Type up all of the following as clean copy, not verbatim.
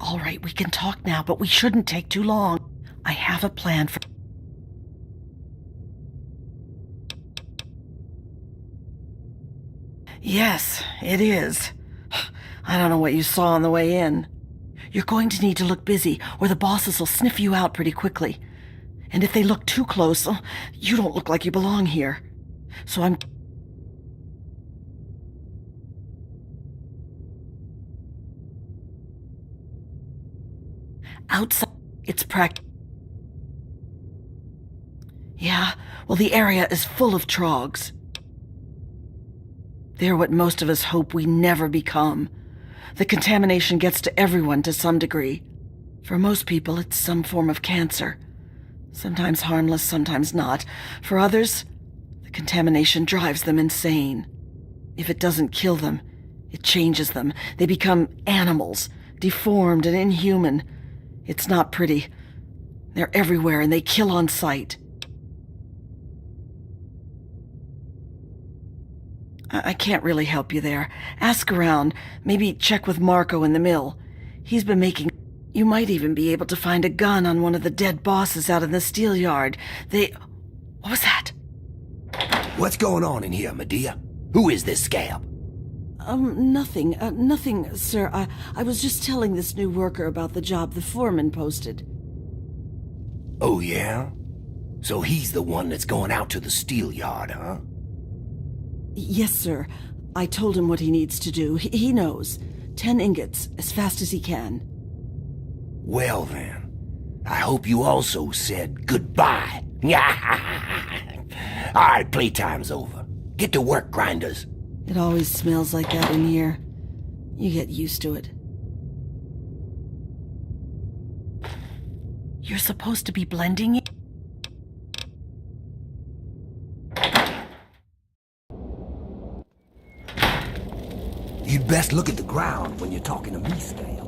All right, we can talk now, but we shouldn't take too long. I have a plan for... Yes, it is. I don't know what you saw on the way in. You're going to need to look busy, or the bosses will sniff you out pretty quickly. And if they look too close, you don't look like you belong here. So I'm... Outside, it's Yeah, well, the area is full of trogs. They're what most of us hope we never become. The contamination gets to everyone to some degree. For most people, it's some form of cancer. Sometimes harmless, sometimes not. For others, the contamination drives them insane. If it doesn't kill them, it changes them. They become animals, deformed and inhuman. It's not pretty. They're everywhere and they kill on sight. I can't really help you there. Ask around. Maybe check with Marco in the mill. He's been making... You might even be able to find a gun on one of the dead bosses out in the steel yard. What was that? What's going on in here, Medea? Who is this scab? Nothing. Nothing, sir. I was just telling this new worker about the job the foreman posted. Oh, yeah? So he's the one that's going out to the steel yard, huh? Yes, sir. I told him what he needs to do. He knows. 10 ingots, as fast as he can. Well then, I hope you also said goodbye. Alright, playtime's over. Get to work, grinders. It always smells like that in here. You get used to it. You're supposed to be blending it? You'd best look at the ground when you're talking to me, Scale.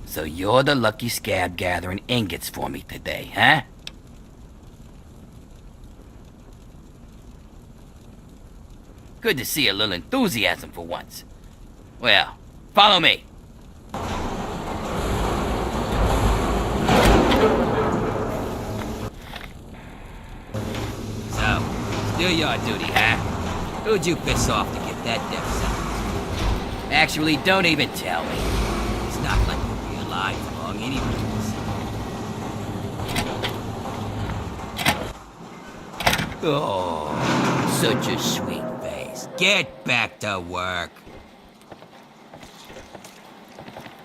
So you're the lucky scab gathering ingots for me today, huh? Good to see a little enthusiasm for once. Well, follow me. So, do your duty, huh? Who'd you piss off to get that death sentence? Actually, don't even tell me. It's not like you'll be alive long anyways. Oh, such a sweet face. Get back to work.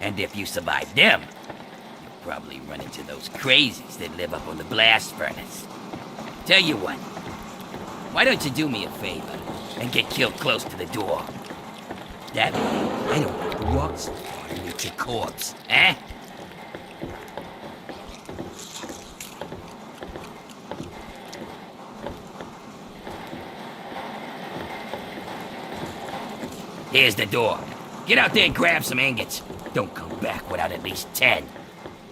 And if you survive them, you'll probably run into those crazies that live up on the blast furnace. Tell you what, why don't you do me a favor and get killed close to the door? That way, I don't have to walk so far to meet your corpse, eh? Here's the door. Get out there and grab some ingots. Don't come back without at least 10.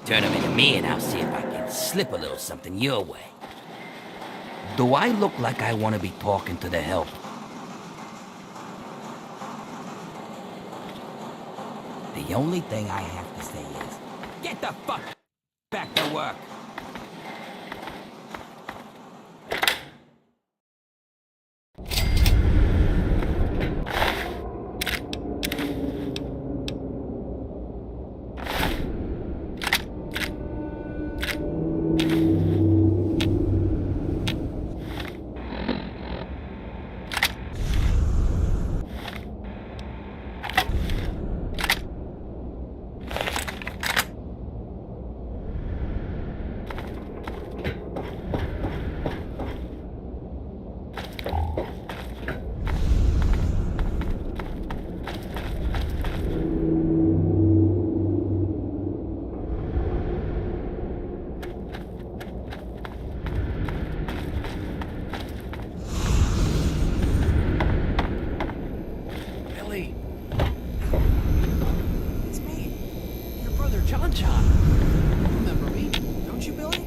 Turn them into me and I'll see if I can slip a little something your way. Do I look like I want to be talking to the help? The only thing I have to say is, get the fuck back to work. Billy! It's me, your brother John John. You remember me, don't you, Billy?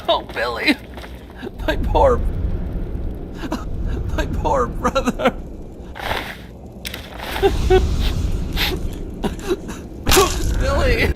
Oh, Billy. My poor brother. Billy.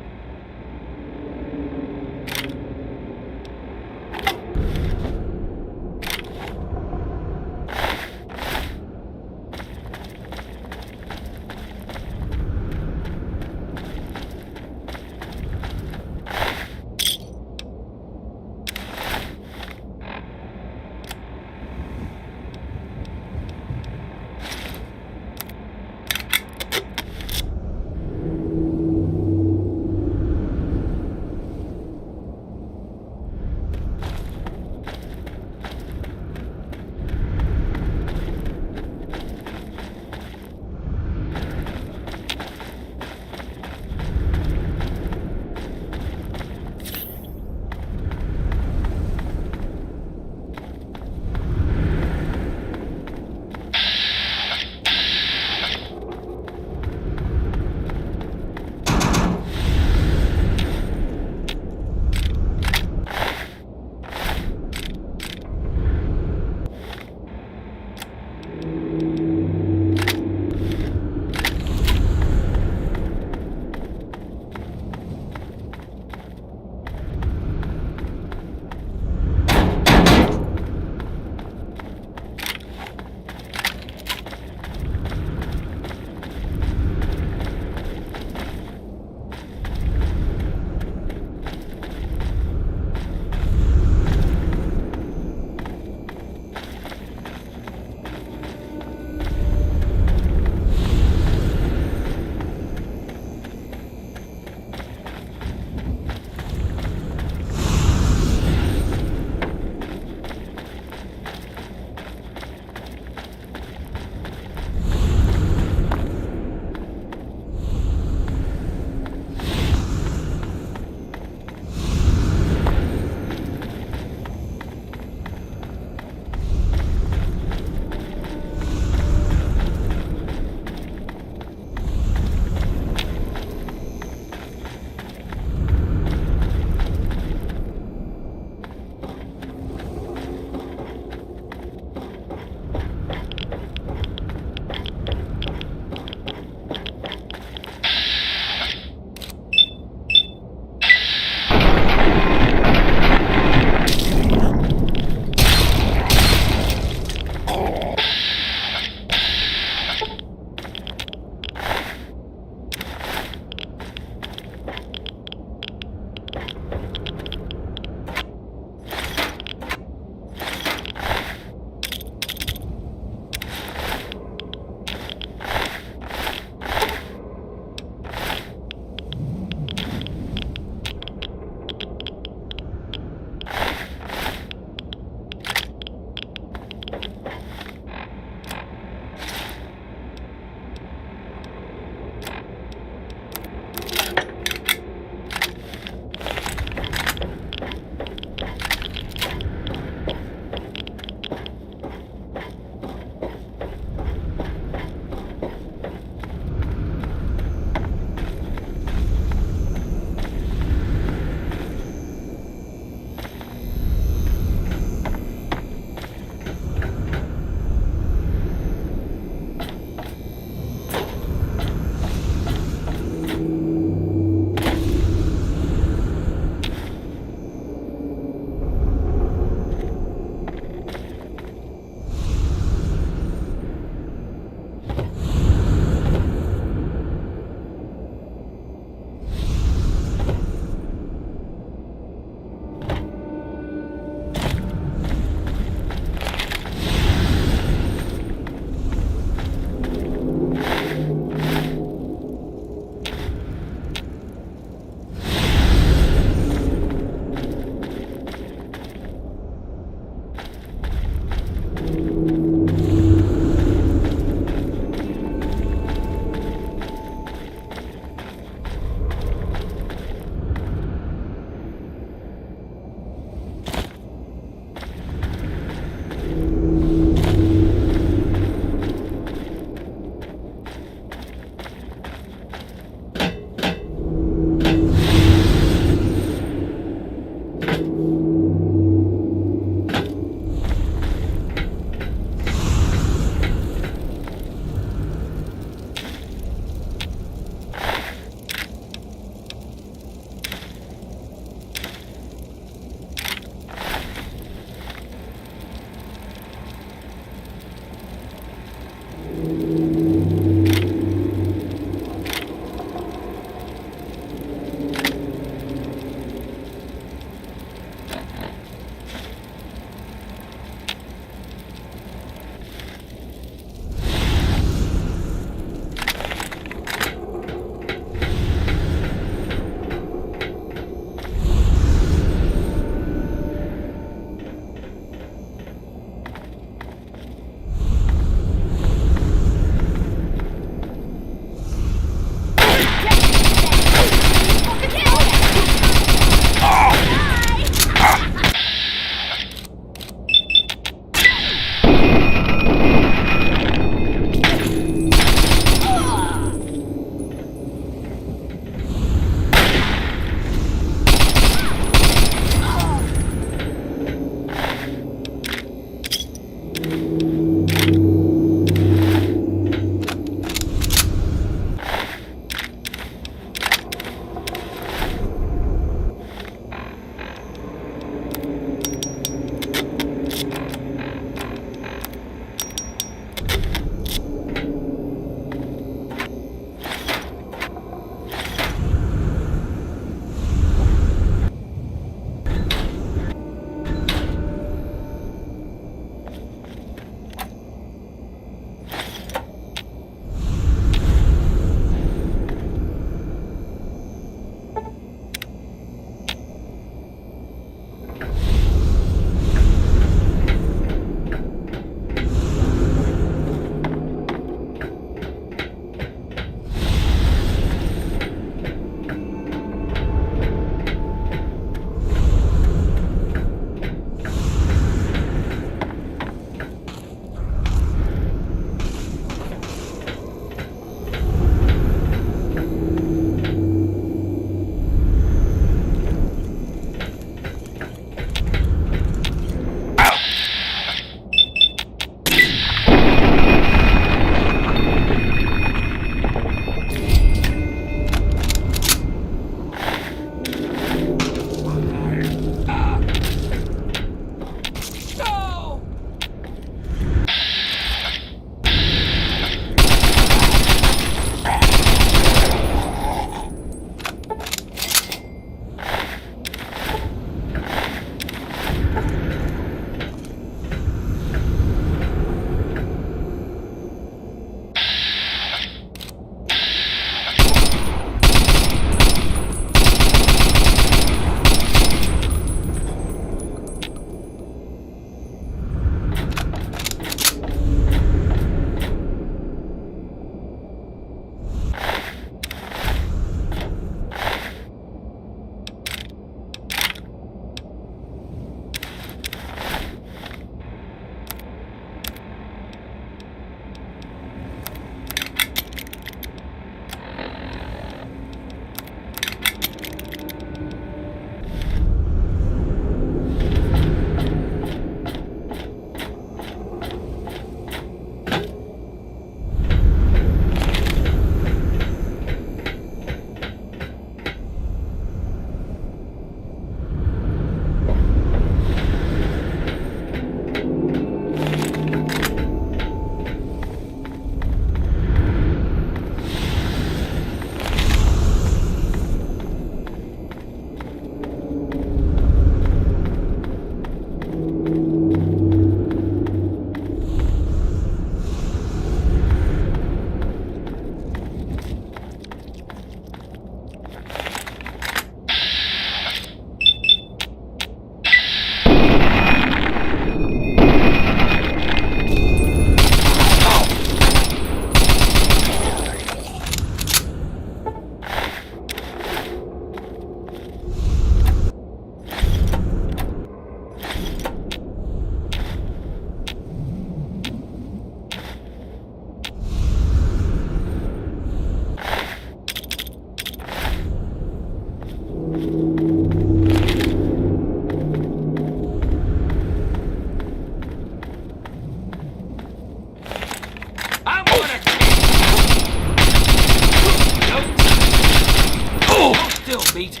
meat.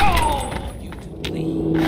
Oh, you two leave.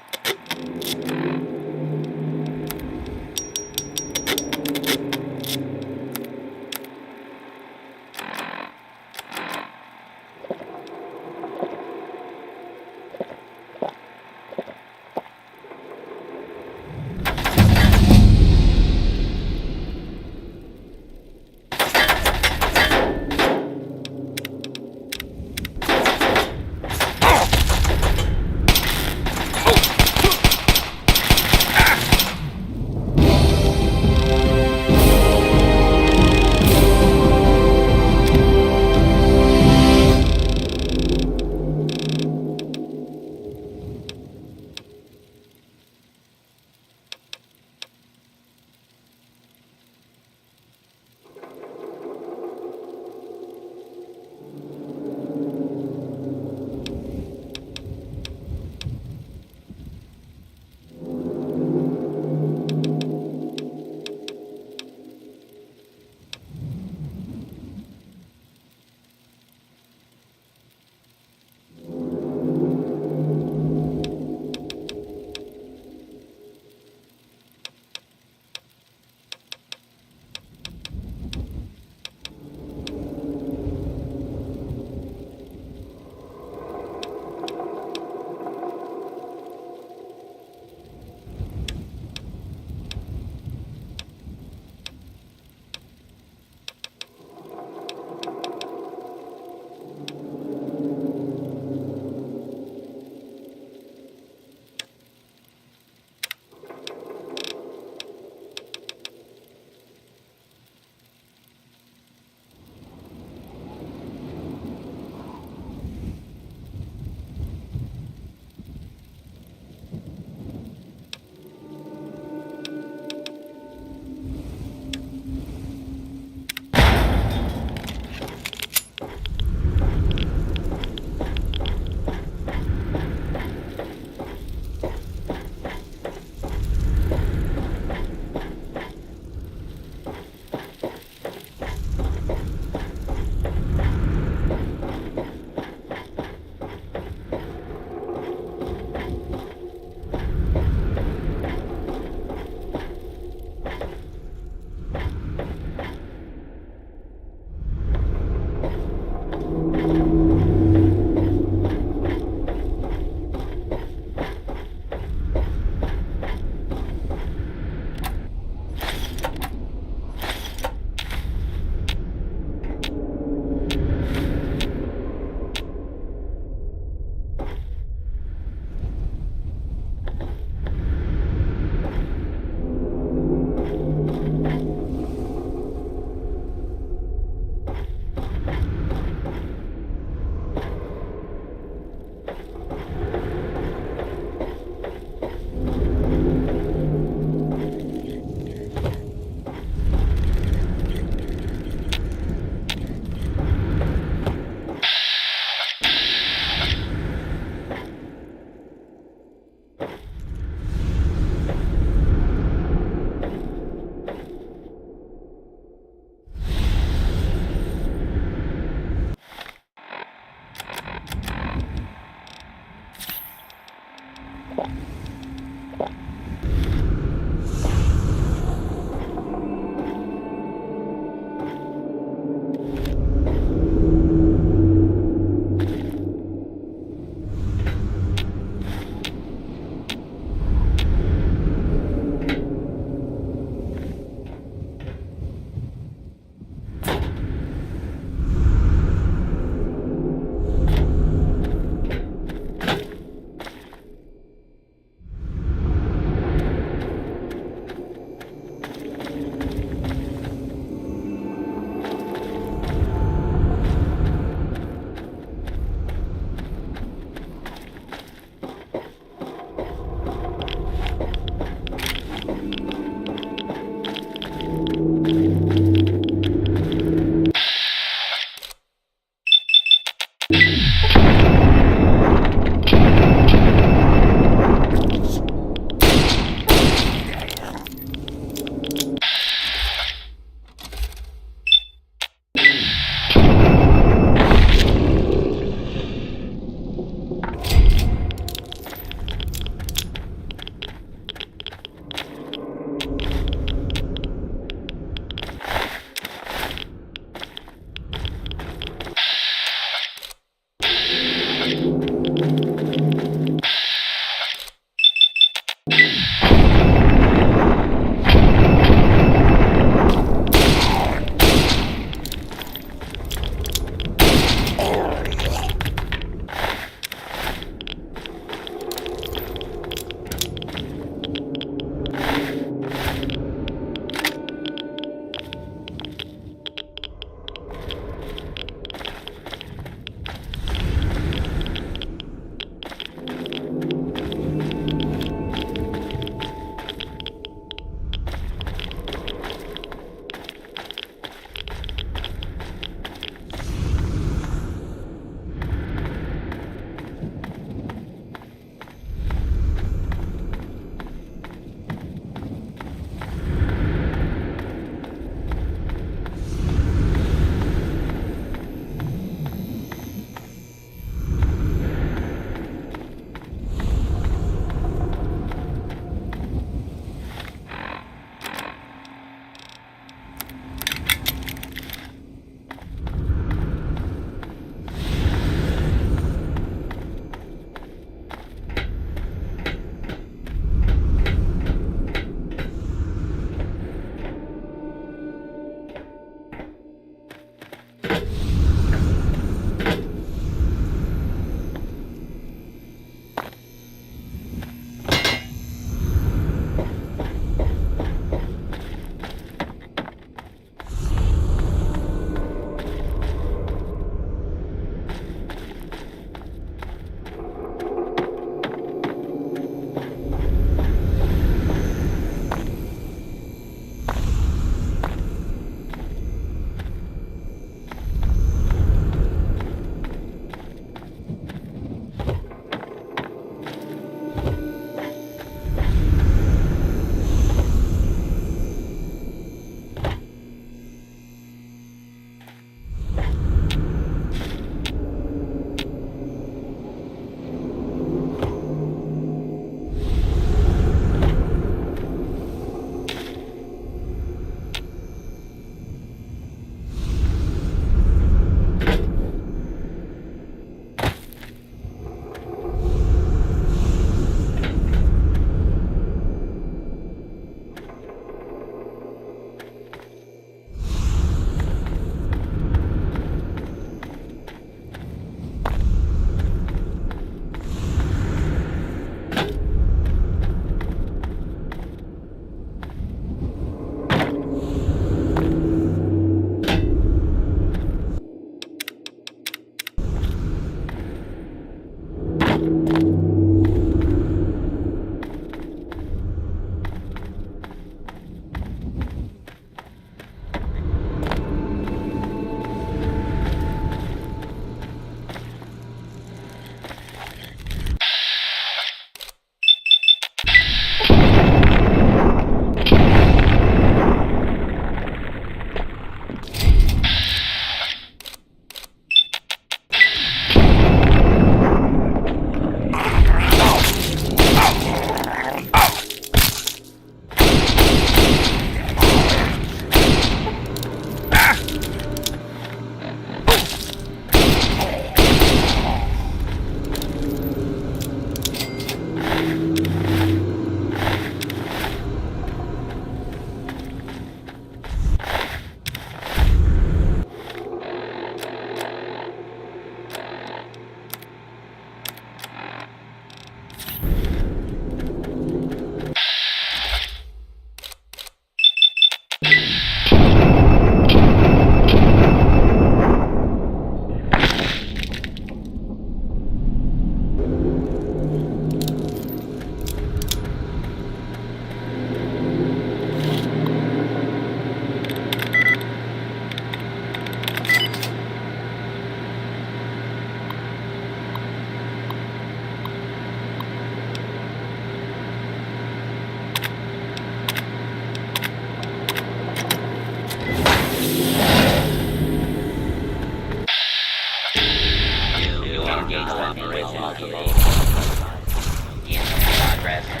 present.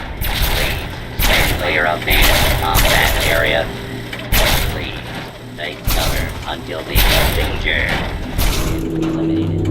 Please stay clear of the combat area. Please take cover until the danger is eliminated.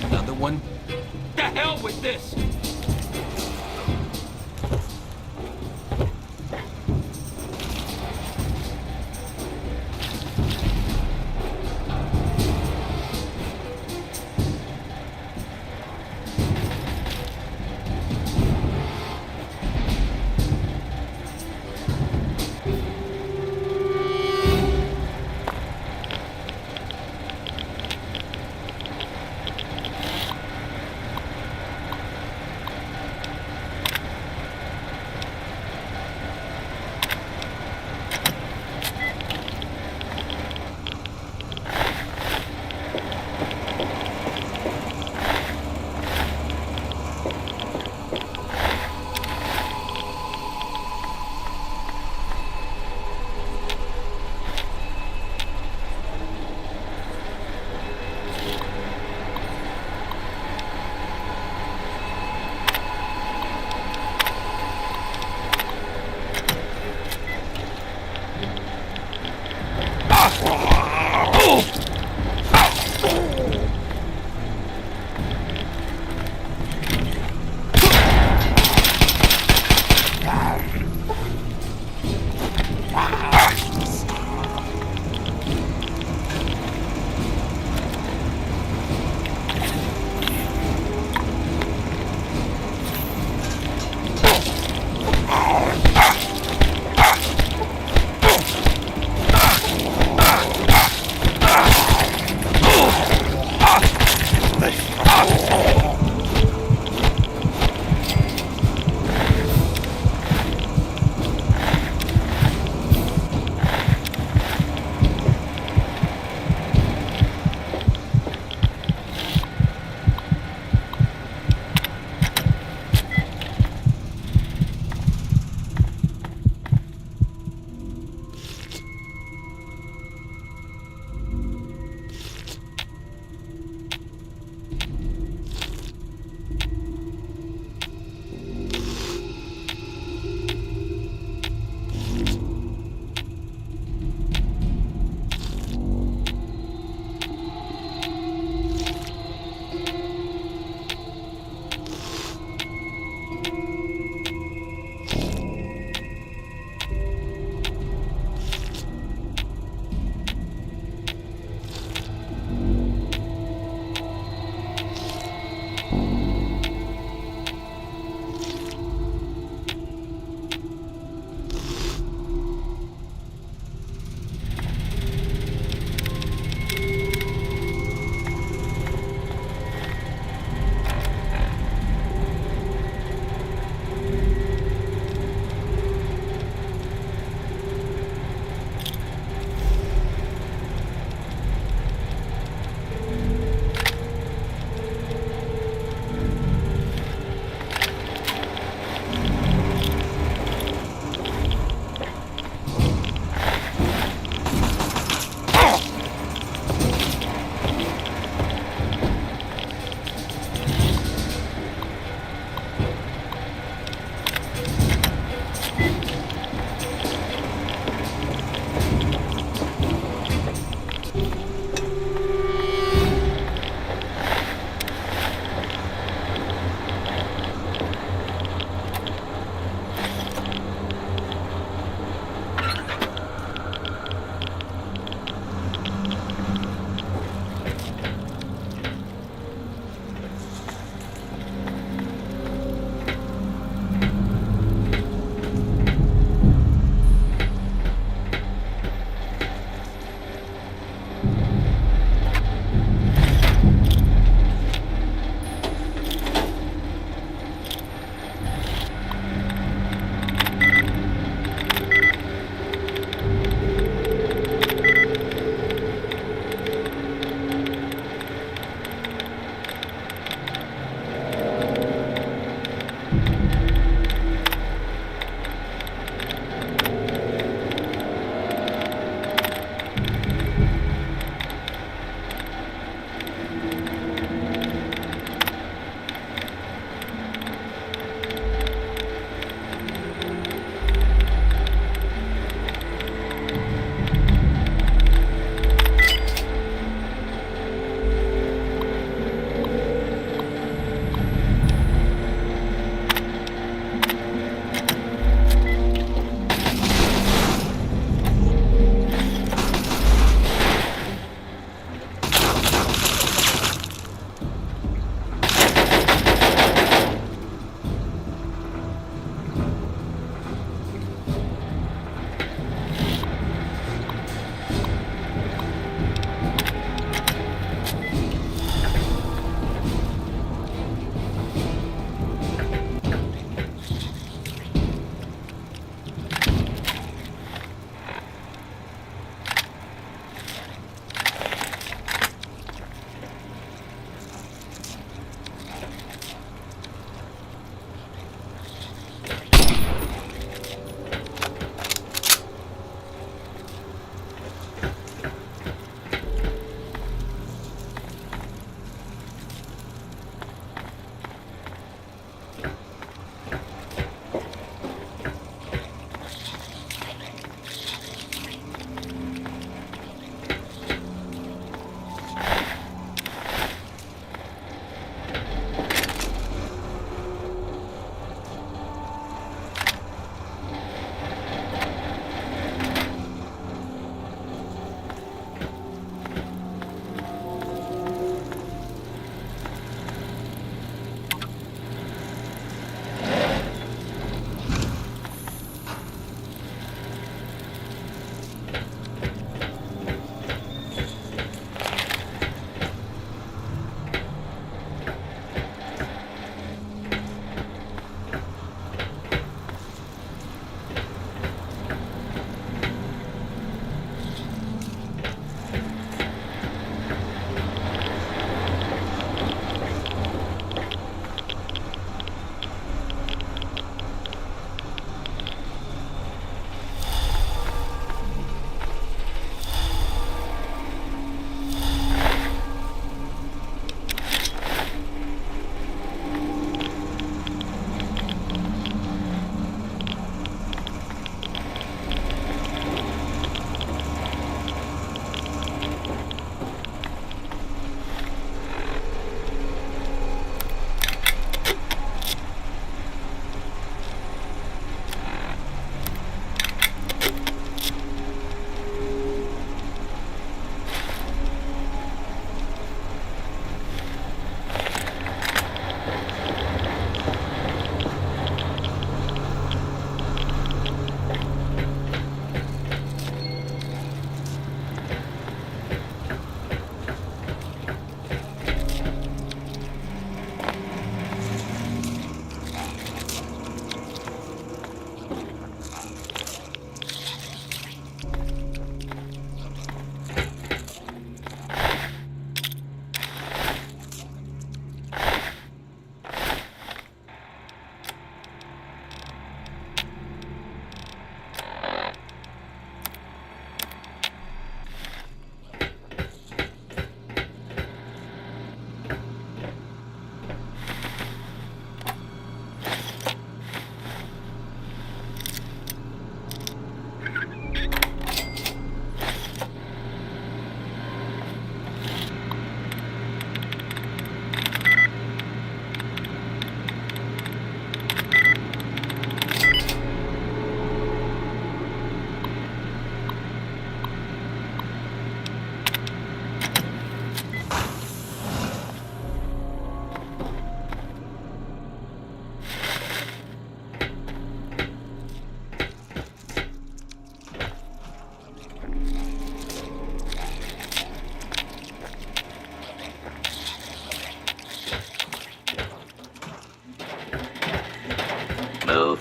Another one. The hell with this!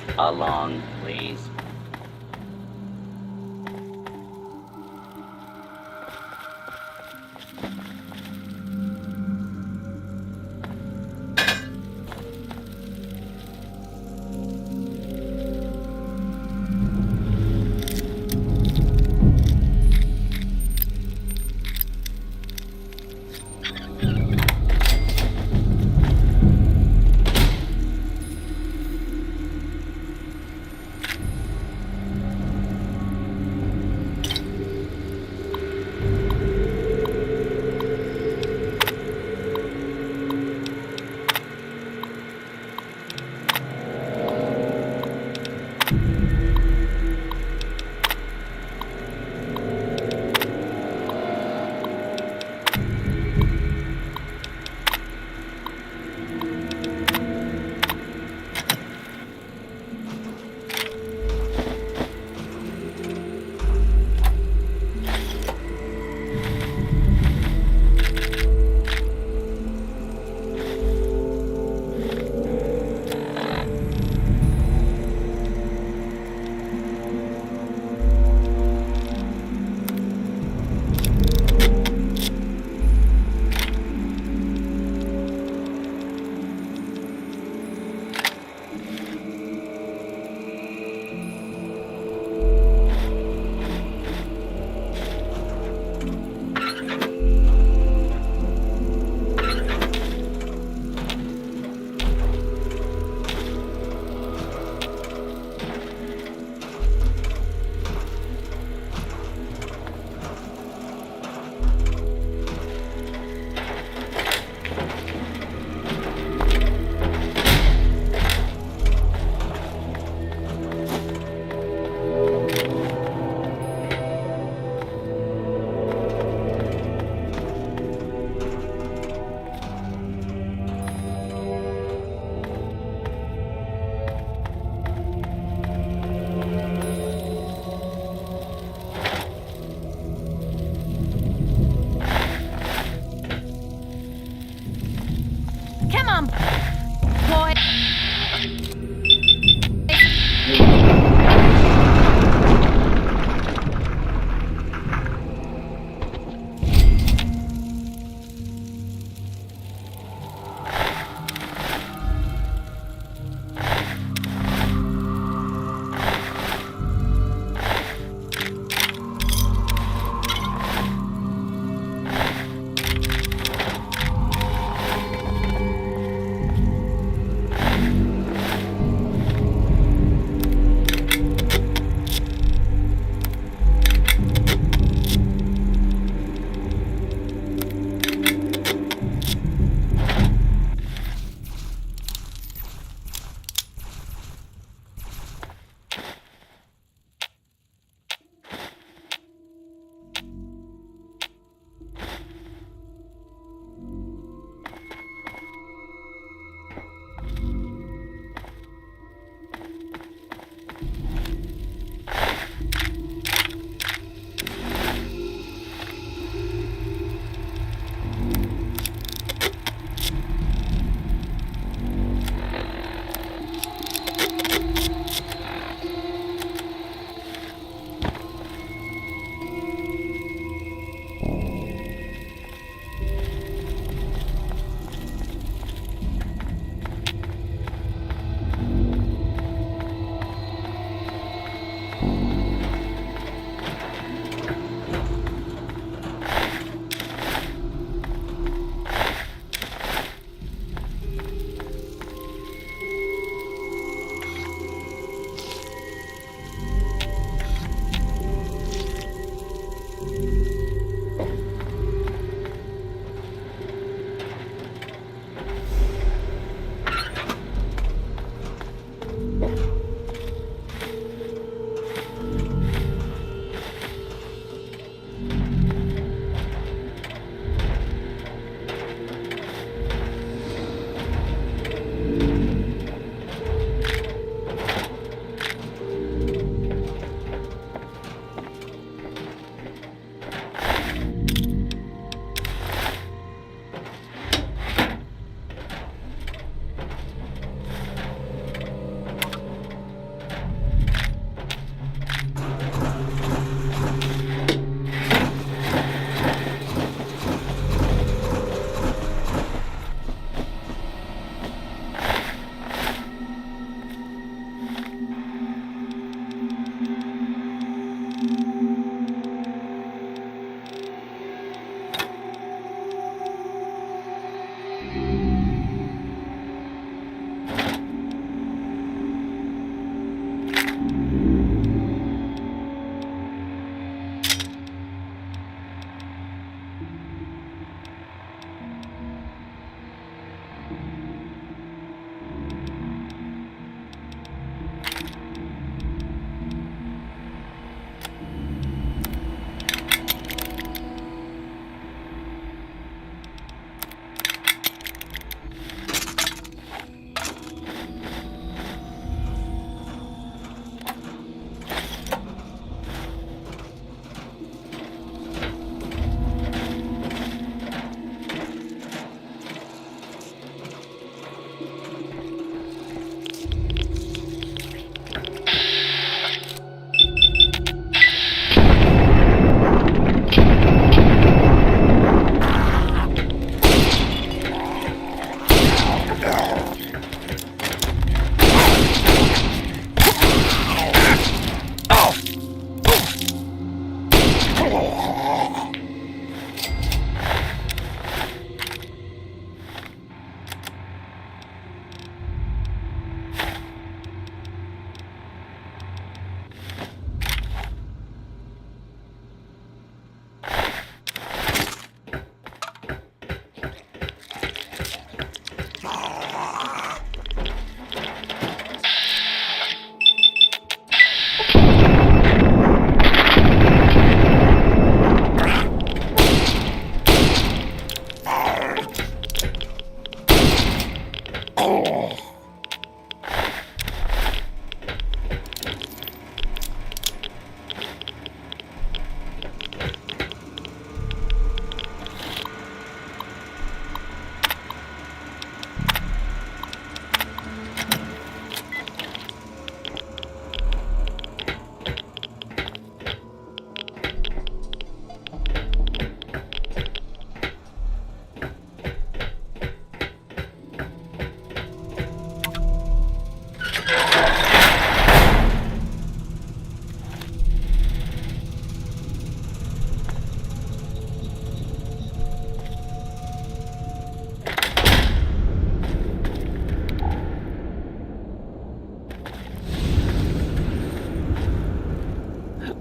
move along, please.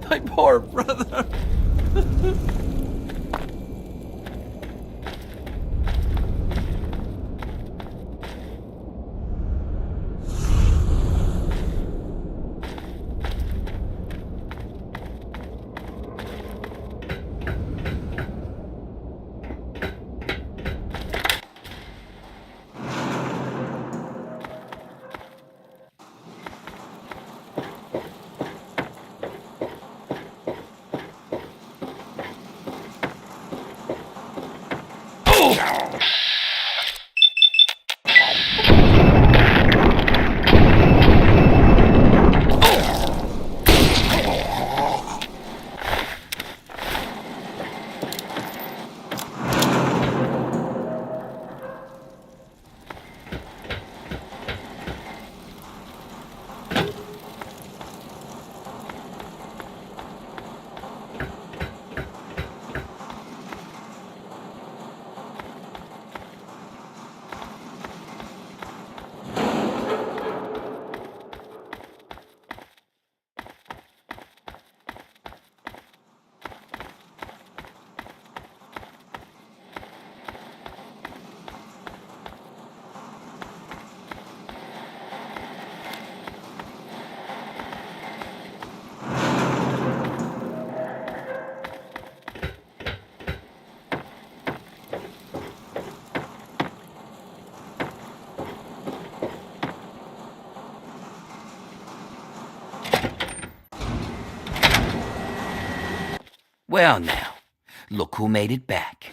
My poor brother. Well now, look who made it back.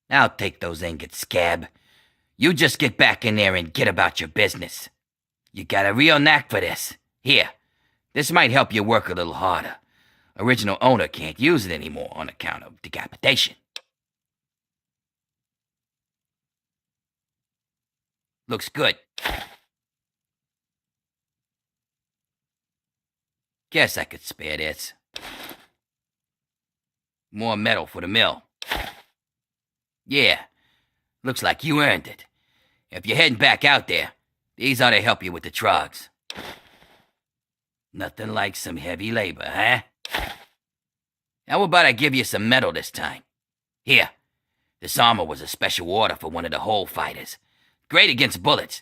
I'll take those ingots, Scab. You just get back in there and get about your business. You got a real knack for this. Here, this might help you work a little harder. Original owner can't use it anymore on account of decapitation. Looks good. Guess I could spare this. More metal for the mill. Yeah, looks like you earned it. If you're heading back out there, these ought to help you with the trogs. Nothing like some heavy labor, huh? How about I give you some metal this time? Here, this armor was a special order for one of the hole fighters. Great against bullets,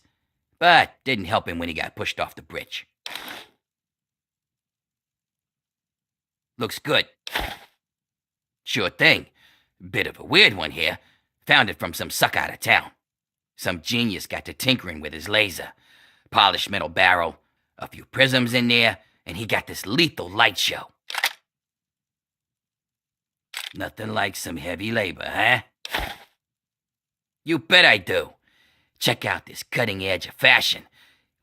but didn't help him when he got pushed off the bridge. Looks good. Sure thing. Bit of a weird one here. Found it from some sucker out of town. Some genius got to tinkering with his laser. Polished metal barrel, a few prisms in there, and he got this lethal light show. Nothing like some heavy labor, huh? You bet I do. Check out this cutting edge of fashion.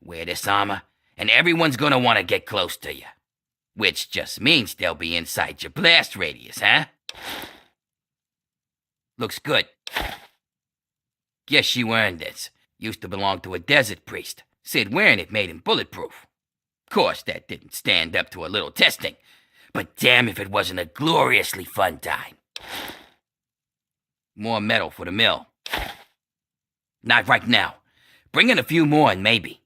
Wear this armor, and everyone's gonna want to get close to you. Which just means they'll be inside your blast radius, huh? Looks good. Guess you earned this. Used to belong to a desert priest. Said wearing it made him bulletproof. Course, that didn't stand up to a little testing. But damn if it wasn't a gloriously fun time. More metal for the mill. Not right now. Bring in a few more and maybe.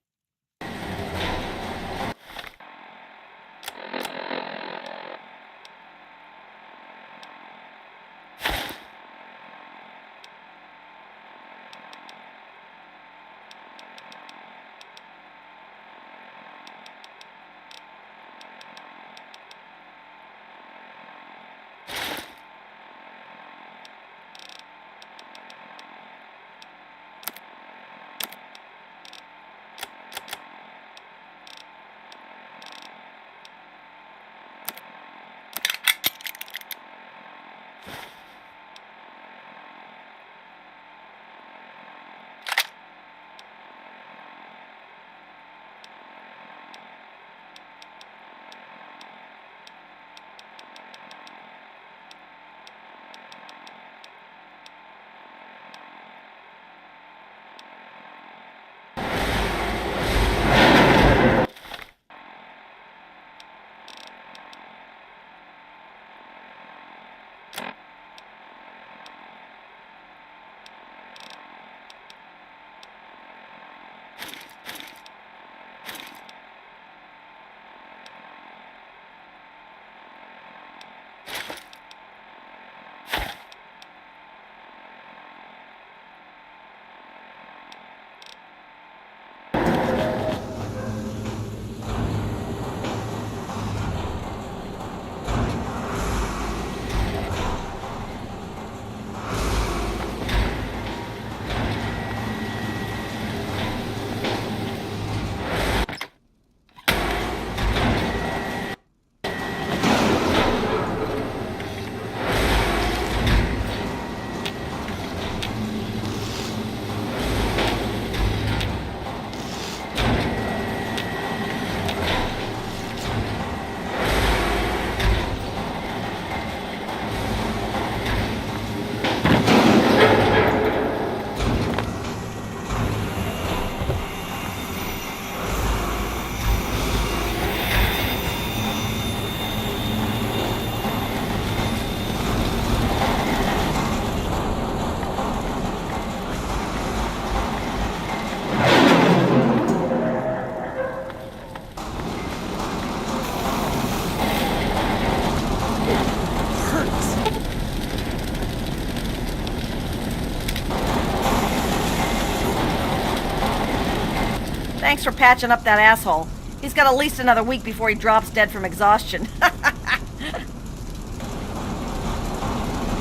Thanks for patching up that asshole. He's got at least another week before he drops dead from exhaustion. You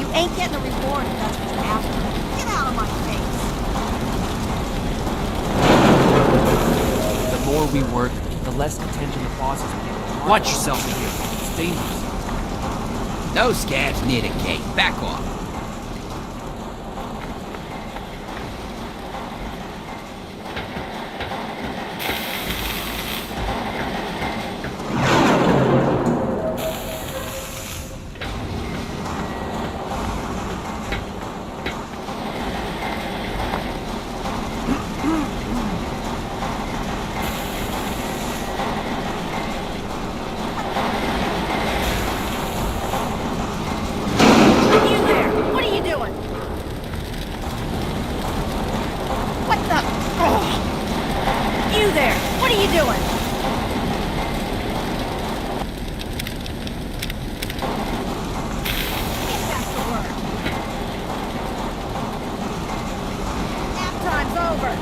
ain't getting a reward if that's what you're after. Get out of my face. The more we work, the less attention the bosses pay. Watch yourself in here. It's dangerous. No scabs near the gate. Back off. You there! What are you doing? What the? Oh. You there! What are you doing? Get back to work. Nap time's over.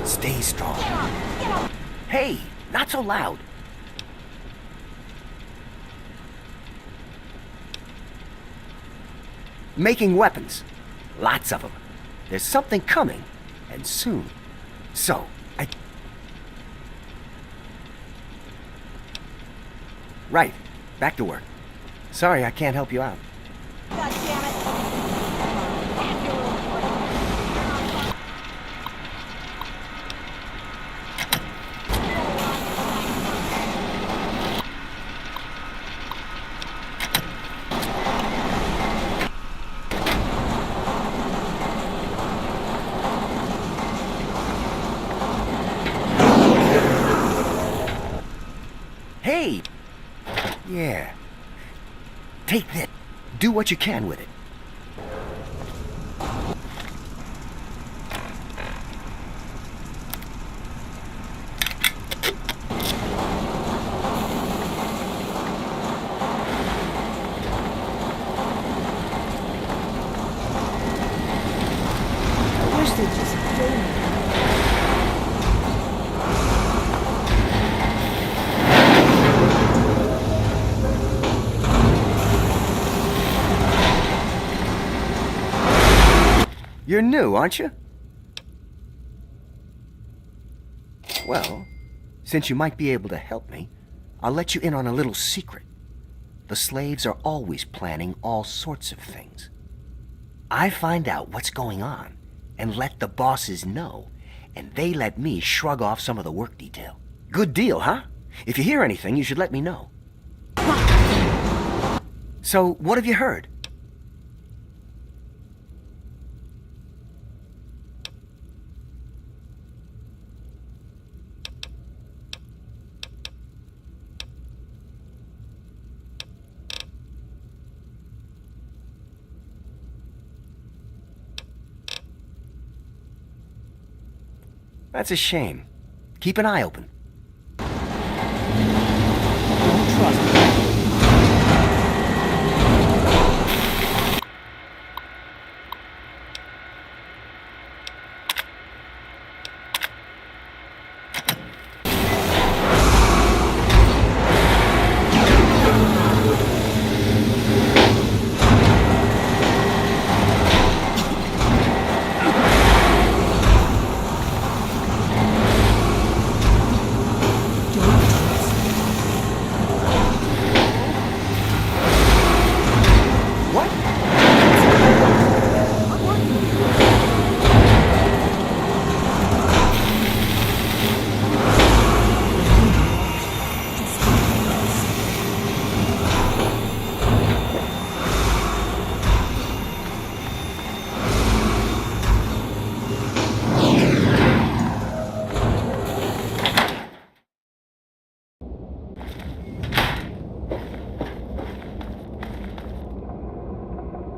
Stay strong. Get up! Get up! Hey, not so loud. Making weapons. Lots of them. There's something coming, and soon. So, Right. Back to work. Sorry, I can't help you out. God damn it! Hey! Yeah. Take that. Do what you can with it. I wish they'd just kill me. You're new, aren't you? Well, since you might be able to help me, I'll let you in on a little secret. The slaves are always planning all sorts of things. I find out what's going on and let the bosses know, and they let me shrug off some of the work detail. Good deal, huh? If you hear anything, you should let me know. So, what have you heard? That's a shame. Keep an eye open. Don't trust me. What?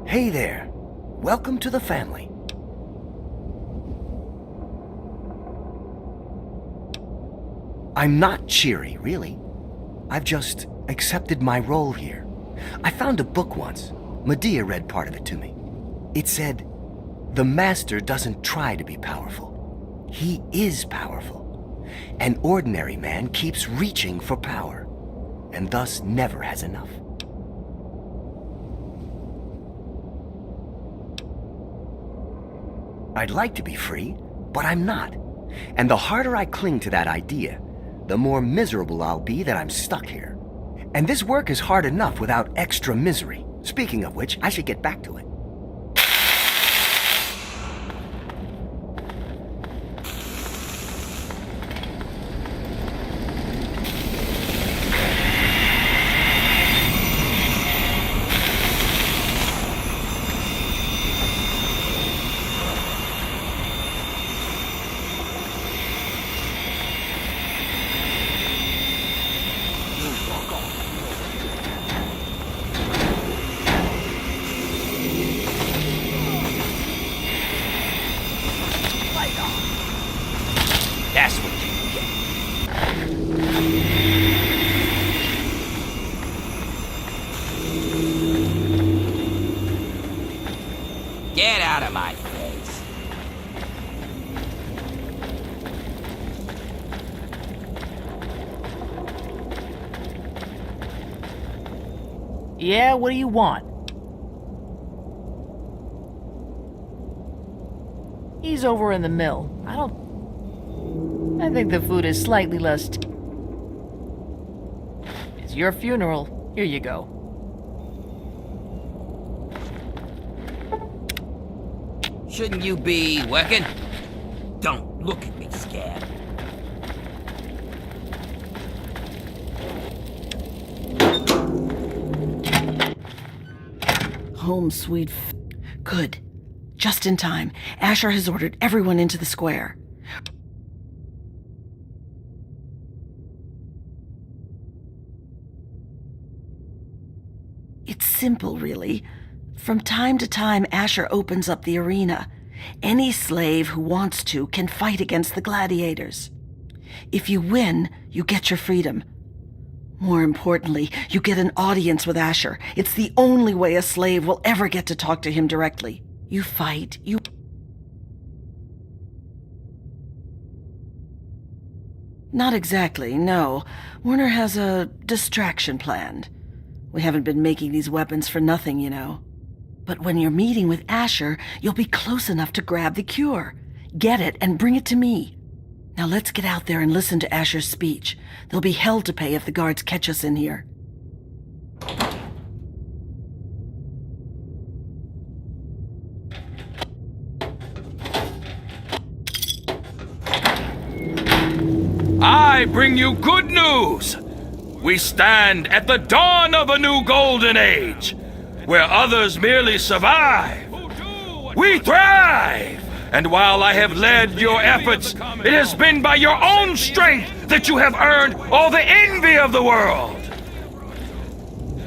Hey there. Welcome to the family. I'm not cheery, really. I've just accepted my role here. I found a book once. Medea read part of it to me. It said, "The master doesn't try to be powerful. He is powerful. An ordinary man keeps reaching for power, and thus never has enough. I'd like to be free, but I'm not. And the harder I cling to that idea, the more miserable I'll be that I'm stuck here. And this work is hard enough without extra misery. Speaking of which, I should get back to it. That's what you get. Get out of my face. Yeah, what do you want? He's over in the mill. I think the food is slightly less... It's your funeral. Here you go. Shouldn't you be working? Don't look at me, Scab. Home, sweet Good. Just in time. Asher has ordered everyone into the square. It's simple, really. From time to time, Asher opens up the arena. Any slave who wants to can fight against the gladiators. If you win, you get your freedom. More importantly, you get an audience with Asher. It's the only way a slave will ever get to talk to him directly. You fight, Not exactly, no. Werner has a distraction planned. We haven't been making these weapons for nothing, you know. But when you're meeting with Asher, you'll be close enough to grab the cure. Get it and bring it to me. Now let's get out there and listen to Asher's speech. There'll be hell to pay if the guards catch us in here. I bring you good news. We stand at the dawn of a new golden age, where others merely survive. We thrive! And while I have led your efforts, it has been by your own strength that you have earned all the envy of the world.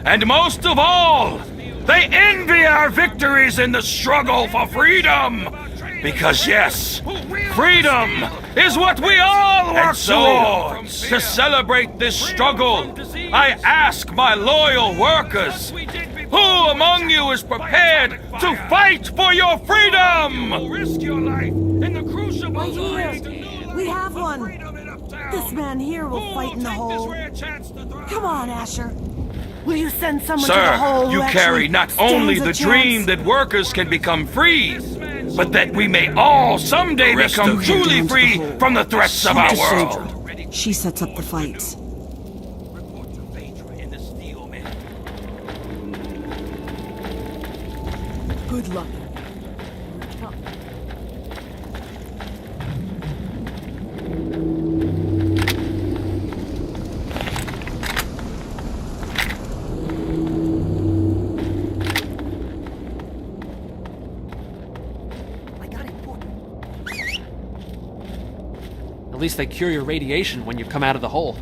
And most of all, they envy our victories in the struggle for freedom. Because yes, freedom is what we all work towards. To celebrate this struggle, I ask my loyal workers, who among you is prepared to fight for your freedom? Risk your life in the crucible. Right here. We have one. This man here will fight in the hole. Come on, Asher. Will you send someone to the hole? Sir, you carry not only the dream that workers can become free, but that we may all someday become truly free from the threats of our world. She sets up the fights. Good luck. At least they cure your radiation when you come out of the hole.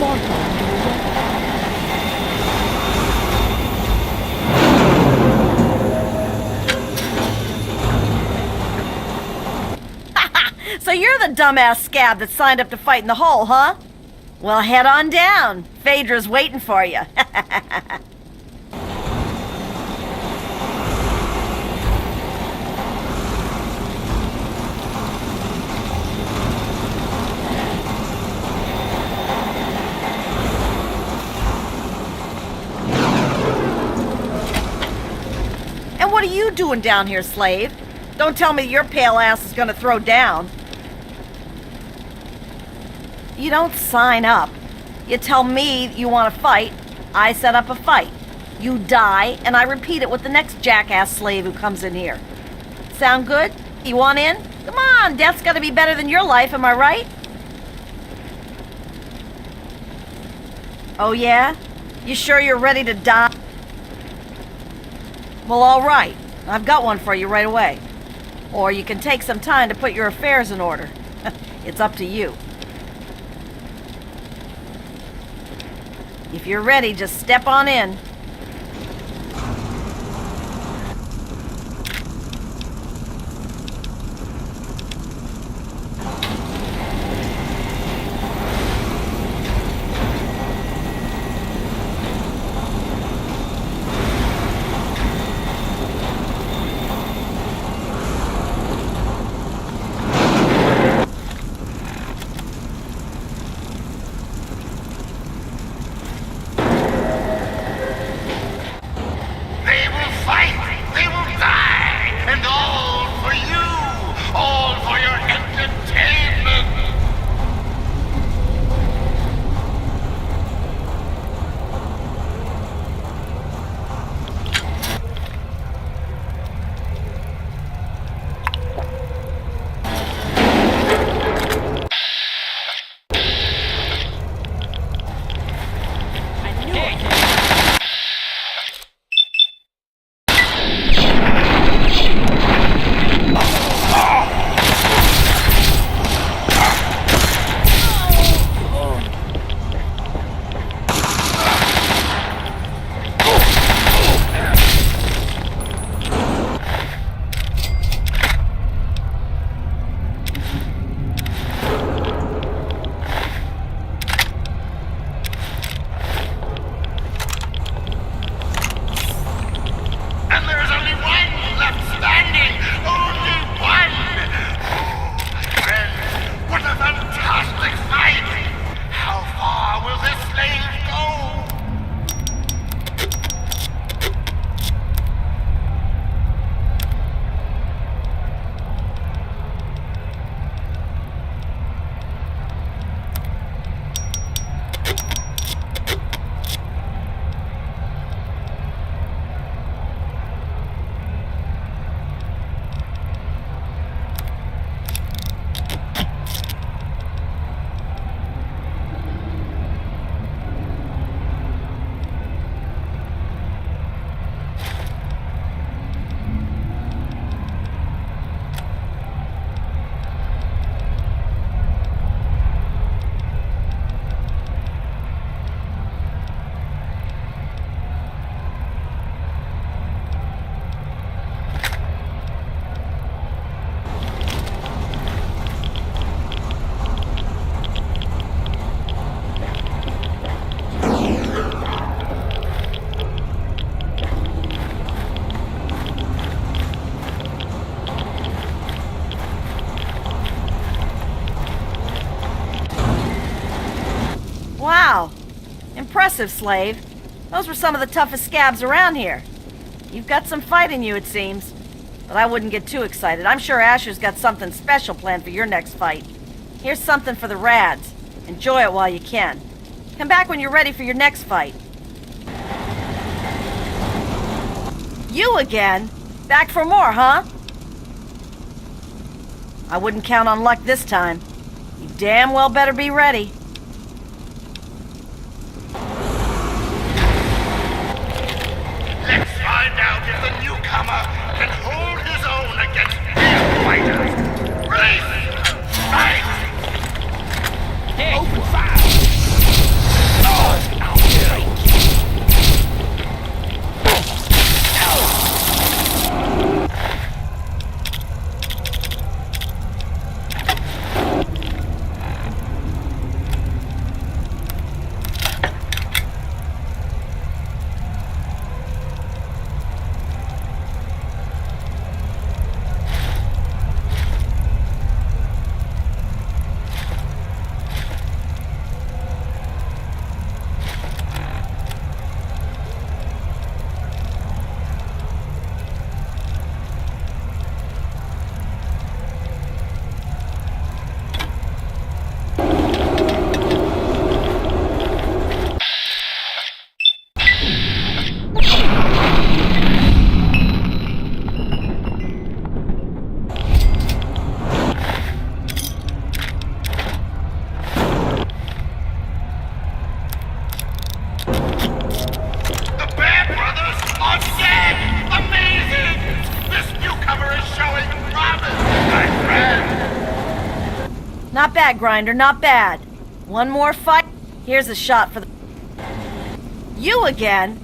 fog behind you again? So you're the dumbass scab that signed up to fight in the hole, huh? Well, head on down. Phaedra's waiting for you. And what are you doing down here, slave? Don't tell me your pale ass is gonna throw down. You don't sign up. You tell me you want to fight, I set up a fight. You die, and I repeat it with the next jackass slave who comes in here. Sound good? You want in? Come on, death's gotta be better than your life, am I right? Oh yeah? You sure you're ready to die? Well, all right. I've got one for you right away. Or you can take some time to put your affairs in order. It's up to you. If you're ready, just step on in. Wow. Impressive, slave. Those were some of the toughest scabs around here. You've got some fight in you, it seems. But I wouldn't get too excited. I'm sure Asher's got something special planned for your next fight. Here's something for the Rads. Enjoy it while you can. Come back when you're ready for your next fight. You again? Back for more, huh? I wouldn't count on luck this time. You damn well better be ready. Let's find out if the newcomer can hold his own against real fighters. Race! Fight! Open fire! Not bad, Grinder, not bad. One more fight. Here's a shot for the... You again?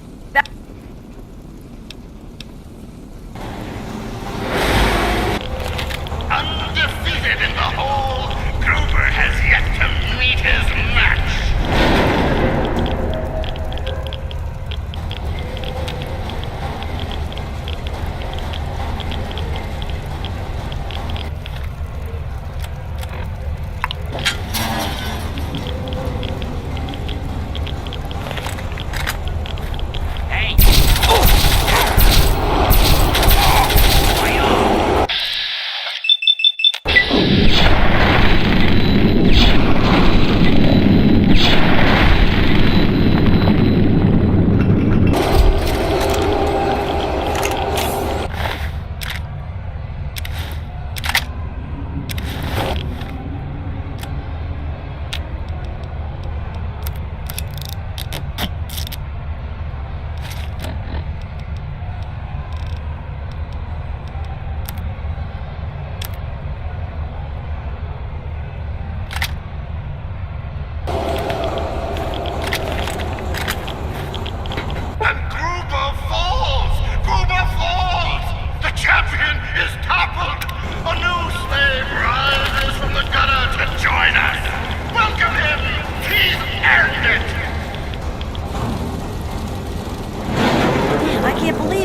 Undefeated in the hole, Gruber has yet to meet his match.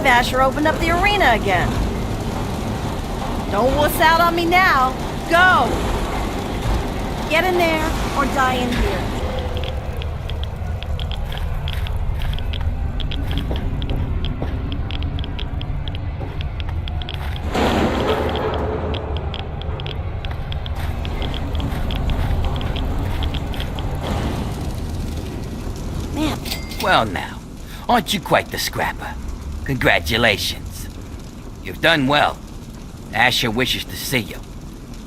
Asher opened up the arena again. Don't wuss out on me now. Go! Get in there or die in here. Man. Well now, aren't you quite the scrapper? Congratulations. You've done well. Asher wishes to see you.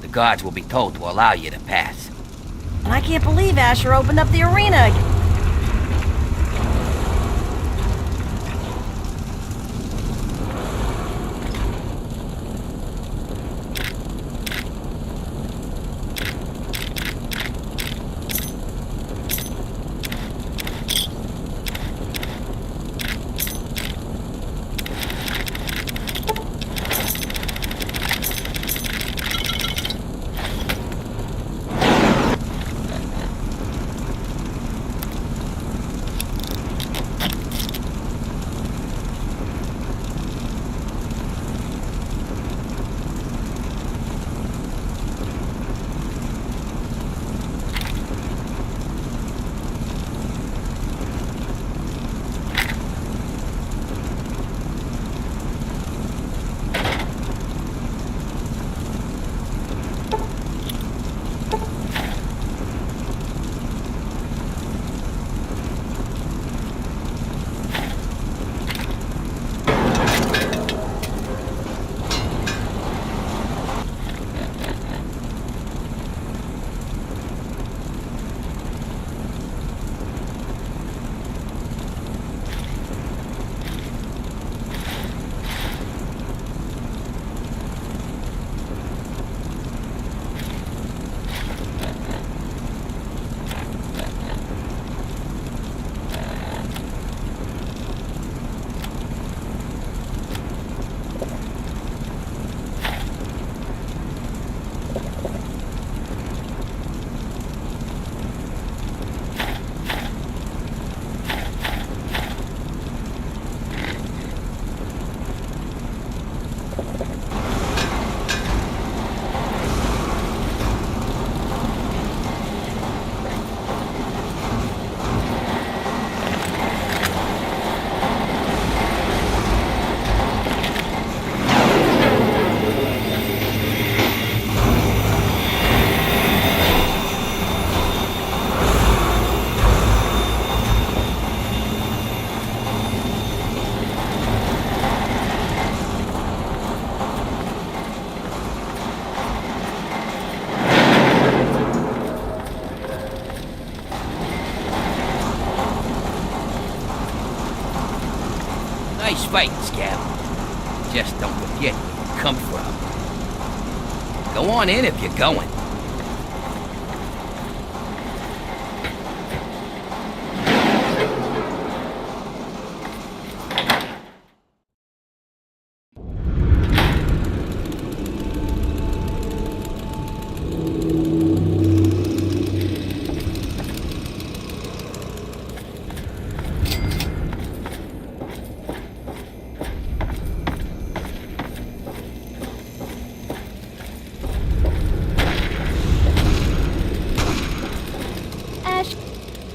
The guards will be told to allow you to pass. And I can't believe Asher opened up the arena again. Nice fight, Scout. Just don't forget where you come from. Go on in if you're going.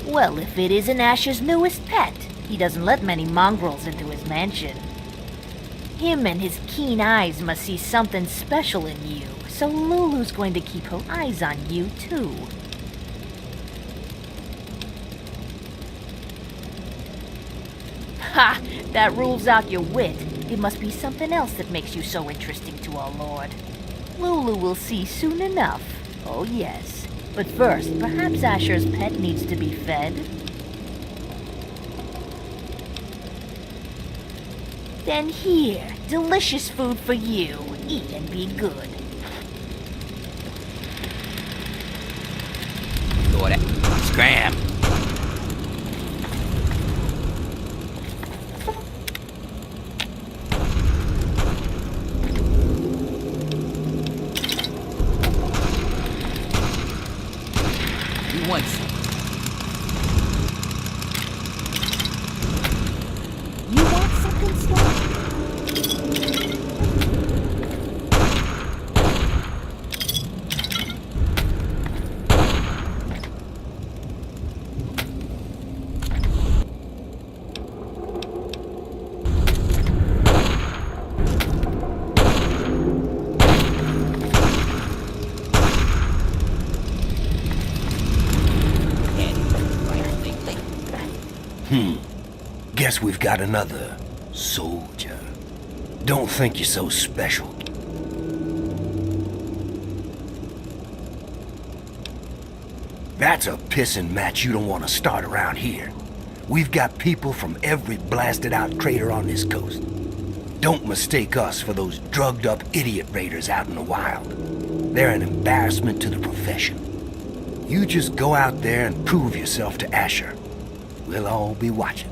Well, if it isn't Asher's newest pet, he doesn't let many mongrels into his mansion. Him and his keen eyes must see something special in you, so Lulu's going to keep her eyes on you, too. Ha! That rules out your wit. It must be something else that makes you so interesting to our Lord. Lulu will see soon enough. Oh, yes. But first, perhaps Asher's pet needs to be fed. Then here, delicious food for you. Eat and be good. Lord, scram. You want some? You want something, Star? Guess we've got another soldier. Don't think you're so special. That's a pissing match you don't want to start around here. We've got people from every blasted out crater on this coast. Don't mistake us for those drugged up idiot raiders out in the wild. They're an embarrassment to the profession. You just go out there and prove yourself to Asher. We'll all be watching.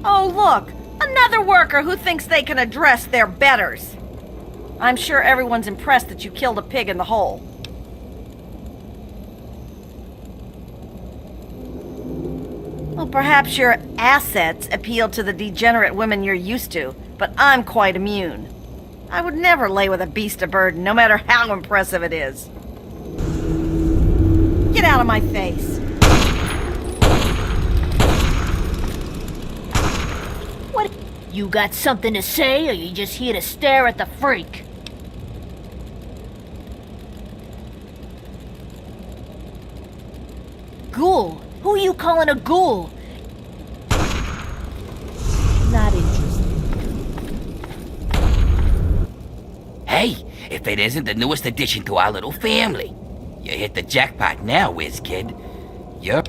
Oh, look! Another worker who thinks they can address their betters. I'm sure everyone's impressed that you killed a pig in the hole. Well, perhaps your assets appeal to the degenerate women you're used to, but I'm quite immune. I would never lay with a beast of burden, no matter how impressive it is. Get out of my face. What? You got something to say, or you just here to stare at the freak? Ghoul? Who are you calling a ghoul? Not interested. Hey, if it isn't the newest addition to our little family. You hit the jackpot now, whiz kid. You're...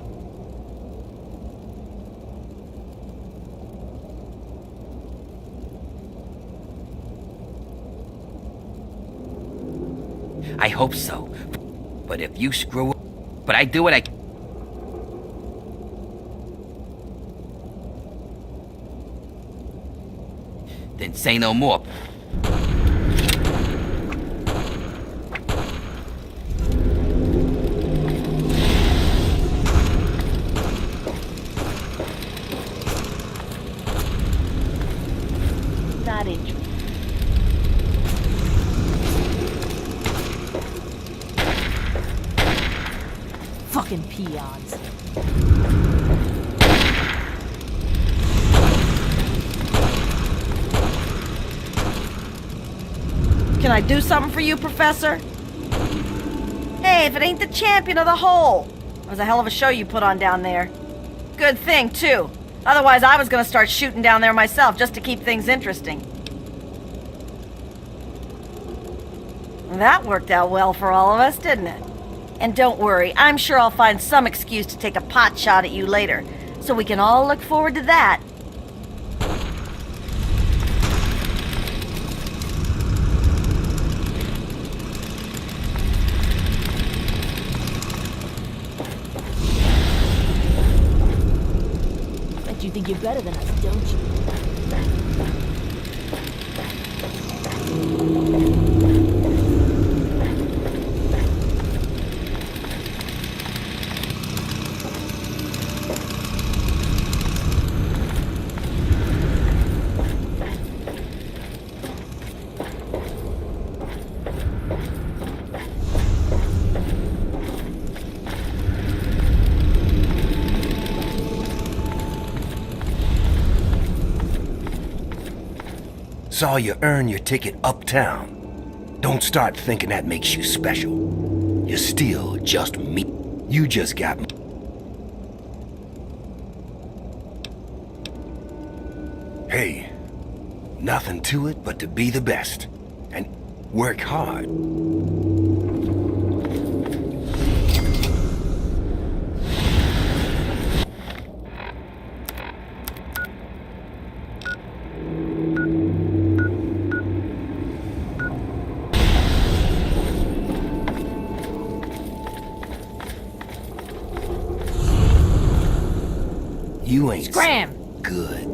I hope so. But if you screw up... But I do what I... Then say no more. Not interested. Fucking peons. Can I do something for you, Professor? Hey, if it ain't the champion of the hole. That was a hell of a show you put on down there. Good thing, too. Otherwise, I was gonna start shooting down there myself just to keep things interesting. That worked out well for all of us, didn't it? And don't worry, I'm sure I'll find some excuse to take a pot shot at you later, so we can all look forward to that. Bet you think you're better than us, don't you? saw you earn your ticket uptown. Don't start thinking that makes you special. You're still just me. You just got me. Hey, nothing to it but to be the best. And work hard. You ain't Scram! good.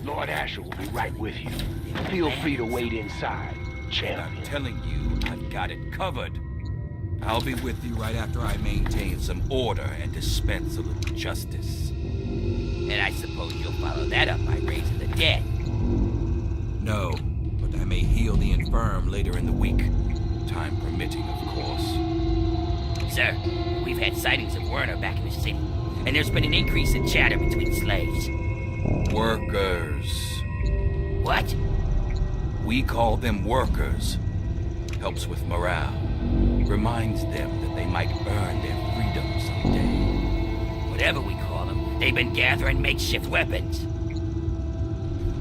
Lord Asher will be right with you. Feel free to wait inside, champion. I'm telling you, I've got it covered. I'll be with you right after I maintain some order and dispense a little justice. And I suppose you'll follow that up by raising the dead. No, but I may heal the infirm later in the week. Time permitting, of course. Sir, we've had sightings of Werner back in the city, and there's been an increase in chatter between slaves. Workers. What? We call them workers. Helps with morale. Reminds them that they might earn their freedom someday. Whatever we call them, they've been gathering makeshift weapons.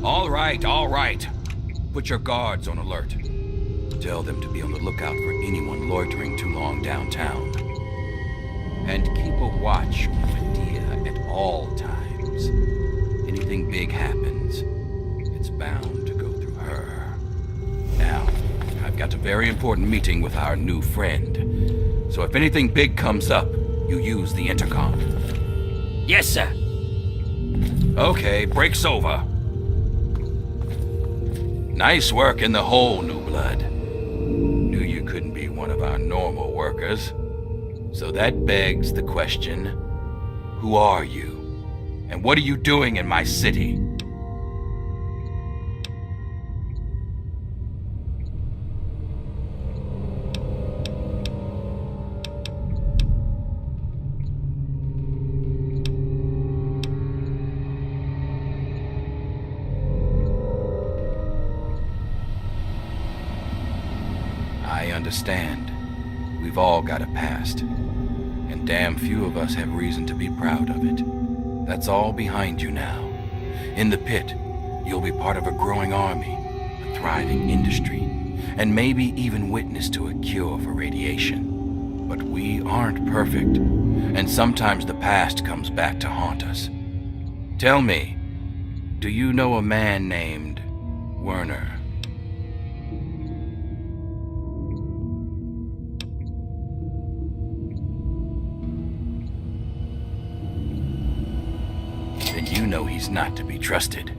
All right. Put your guards on alert. Tell them to be on the lookout for anyone loitering too long downtown. And keep a watch on Medea at all times. Anything big happens, it's bound to go through her. Now, I've got a very important meeting with our new friend. So if anything big comes up, you use the intercom. Yes, sir. Okay, break's over. Nice work in the hole, New Blood. Knew you couldn't be one of our normal workers. So that begs the question, who are you? And what are you doing in my city? I understand. We've all got a past. And damn few of us have reason to be proud of it. That's all behind you now. In the pit, you'll be part of a growing army, a thriving industry, and maybe even witness to a cure for radiation. But we aren't perfect, and sometimes the past comes back to haunt us. Tell me, do you know a man named Werner? Then you know he's not to be trusted.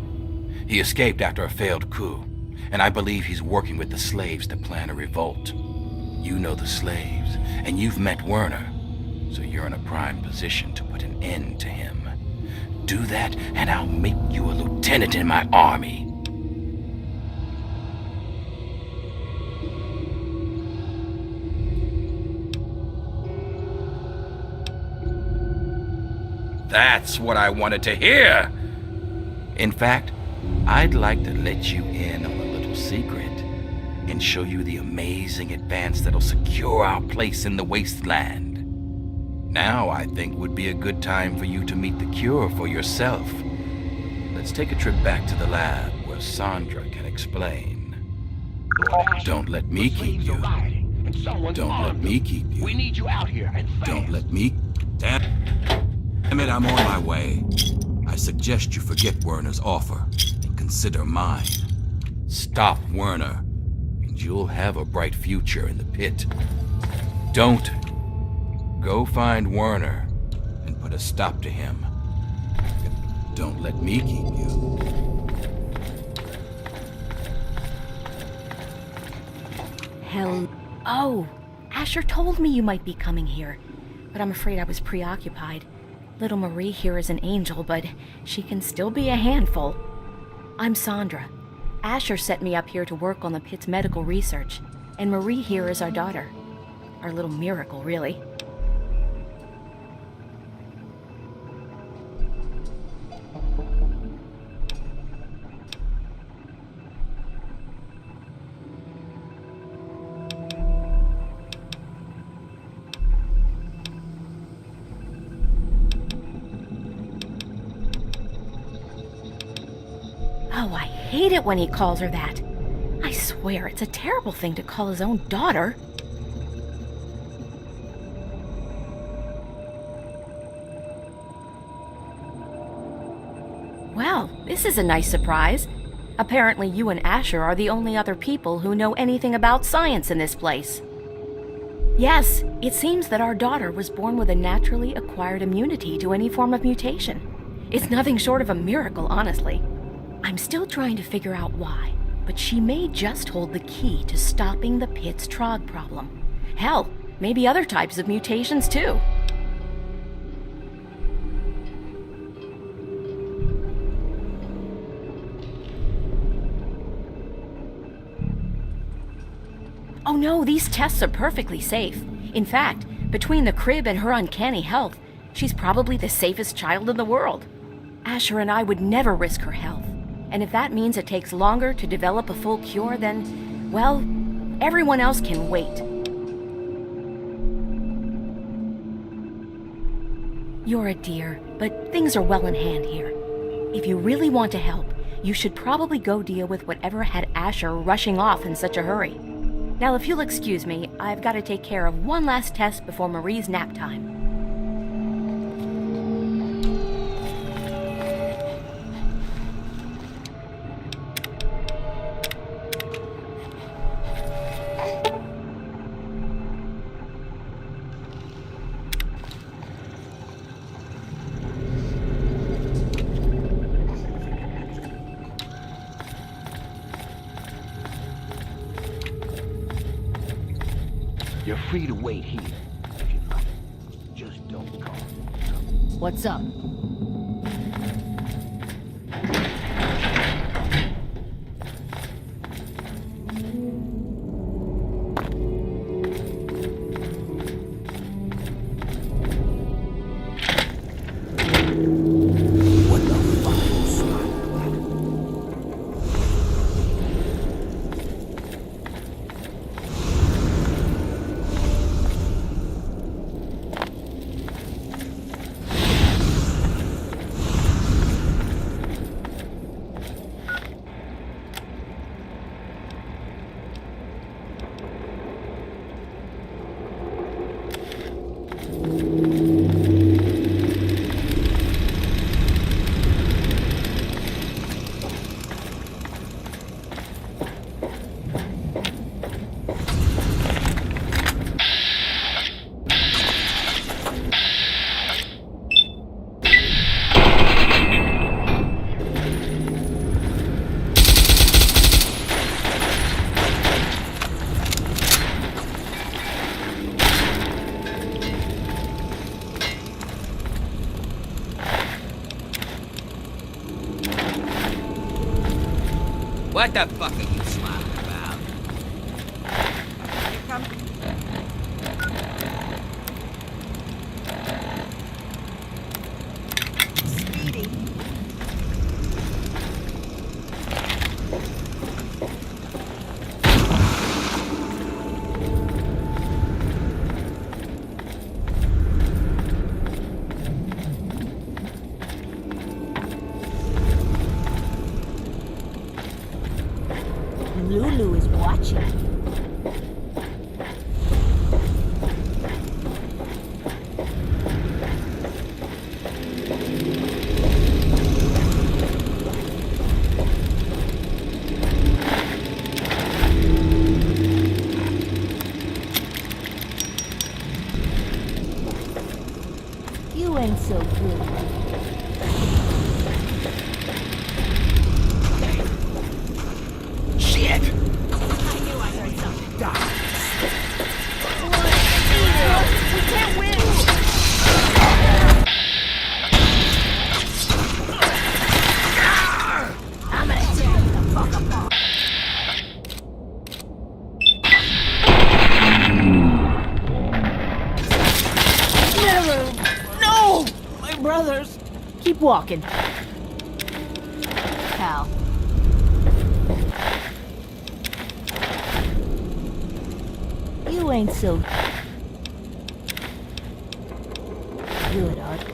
He escaped after a failed coup, and I believe he's working with the slaves to plan a revolt. You know the slaves, and you've met Werner, so you're in a prime position to put an end to him. Do that, and I'll make you a lieutenant in my army. That's what I wanted to hear! In fact, I'd like to let you in on a little secret and show you the amazing advance that'll secure our place in the wasteland. Now I think would be a good time for you to meet the cure for yourself. Let's take a trip back to the lab where Sandra can explain. Don't let me keep you. Don't let me keep you. We need you out here and fast. Don't let me... Damn it, I'm on my way. I suggest you forget Werner's offer and consider mine. Stop Werner, and you'll have a bright future in the pit. Don't. Go find Werner and put a stop to him. Don't let me keep you. Hell. Oh, Asher told me you might be coming here. but I'm afraid I was preoccupied. Little Marie here is an angel, but she can still be a handful. I'm Sandra. Asher set me up here to work on the pit's medical research, and Marie here is our daughter. Our little miracle, really. Oh, I hate it when he calls her that. I swear, it's a terrible thing to call his own daughter. Well, this is a nice surprise. Apparently you and Asher are the only other people who know anything about science in this place. Yes, it seems that our daughter was born with a naturally acquired immunity to any form of mutation. It's nothing short of a miracle, honestly. I'm still trying to figure out why, but she may just hold the key to stopping the pit's Trog problem. Hell, maybe other types of mutations too. Oh no, these tests are perfectly safe. In fact, between the crib and her uncanny health, she's probably the safest child in the world. Asher and I would never risk her health. And if that means it takes longer to develop a full cure, then, well, everyone else can wait. You're a dear, but things are well in hand here. If you really want to help, you should probably go deal with whatever had Asher rushing off in such a hurry. Now, if you'll excuse me, I've got to take care of one last test before Marie's nap time. You're free to wait here if you like. Just don't call. What's up? What the fuck are you smiling about? Here come. Speedy. Lulu is watching. You ain't so good. Shit! We can't win! No! My brothers! Keep walking. Pal. You ain't so good, Art.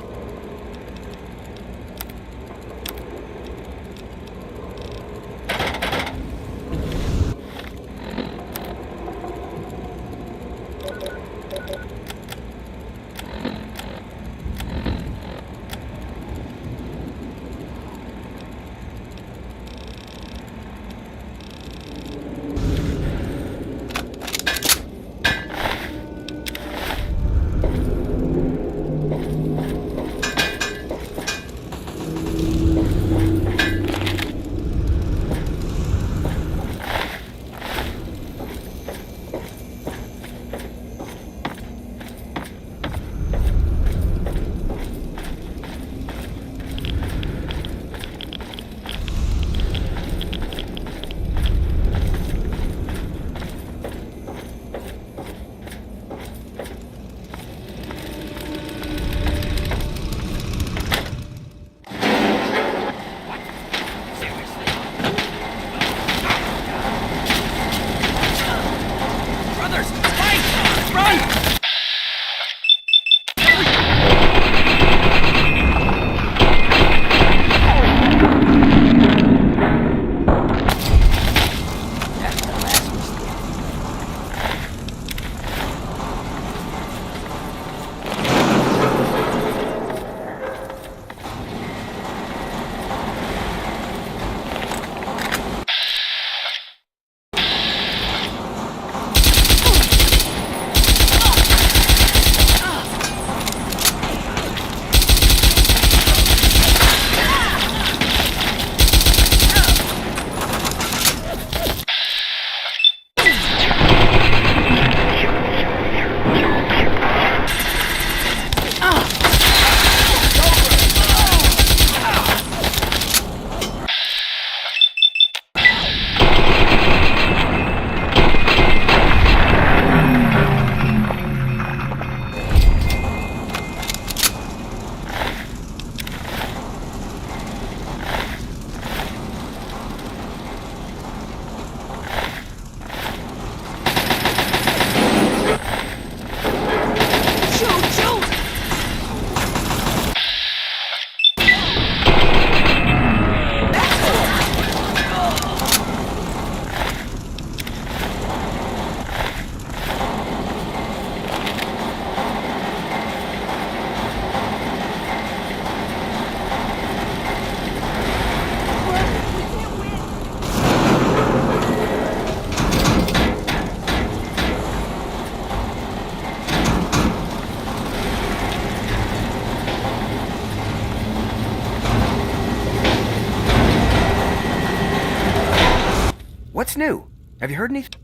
What's new? Have you heard anything?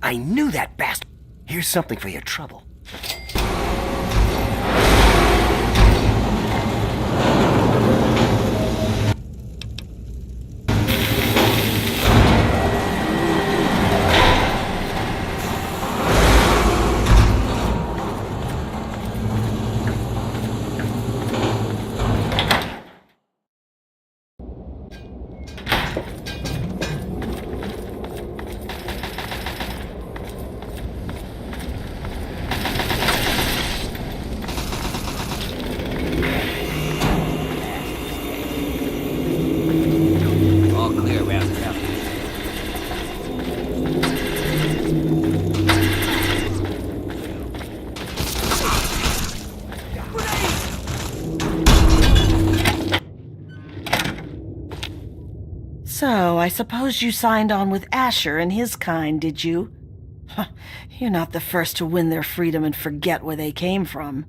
I knew that bastard. Here's something for your trouble. All clear around the mountain. So, I suppose you signed on with Asher and his kind, did you? Huh, you're not the first to win their freedom and forget where they came from.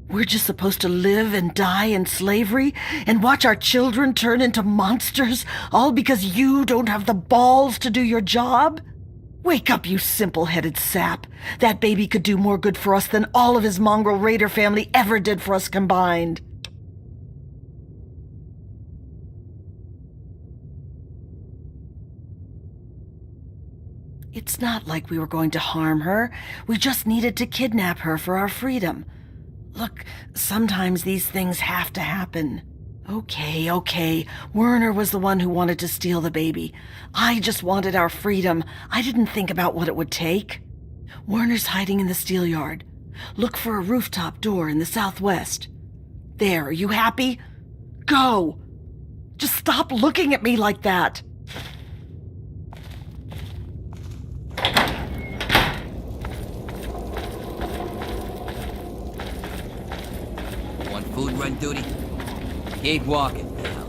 We're just supposed to live and die in slavery and watch our children turn into monsters, all because you don't have the balls to do your job? Wake up, you simple-headed sap. That baby could do more good for us than all of his mongrel raider family ever did for us combined. It's not like we were going to harm her. We just needed to kidnap her for our freedom. Look, sometimes these things have to happen. Okay. Werner was the one who wanted to steal the baby. I just wanted our freedom. I didn't think about what it would take. Werner's hiding in the steel yard. Look for a rooftop door in the southwest. There, are you happy? Go! Just stop looking at me like that! Want food run duty? Keep walking, pal.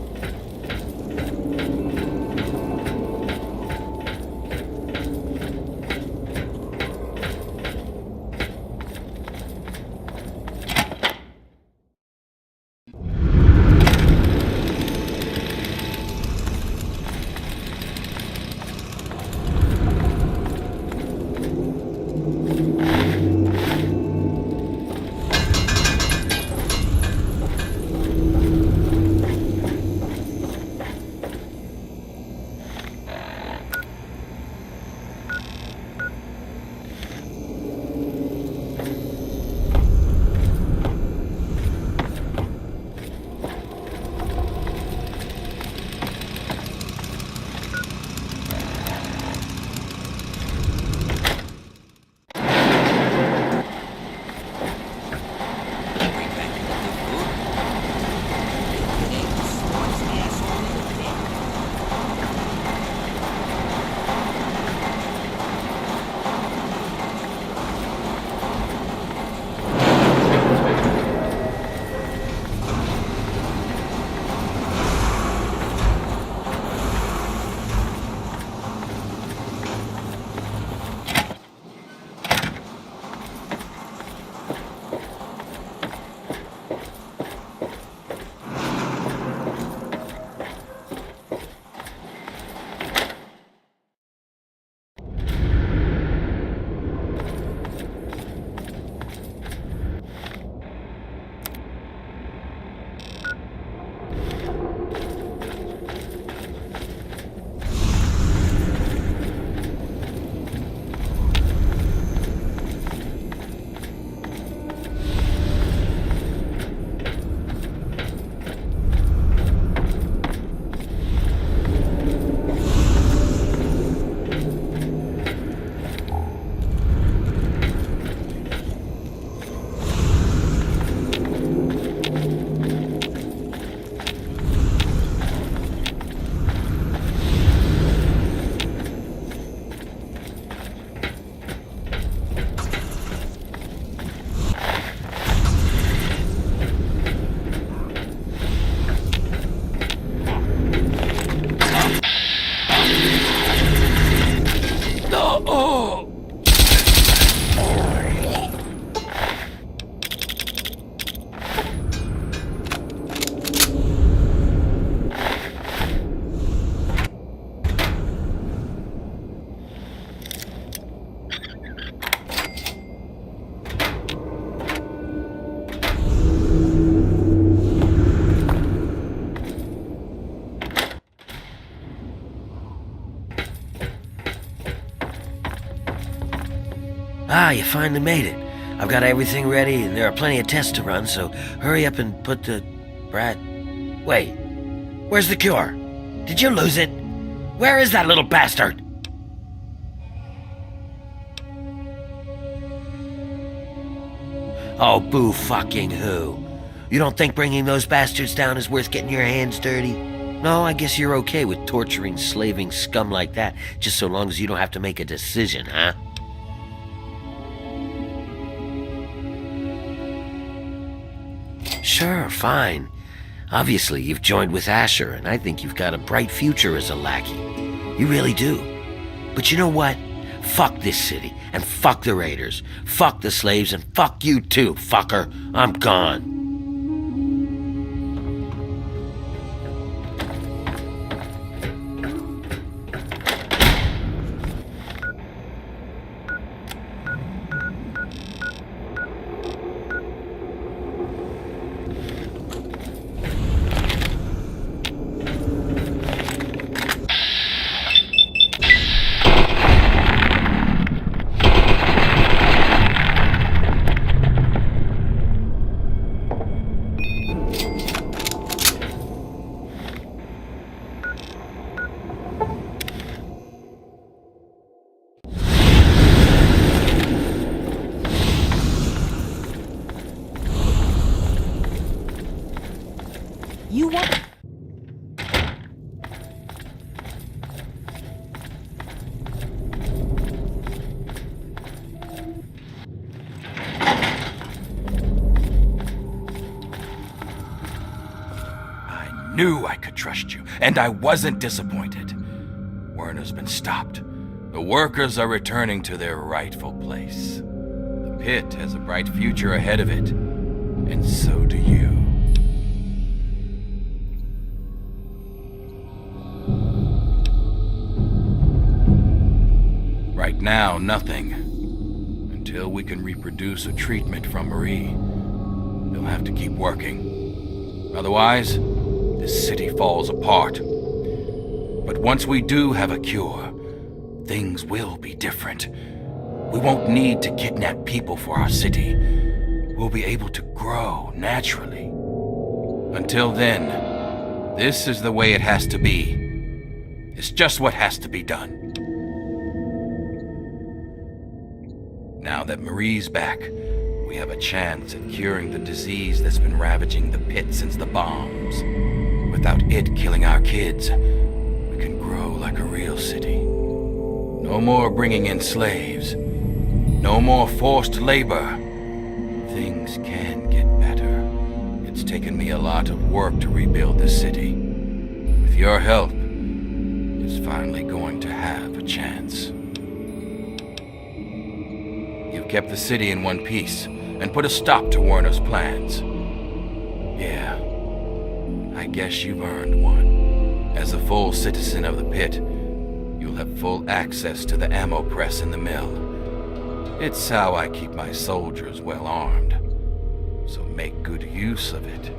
Ah, you finally made it. I've got everything ready, and there are plenty of tests to run, so hurry up and put the... Wait. Where's the cure? Did you lose it? Where is that little bastard? Oh, boo fucking who? You don't think bringing those bastards down is worth getting your hands dirty? No, I guess you're okay with torturing, slaving scum like that, just so long as you don't have to make a decision, huh? Sure, fine. Obviously, you've joined with Asher, and I think you've got a bright future as a lackey. You really do. But you know what? Fuck this city, and fuck the raiders. Fuck the slaves, and fuck you too, fucker. I'm gone. knew I could trust you, and I wasn't disappointed. Werner's been stopped. The workers are returning to their rightful place. The pit has a bright future ahead of it, and so do you. Right now, nothing. Until we can reproduce a treatment from Marie, they'll have to keep working. Otherwise, this city falls apart. But once we do have a cure, things will be different. We won't need to kidnap people for our city. We'll be able to grow naturally. Until then, this is the way it has to be. It's just what has to be done. Now that Marie's back, we have a chance at curing the disease that's been ravaging the pit since the bombs. Without it killing our kids, we can grow like a real city. No more bringing in slaves. No more forced labor. Things can get better. It's taken me a lot of work to rebuild this city. With your help, it's finally going to have a chance. You've kept the city in one piece and put a stop to Werner's plans. Yeah, I guess you've earned one. As a full citizen of the pit, you'll have full access to the ammo press in the mill. It's how I keep my soldiers well armed. So make good use of it.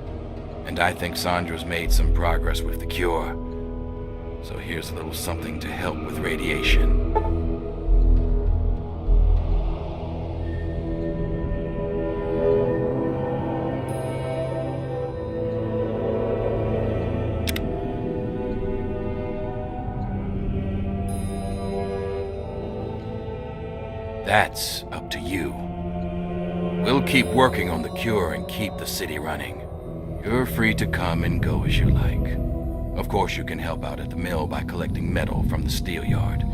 And I think Sandra's made some progress with the cure. So here's a little something to help with radiation. That's up to you. We'll keep working on the cure and keep the city running. You're free to come and go as you like. Of course, you can help out at the mill by collecting metal from the steel yard.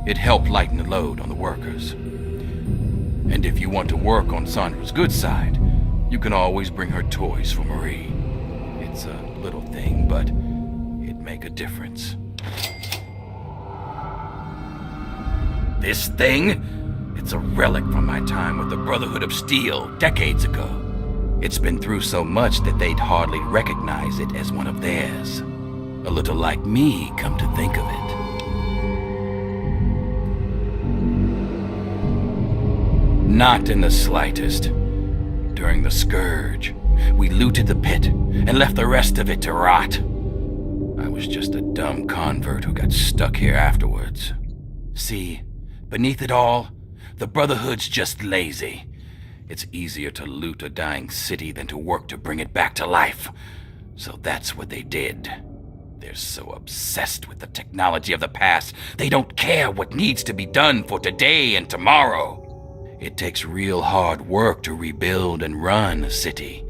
It helped lighten the load on the workers. And if you want to work on Sandra's good side, you can always bring her toys for Marie. It's a little thing, but it'd make a difference. This thing? It's a relic from my time with the Brotherhood of Steel decades ago. It's been through so much that they'd hardly recognize it as one of theirs. A little like me, come to think of it. Not in the slightest. During the Scourge, we looted the pit and left the rest of it to rot. I was just a dumb convert who got stuck here afterwards. See, beneath it all, the Brotherhood's just lazy. It's easier to loot a dying city than to work to bring it back to life. So that's what they did. They're so obsessed with the technology of the past, they don't care what needs to be done for today and tomorrow. It takes real hard work to rebuild and run a city.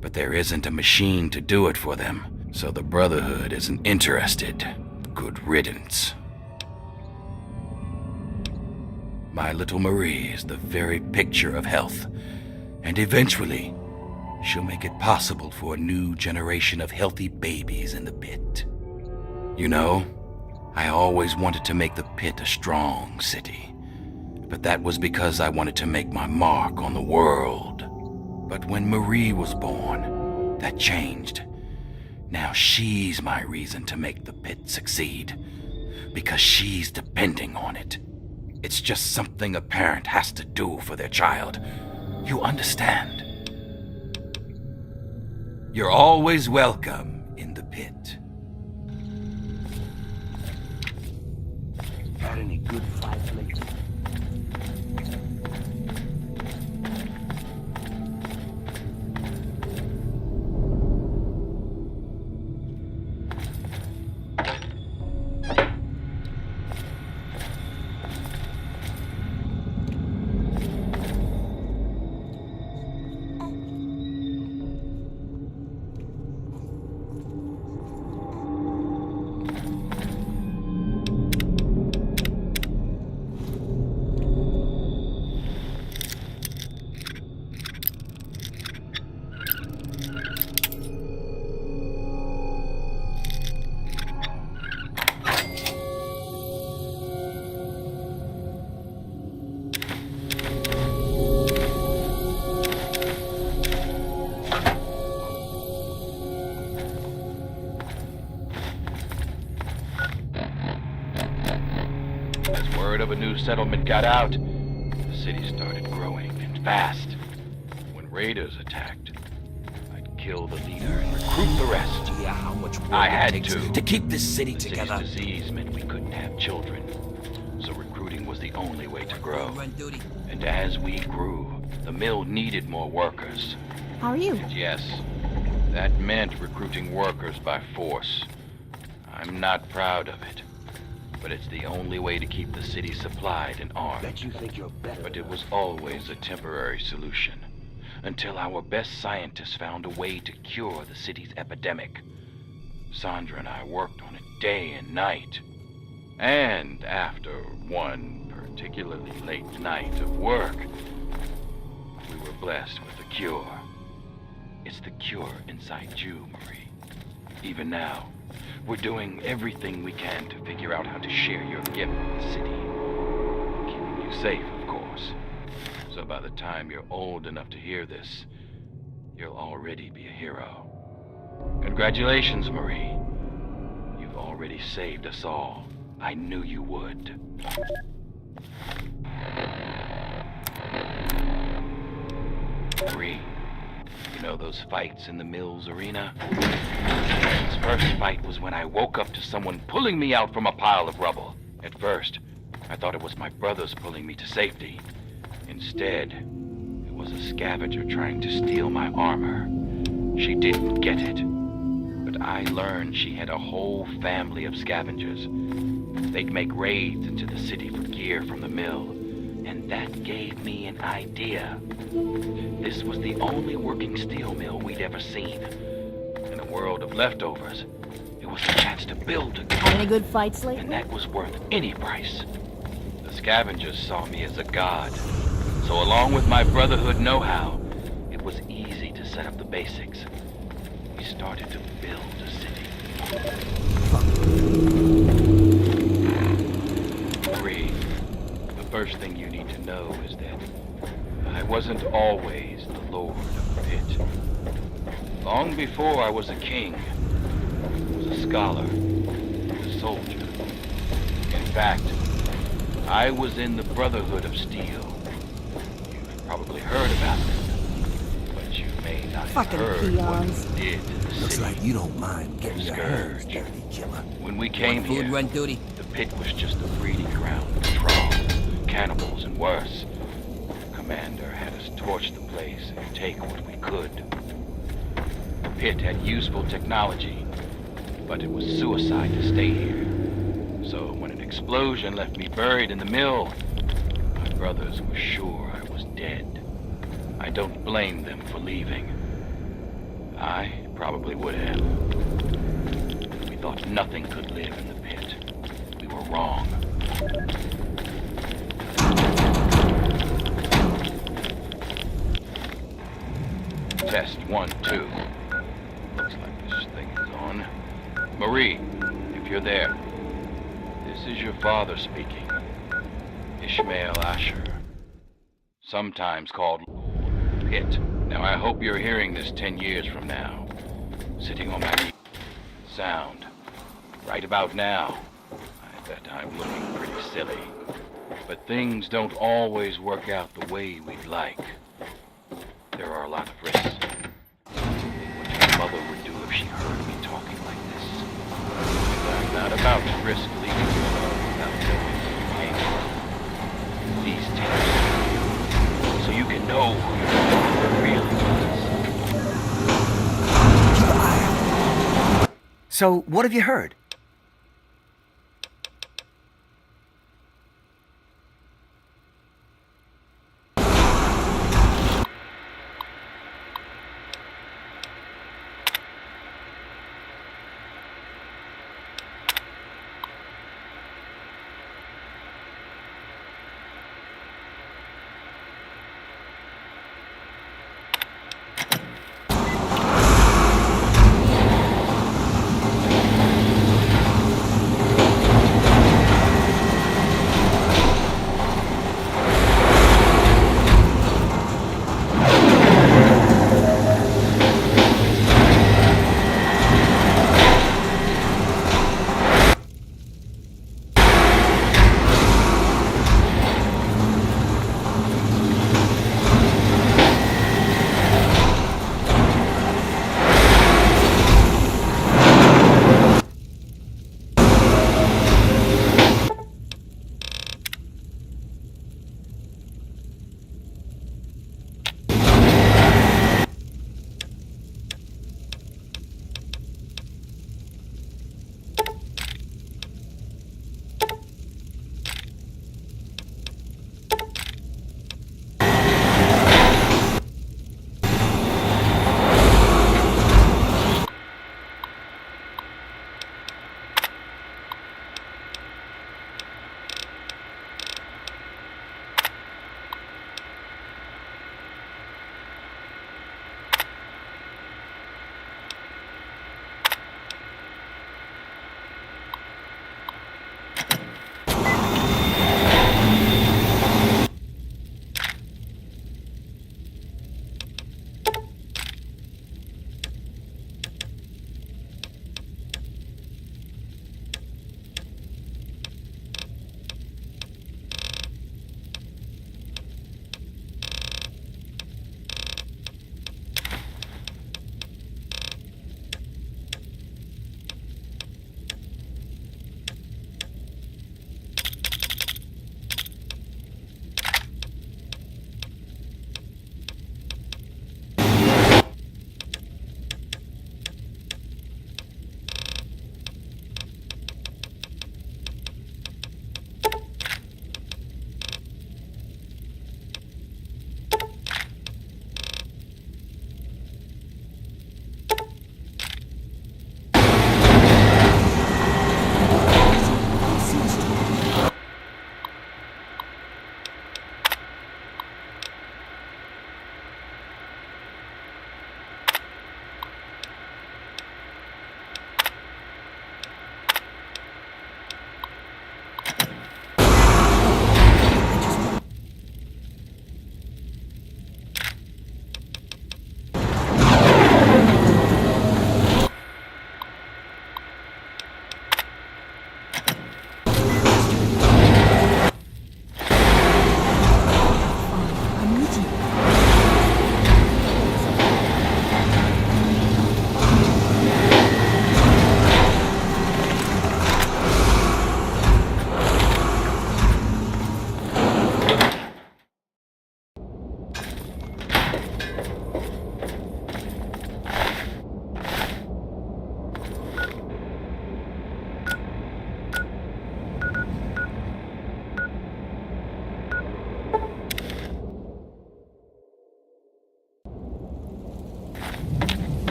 But there isn't a machine to do it for them, so the Brotherhood isn't interested. Good riddance. My little Marie is the very picture of health, and eventually, she'll make it possible for a new generation of healthy babies in the pit. You know, I always wanted to make the pit a strong city, but that was because I wanted to make my mark on the world. But when Marie was born, that changed. Now she's my reason to make the pit succeed, because she's depending on it. It's just something a parent has to do for their child. You understand? You're always welcome in the pit. Got any good fights lately? new settlement got out, the city started growing, and fast. When raiders attacked, I'd kill the leader and recruit the rest. Yeah, how much work I it had takes to. to keep this city The together. city's disease meant we couldn't have children, so recruiting was the only way to grow. Run duty. And as we grew, the mill needed more workers. How are you? And yes, that meant recruiting workers by force. I'm not proud of it, but it's the only way to keep the city supplied and armed. Bet you think you're better. But it was always a temporary solution, until our best scientists found a way to cure the city's epidemic. Sandra and I worked on it day and night. And after one particularly late night of work, we were blessed with the cure. It's the cure inside you, Marie. Even now, we're doing everything we can to figure out how to share your gift with the city. Keeping you safe, of course. So by the time you're old enough to hear this, you'll already be a hero. Congratulations, Marie. You've already saved us all. I knew you would. Marie, you know those fights in the Mills arena? His first fight was when I woke up to someone pulling me out from a pile of rubble. At first, I thought it was my brothers pulling me to safety. Instead, it was a scavenger trying to steal my armor. She didn't get it, but I learned she had a whole family of scavengers. They'd make raids into the city for gear from the mill, and that gave me an idea. This was the only working steel mill we'd ever seen. In a world of leftovers, it was a chance to build a Had any good fights lately? and that was worth any price. The scavengers saw me as a god, so along with my Brotherhood know-how, it was easy to set up the basics. We started to build a city. Marie, the first thing you need to know is that I wasn't always the Lord of the Pit. Long before I was a king, I was a scholar, a soldier. In fact, I was in the Brotherhood of Steel. You've probably heard about them, but you may not have Fucking heard peons. what we did to the Looks city. like you don't mind getting your hands Scourge. dirty, killer. When we came Food here, run duty. the pit was just a breeding ground for trolls, cannibals, and worse. The commander had us torch the place and take what we could. The pit had useful technology, but it was suicide to stay here. So when an explosion left me buried in the mill, my brothers were sure I was dead. I don't blame them for leaving. I probably would have. We thought nothing could live in the pit. We were wrong. Test 1, 2. Looks like this thing is on. Marie, if you're there, this is your father speaking. Ishmael Asher. Sometimes called Pit. Now I hope you're hearing this 10 years from now. Sitting on my knee. Sound. Right about now. I bet I'm looking pretty silly. But things don't always work out the way we'd like. There are a lot of risks. What your mother would do if she heard me talking like this. And I'm not about to risk leaving you alone without knowing who you came from. These tapes. So you can know who your mother really was. So, what have you heard?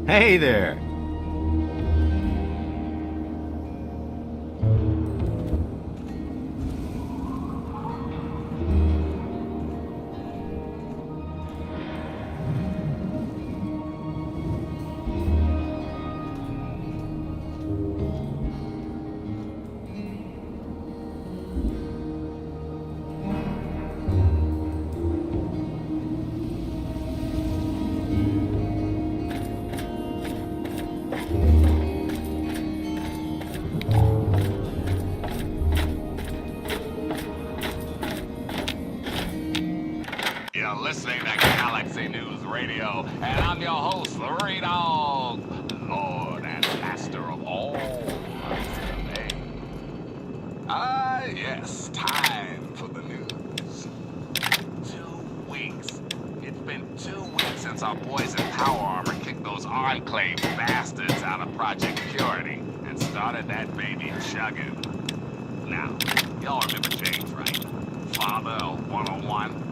Hey there. You're listening to Galaxy News Radio, and I'm your host, Three Dog, Lord and Master of all. Yes, time for the news. 2 weeks. It's been 2 weeks since our boys in Power Armor kicked those Enclave bastards out of Project Purity and started that baby chugging. Now, y'all remember James, right? Father of 101?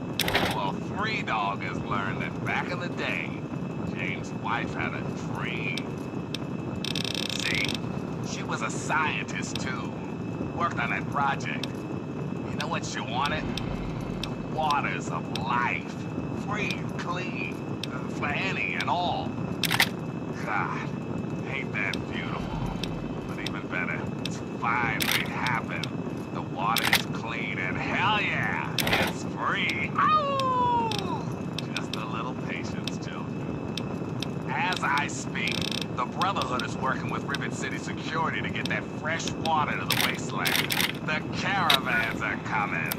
Well, Three Dog has learned that back in the day, James' wife had a dream. See, she was a scientist too. Worked on that project. You know what she wanted? The waters of life. Free and clean. For any and all. God, ain't that beautiful? But even better, it's finally happened. The water is clean and hell yeah, it's free. Ow! Just a little patience, children. As I speak, the Brotherhood is working with Rivet City Security to get that fresh water to the wasteland. The caravans are coming.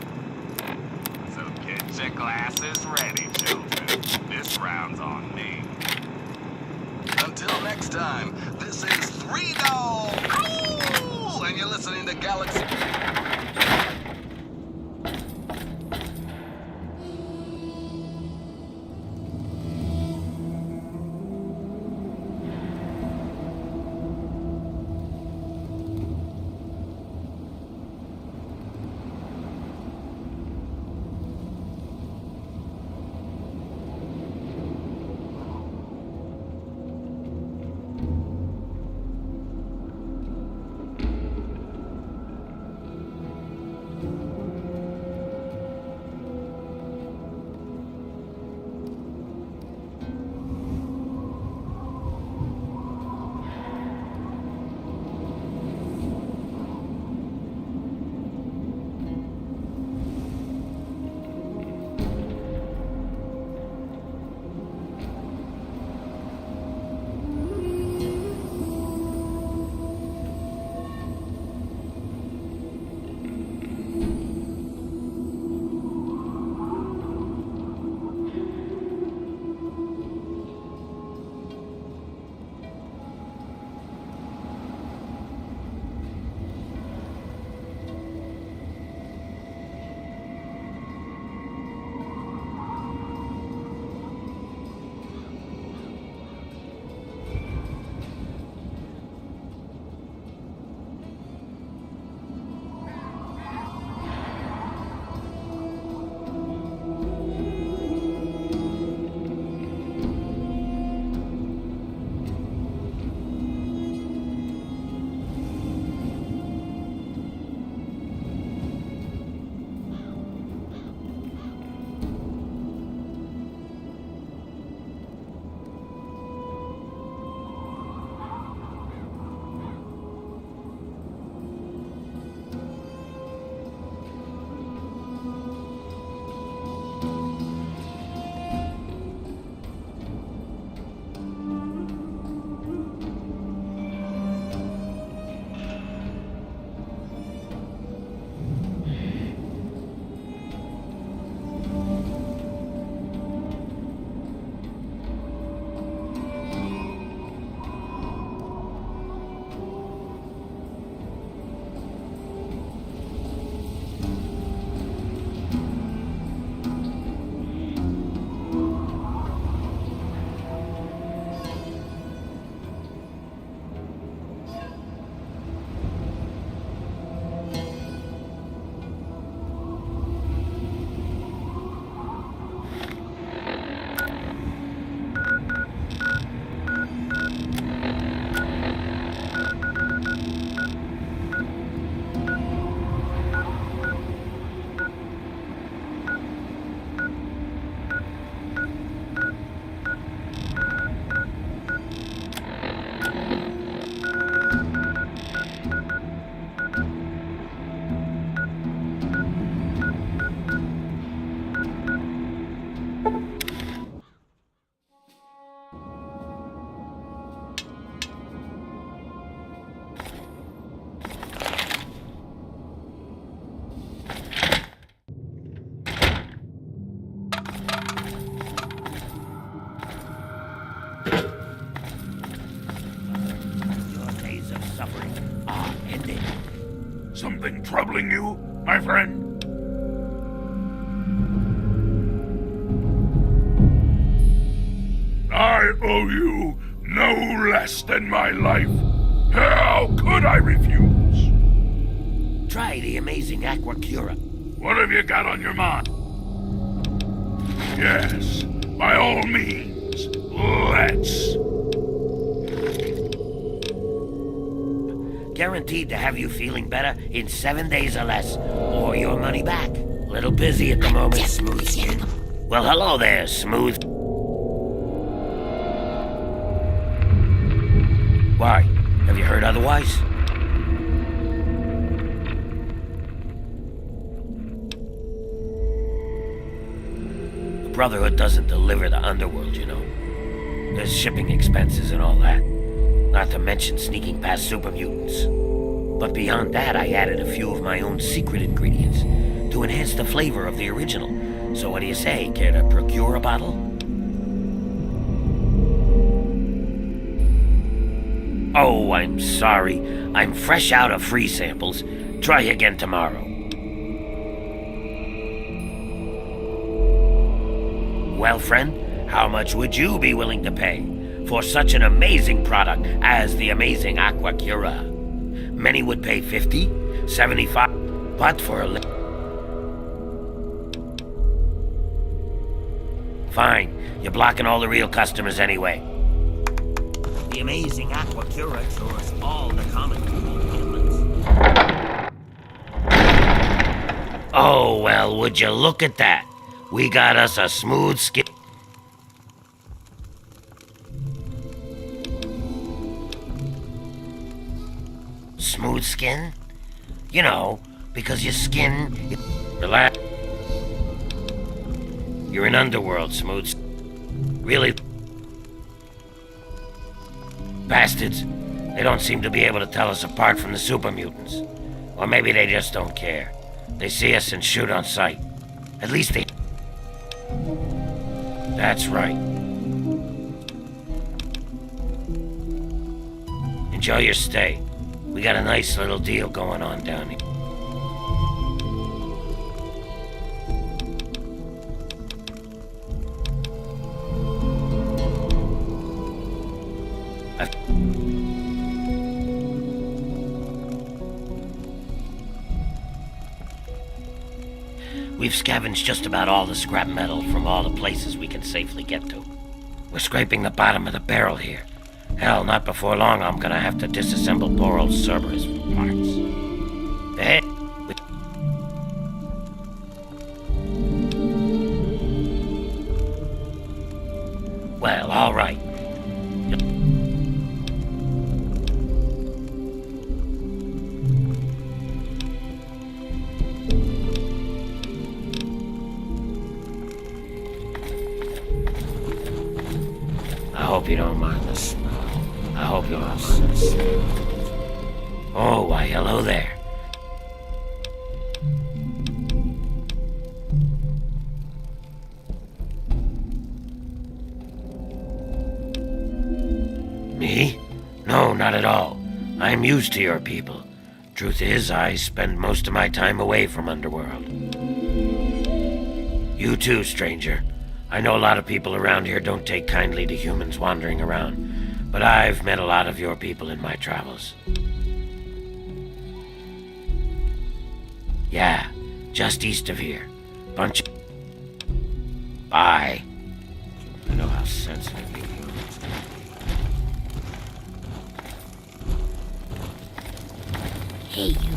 So get your glasses ready, children. This round's on me. Until next time, this is Three Dog. Ow! And you're listening to Galaxy. Something troubling you, my friend? I owe you no less than my life. How could I refuse? Try the amazing Aquacura. What have you got on your mind? Yes, by all means, let's. Guaranteed to have you feeling better in 7 days or less, or your money back. Little busy at the moment, Smooth Skin. Well, hello there, Smooth. Why? Have you heard otherwise? The Brotherhood doesn't deliver the underworld, you know. There's shipping expenses and all that. Not to mention sneaking past super mutants. But beyond that, I added a few of my own secret ingredients to enhance the flavor of the original. So what do you say? Care to procure a bottle? Oh, I'm sorry. I'm fresh out of free samples. Try again tomorrow. Well, friend, how much would you be willing to pay for such an amazing product as the amazing Aquacura? Many would pay 50, 75, but for a Fine, you're blocking all the real customers anyway. The amazing Aquacura cures all the common ailments. Oh, well, would you look at that? We got us a smooth skin. Smooth skin? You know, because your skin... Relax. You're in Underworld, Smooth. Really? Bastards. They don't seem to be able to tell us apart from the super mutants. Or maybe they just don't care. They see us and shoot on sight. At least they... That's right. Enjoy your stay. We got a nice little deal going on down here. We've scavenged just about all the scrap metal from all the places we can safely get to. We're scraping the bottom of the barrel here. Hell, not before long I'm gonna have to disassemble poor old Cerberus parts. Hey, well, all right. I hope you don't mind the smell. I hope you don't mind the smell. Oh, why, hello there. Me? No, not at all. I'm used to your people. Truth is, I spend most of my time away from Underworld. You too, stranger. I know a lot of people around here don't take kindly to humans wandering around, but I've met a lot of your people in my travels. Yeah, just east of here. Bunch of... Bye. I know how sensitive you are. Hey, you.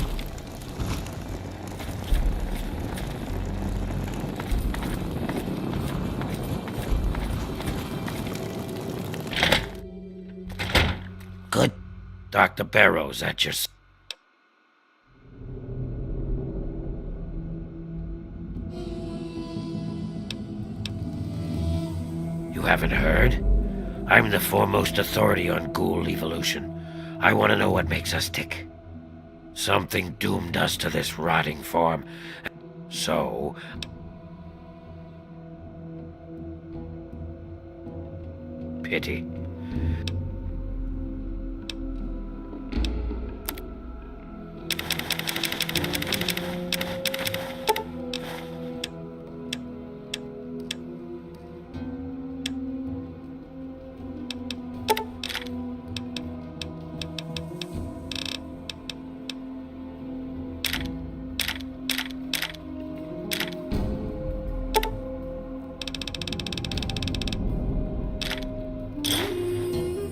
Good. Dr. Barrows at your... You haven't heard? I'm the foremost authority on ghoul evolution. I want to know what makes us tick. Something doomed us to this rotting form. So... Pity.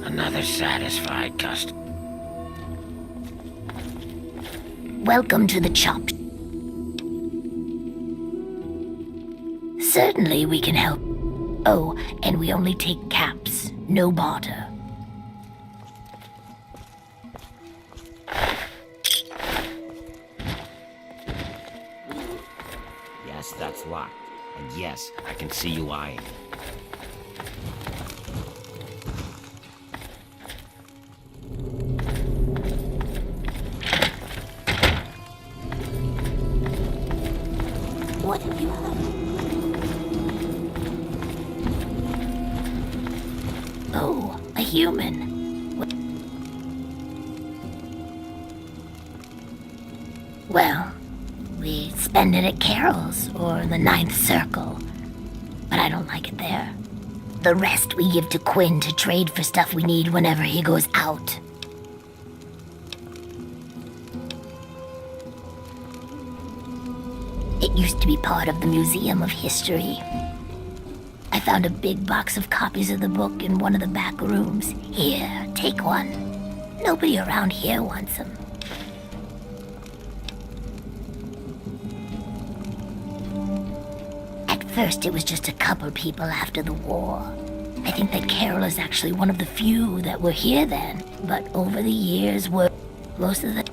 Another satisfied customer. Welcome to the chop. Certainly we can help. Oh, and we only take caps, no barter. Yes, that's locked. And yes, I can see you eyeing. What have you Oh, a human. Well, we spend it at Carol's or the Ninth Circle, but I don't like it there. The rest we give to Quinn to trade for stuff we need whenever he goes out. It used to be part of the Museum of History. I found a big box of copies of the book in one of the back rooms. Here, take one. Nobody around here wants them. At first, it was just a couple people after the war. I think that Carol is actually one of the few that were here then, but over the years, most of the...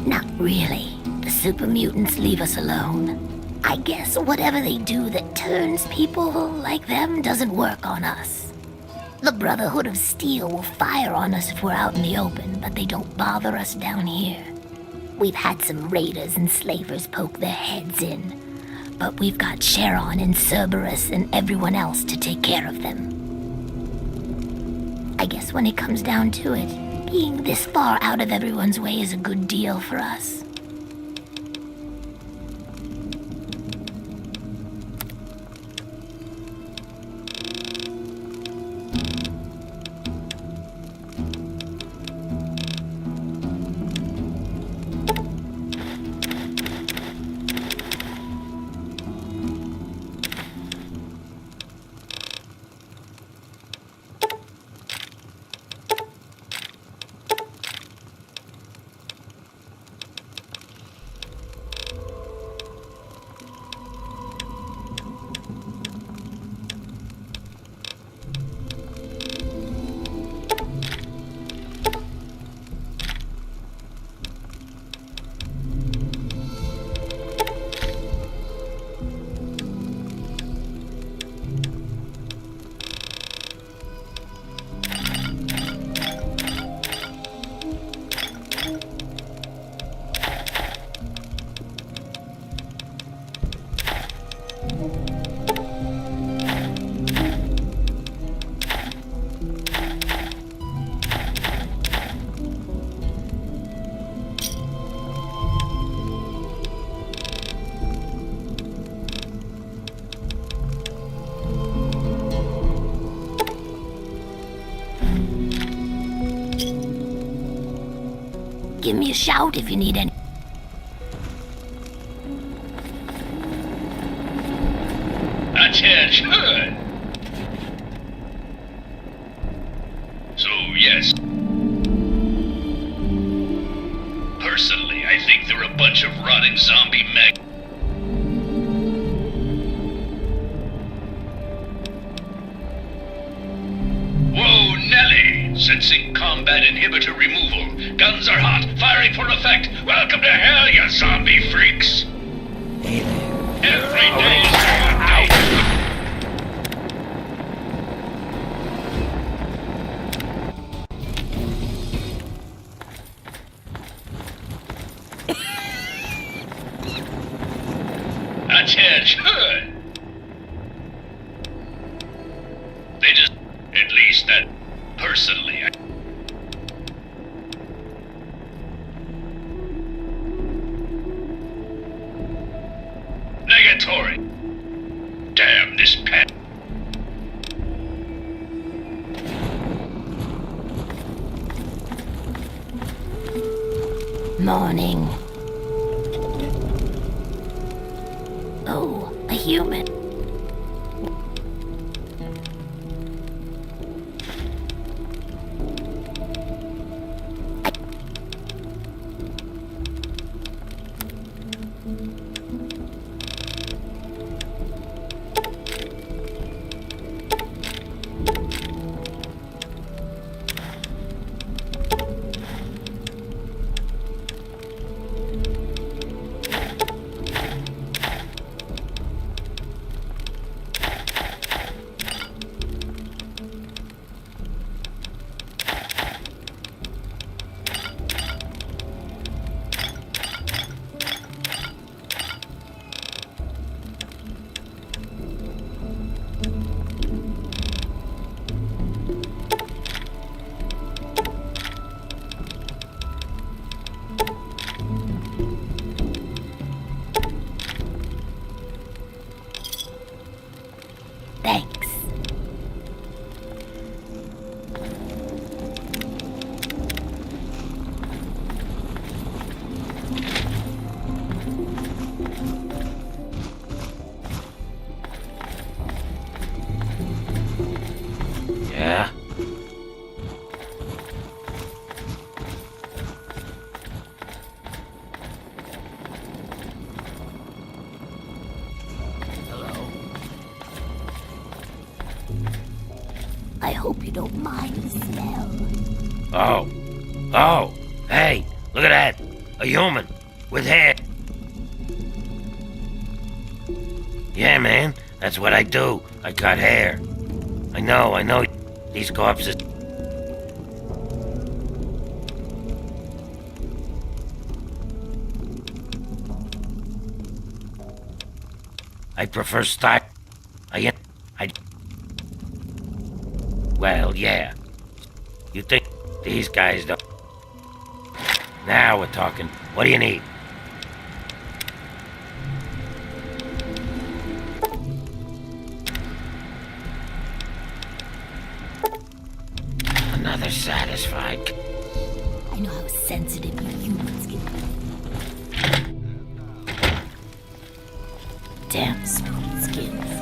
Not really. The super mutants leave us alone. I guess whatever they do that turns people like them doesn't work on us. The Brotherhood of Steel will fire on us if we're out in the open, but they don't bother us down here. We've had some raiders and slavers poke their heads in, but we've got Charon and Cerberus and everyone else to take care of them. I guess when it comes down to it, being this far out of everyone's way is a good deal for us. Give me a shout if you need any. Attention! So, yes. Personally, I think they're a bunch of rotting zombie mech. Whoa, Nelly! Sensing combat inhibitor removal. Guns are hot, firing for effect. Welcome to hell, you zombie freaks! Hey there. Every day is a Attention! They just... At least that... Personally, Negatory. Damn this pet. Morning. Oh, a human. Yeah? I hope you don't mind the smell. Oh, hey, look at that. A human with hair. Yeah, man, that's what I do. I cut hair. I know. These corpses. I prefer style. Well, yeah. You think these guys don't? Now we're talking. What do you need? Another satisfied. I know how sensitive you humans can be. Damn smooth skins.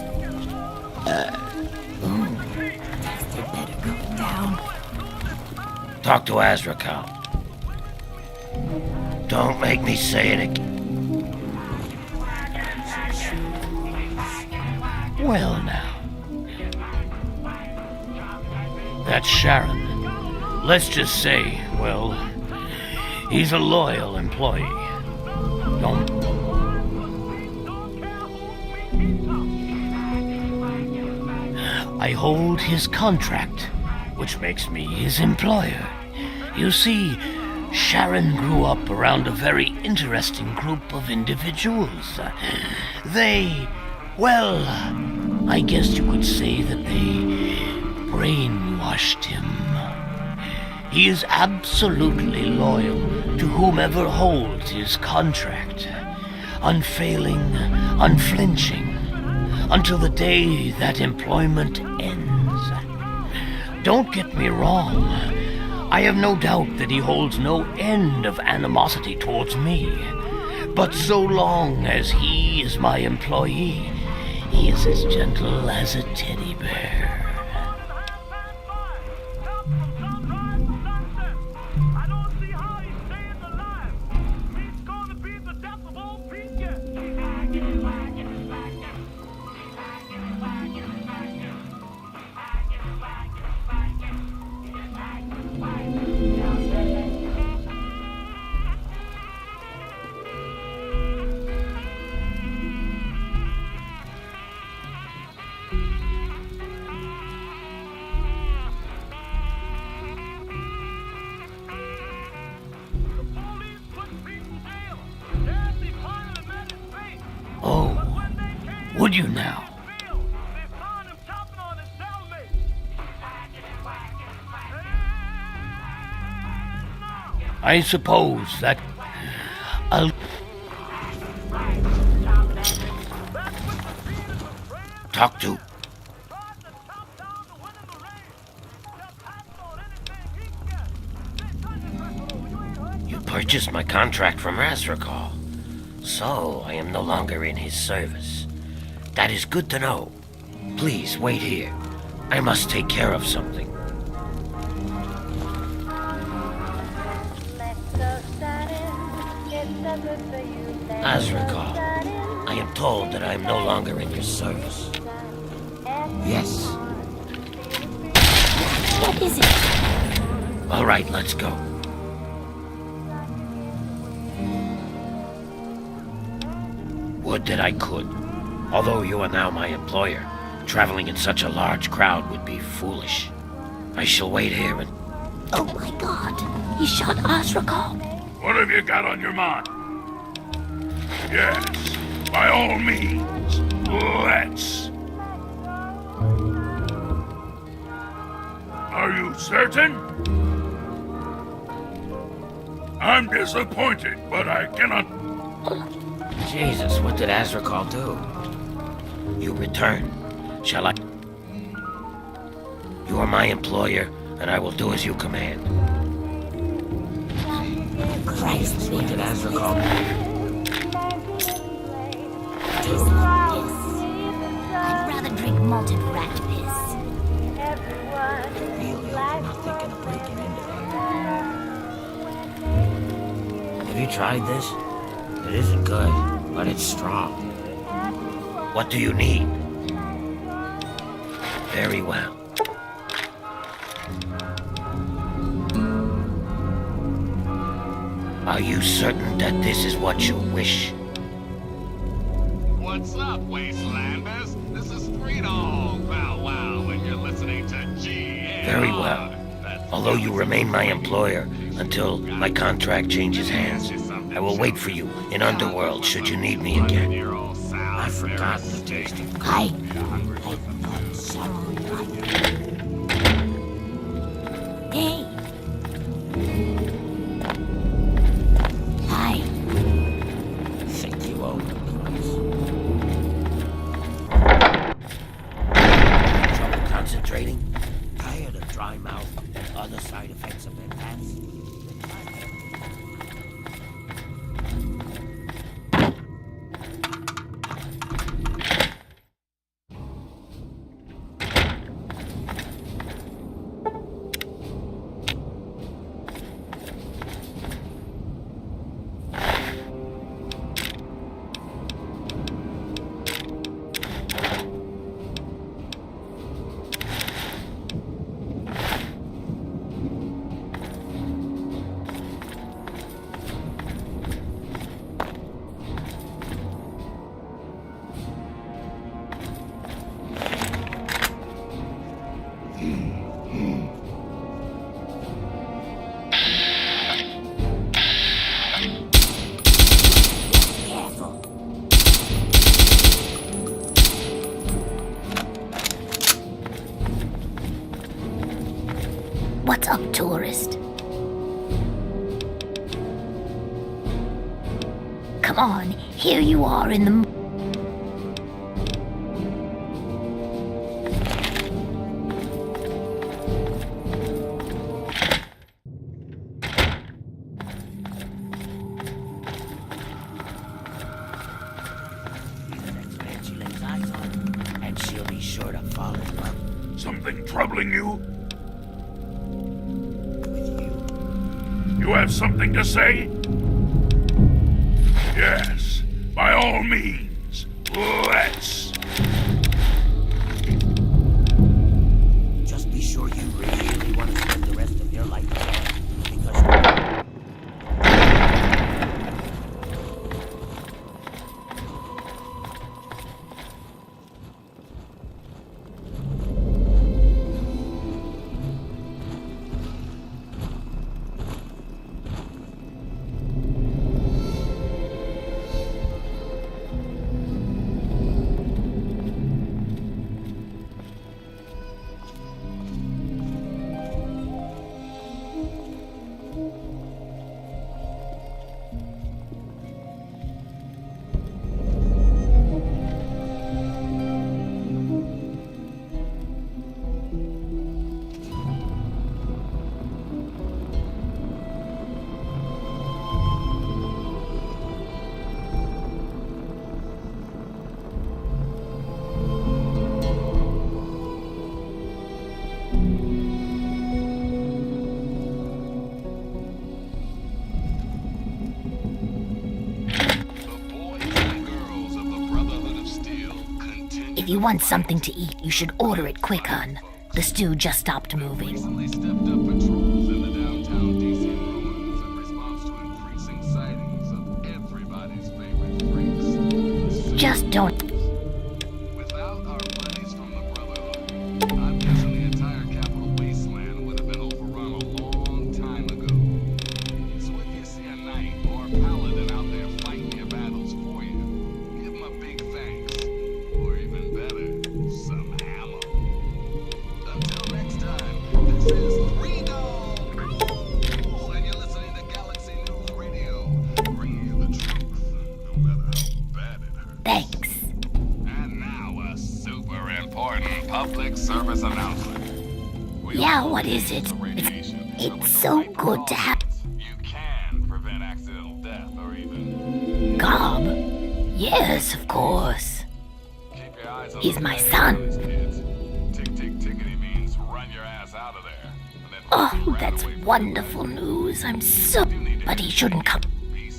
Tasted better going down. Talk to Azrakal. Don't make me say it again. Well now. That's Sharon. Let's just say, well, he's a loyal employee. Don't... I hold his contract, which makes me his employer. You see, Sharon grew up around a very interesting group of individuals. They, well, I guess you could say that they brainwashed him. He is absolutely loyal to whomever holds his contract, unfailing, unflinching, until the day that employment ends. Don't get me wrong. I have no doubt that he holds no end of animosity towards me. But so long as he is my employee, he is as gentle as a teddy bear. Would you now? I suppose that I'll talk to. You purchased my contract from Azrakal, so I am no longer in his service. That is good to know. Please wait here. I must take care of something. Azrakal, I am told that I am no longer in your service. Yes. What is it? All right, let's go. Would that I could. Although you are now my employer, traveling in such a large crowd would be foolish. I shall wait here and... Oh my god! He shot Azrakal! What have you got on your mind? Yes, by all means, let's. Are you certain? I'm disappointed, but I cannot... Jesus, what did Azrakal do? You return. Shall I? You are my employer, and I will do as you command. Christ, what did Azrakal do? Taste like this. I'd rather drink malted rat piss. Have you tried this? It isn't good, but it's strong. What do you need? Very well. Are you certain that this is what you wish? What's up, Wastelanders? This is Street Dog Bow Wow, and you're listening to GNR. Very well. Although you remain my employer until my contract changes hands, I will wait for you in Underworld should you need me again. I've forgotten the taste of Hi. Hey. Hi. Think you owe me. Trouble concentrating? Tired of dry mouth and other side effects of their past? What's up, tourist? Come on, here you are in the... And she'll be sure to fall in love. Something troubling you? You have something to say? Yes, by all means. Let's. Just be sure you really want to spend the rest of your life there, because... If you want something to eat, you should order it quick, hun. The stew just stopped moving. Recently stepped up patrols in the downtown DC ruins in response to increasing sightings of everybody's favorite freaks. Just don't... Without our buddies from the Brotherhood, I'm guessing the entire Capital Wasteland would have been overrun a long time ago. So if you see a knight or a paladin out there fighting your battles for you, give them a big thanks. Or even better, some ammo. Until next time, this is Street Dog, and you're listening to Galaxy News Radio, bringing you the truth, no matter how bad it hurts. Thanks. And now a super important public service announcement. Yeah, what is it? It's so good to have... You can prevent accidental death or even... Gob? Yes, of course. Keep your eyes on He's the my bad son. guys, kids. Tick-tick-tickety means run your ass out of there. And then Oh, that's wonderful news. I'm so... But he shouldn't come... Peace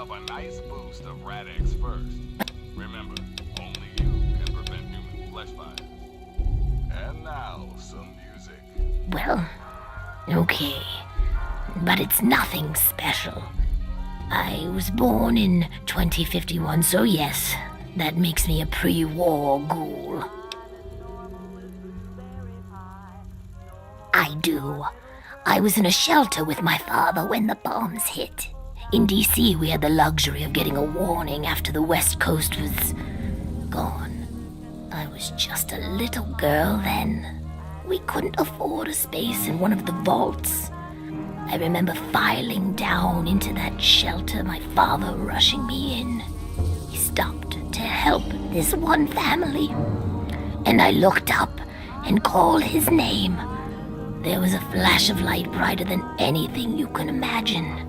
yourself a nice boost of Rad-X first. Remember, only you can prevent human flesh fire. And now, some music. Well, okay. But it's nothing special. I was born in 2051, so yes, that makes me a pre-war ghoul. I do. I was in a shelter with my father when the bombs hit. In DC, we had the luxury of getting a warning after the West Coast was gone. I was just a little girl then. We couldn't afford a space in one of the vaults. I remember filing down into that shelter, my father rushing me in. He stopped to help this one family. And I looked up and called his name. There was a flash of light brighter than anything you can imagine.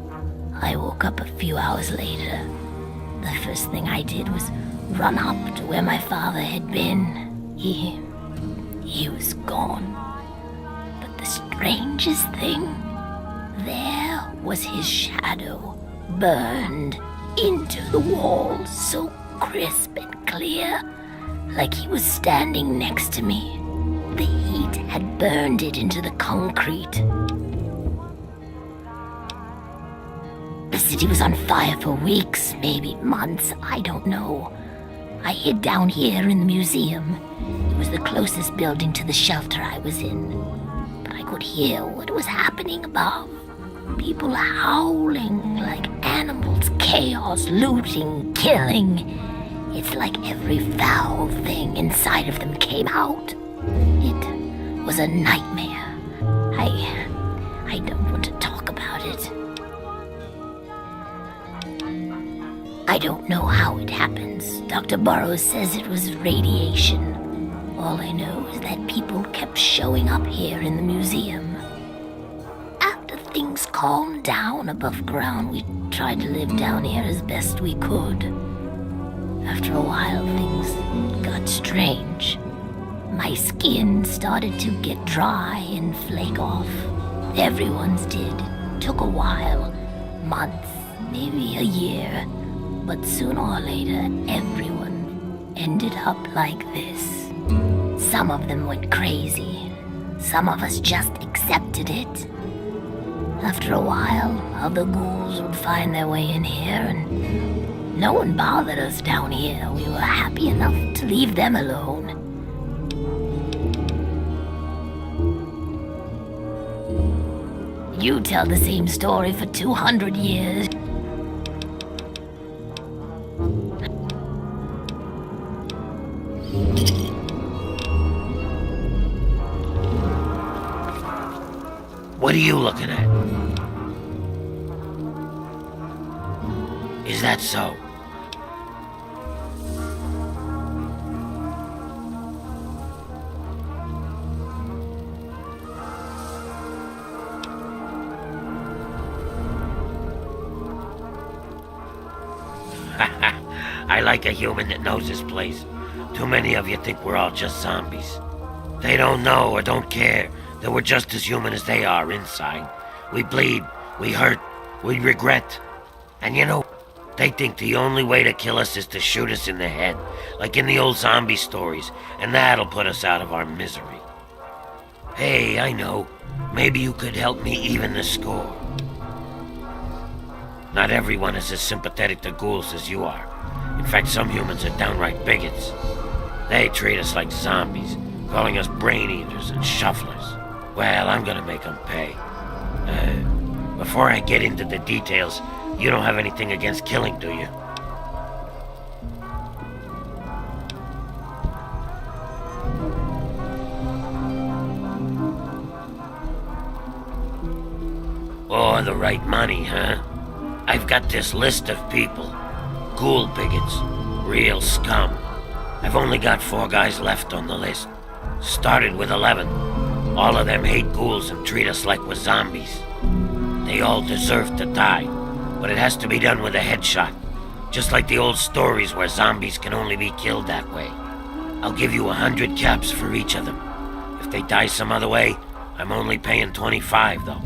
I woke up a few hours later. The first thing I did was run up to where my father had been. He was gone. But the strangest thing, there was his shadow, burned into the wall, so crisp and clear, like he was standing next to me. The heat had burned it into the concrete. The city was on fire for weeks, maybe months, I don't know. I hid down here in the museum. It was the closest building to the shelter I was in. But I could hear what was happening above. People howling like animals, chaos, looting, killing. It's like every foul thing inside of them came out. It was a nightmare. I don't want to talk about it. I don't know how it happens. Dr. Burroughs says it was radiation. All I know is that people kept showing up here in the museum. After things calmed down above ground, we tried to live down here as best we could. After a while, things got strange. My skin started to get dry and flake off. Everyone's did. Took a while. Months, maybe a year. But sooner or later, everyone ended up like this. Some of them went crazy. Some of us just accepted it. After a while, other ghouls would find their way in here, and no one bothered us down here. We were happy enough to leave them alone. You tell the same story for 200 years. What are you looking at? Is that so? I like a human that knows his place. Too many of you think we're all just zombies. They don't know or don't care that we're just as human as they are inside. We bleed, we hurt, we regret. And you know, they think the only way to kill us is to shoot us in the head, like in the old zombie stories, and that'll put us out of our misery. Hey, I know. Maybe you could help me even the score. Not everyone is as sympathetic to ghouls as you are. In fact, some humans are downright bigots. They treat us like zombies, calling us brain eaters and shufflers. Well, I'm gonna make them pay. Before I get into the details, you don't have anything against killing, do you? Or the right money, huh? I've got this list of people. Ghoul bigots. Real scum. I've only got 4 guys left on the list. Started with 11. All of them hate ghouls and treat us like we're zombies. They all deserve to die, but it has to be done with a headshot. Just like the old stories where zombies can only be killed that way. I'll give you 100 caps for each of them. If they die some other way, I'm only paying 25 though.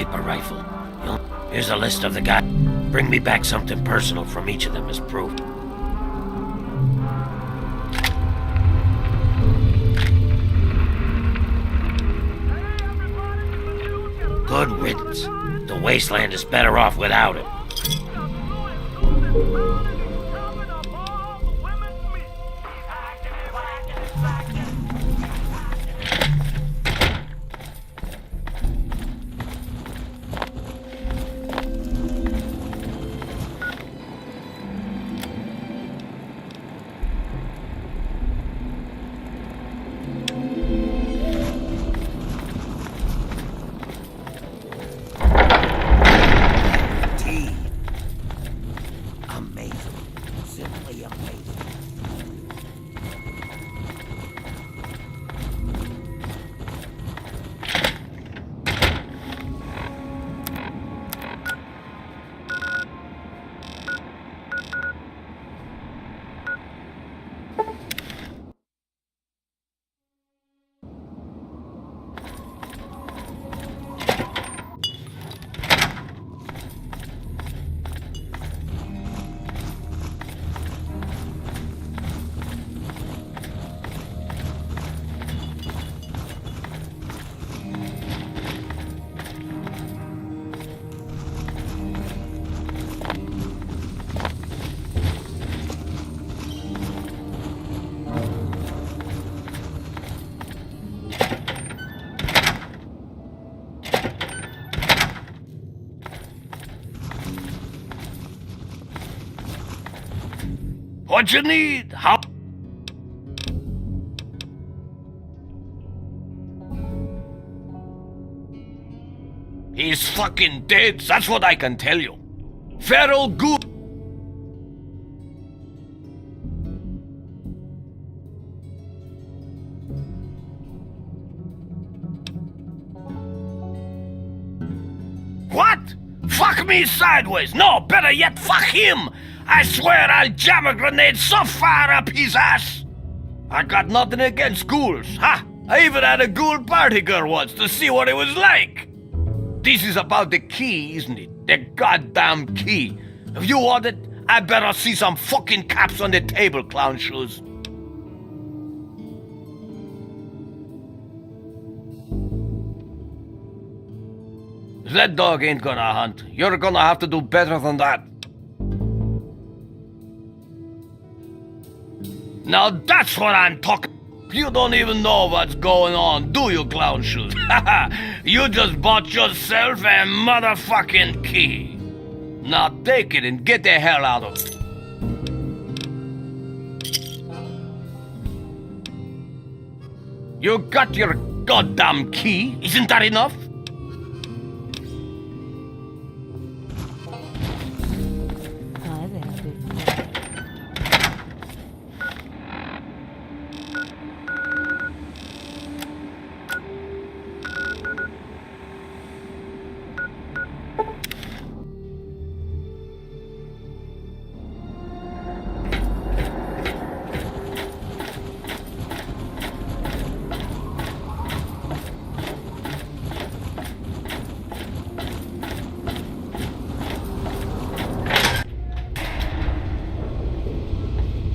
sniper rifle. Here's a list of the guys. Bring me back something personal from each of them as proof. Good riddance. The wasteland is better off without him. What you need? How? He's fucking dead, that's what I can tell you. Feral goo. What? Fuck me sideways. No, better yet, fuck him. I swear I'll jam a grenade so far up his ass. I got nothing against ghouls, huh? I even had a ghoul party girl once to see what it was like. This is about the key, isn't it? The goddamn key. If you want it, I better see some fucking caps on the table, clown shoes. That dog ain't gonna hunt. You're gonna have to do better than that. Now that's what I'm talking. You don't even know what's going on, do you, clown shoes? You just bought yourself a motherfucking key. Now take it and get the hell out of it. You got your goddamn key, isn't that enough?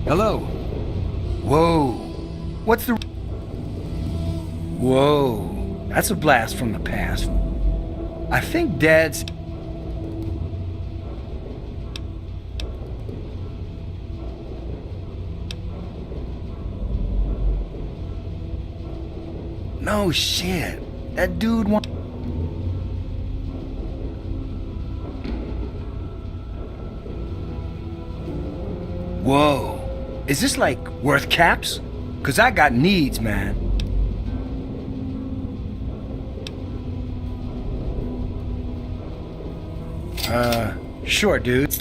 Hello. Whoa. What's the... Whoa. That's a blast from the past. I think Dad's... No shit. That dude wants... Whoa. Is this like worth caps? 'Cause I got needs, man. Sure, dude.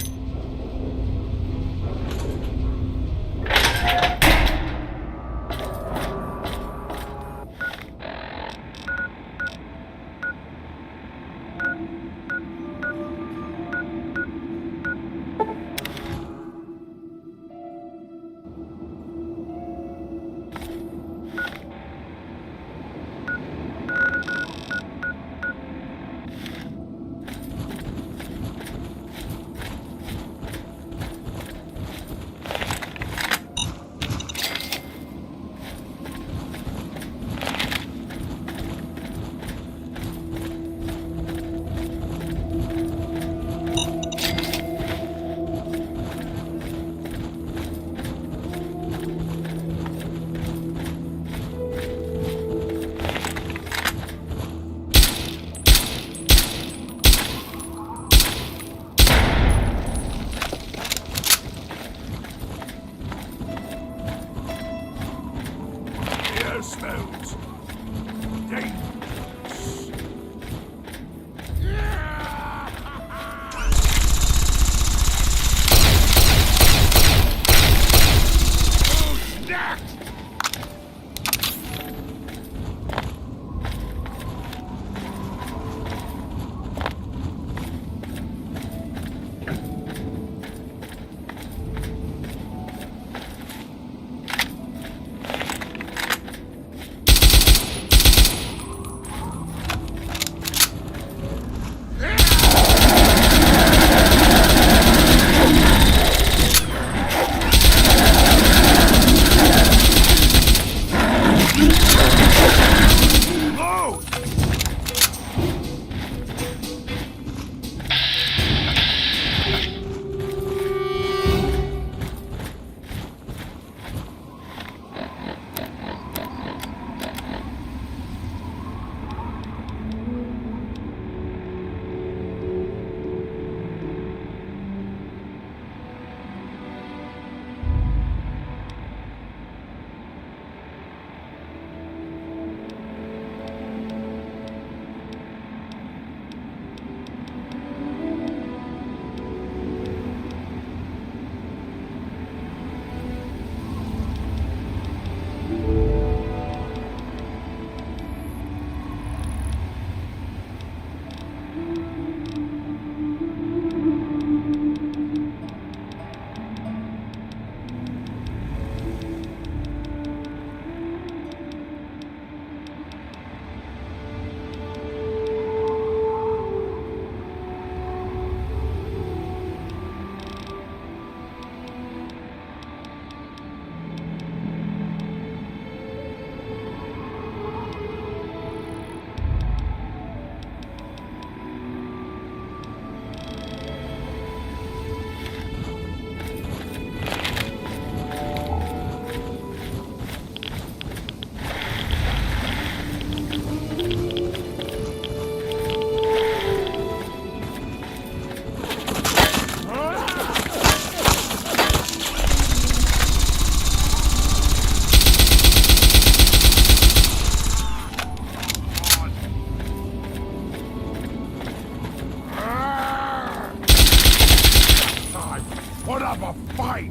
put up a fight!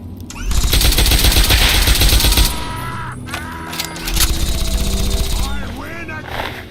I win again!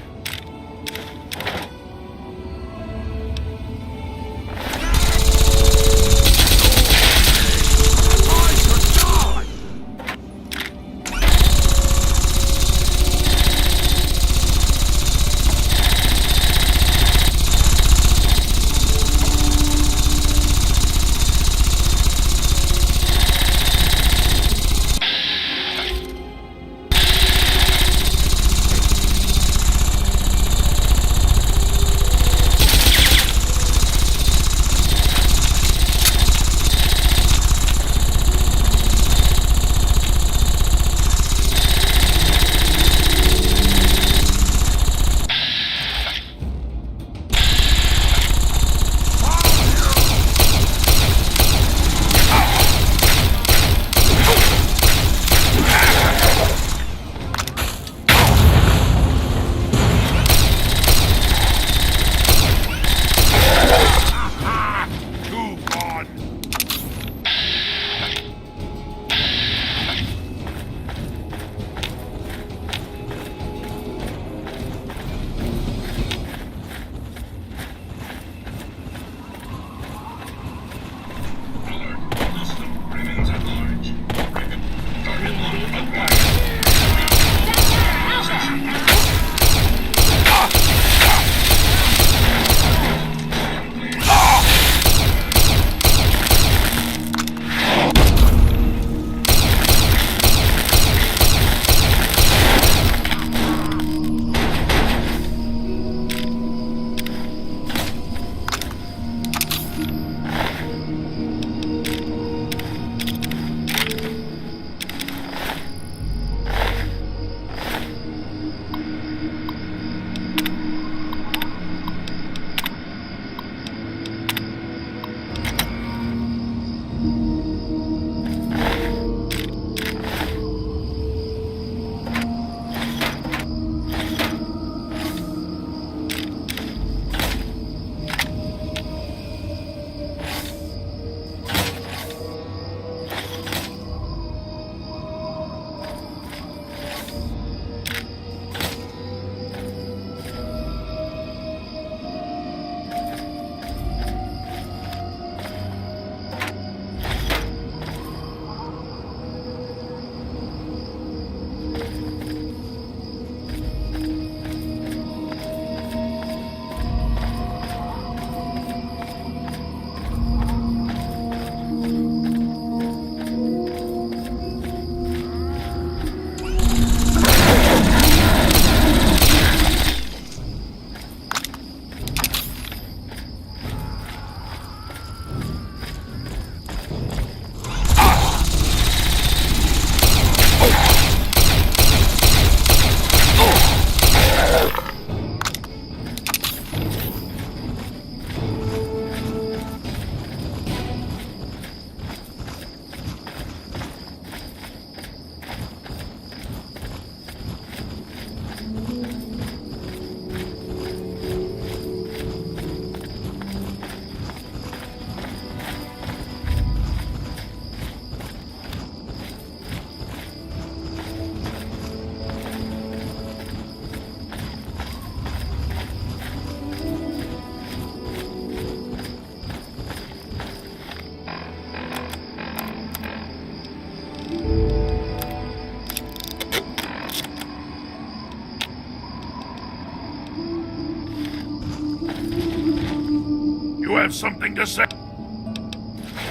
have something to say?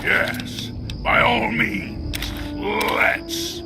Yes, by all means, let's.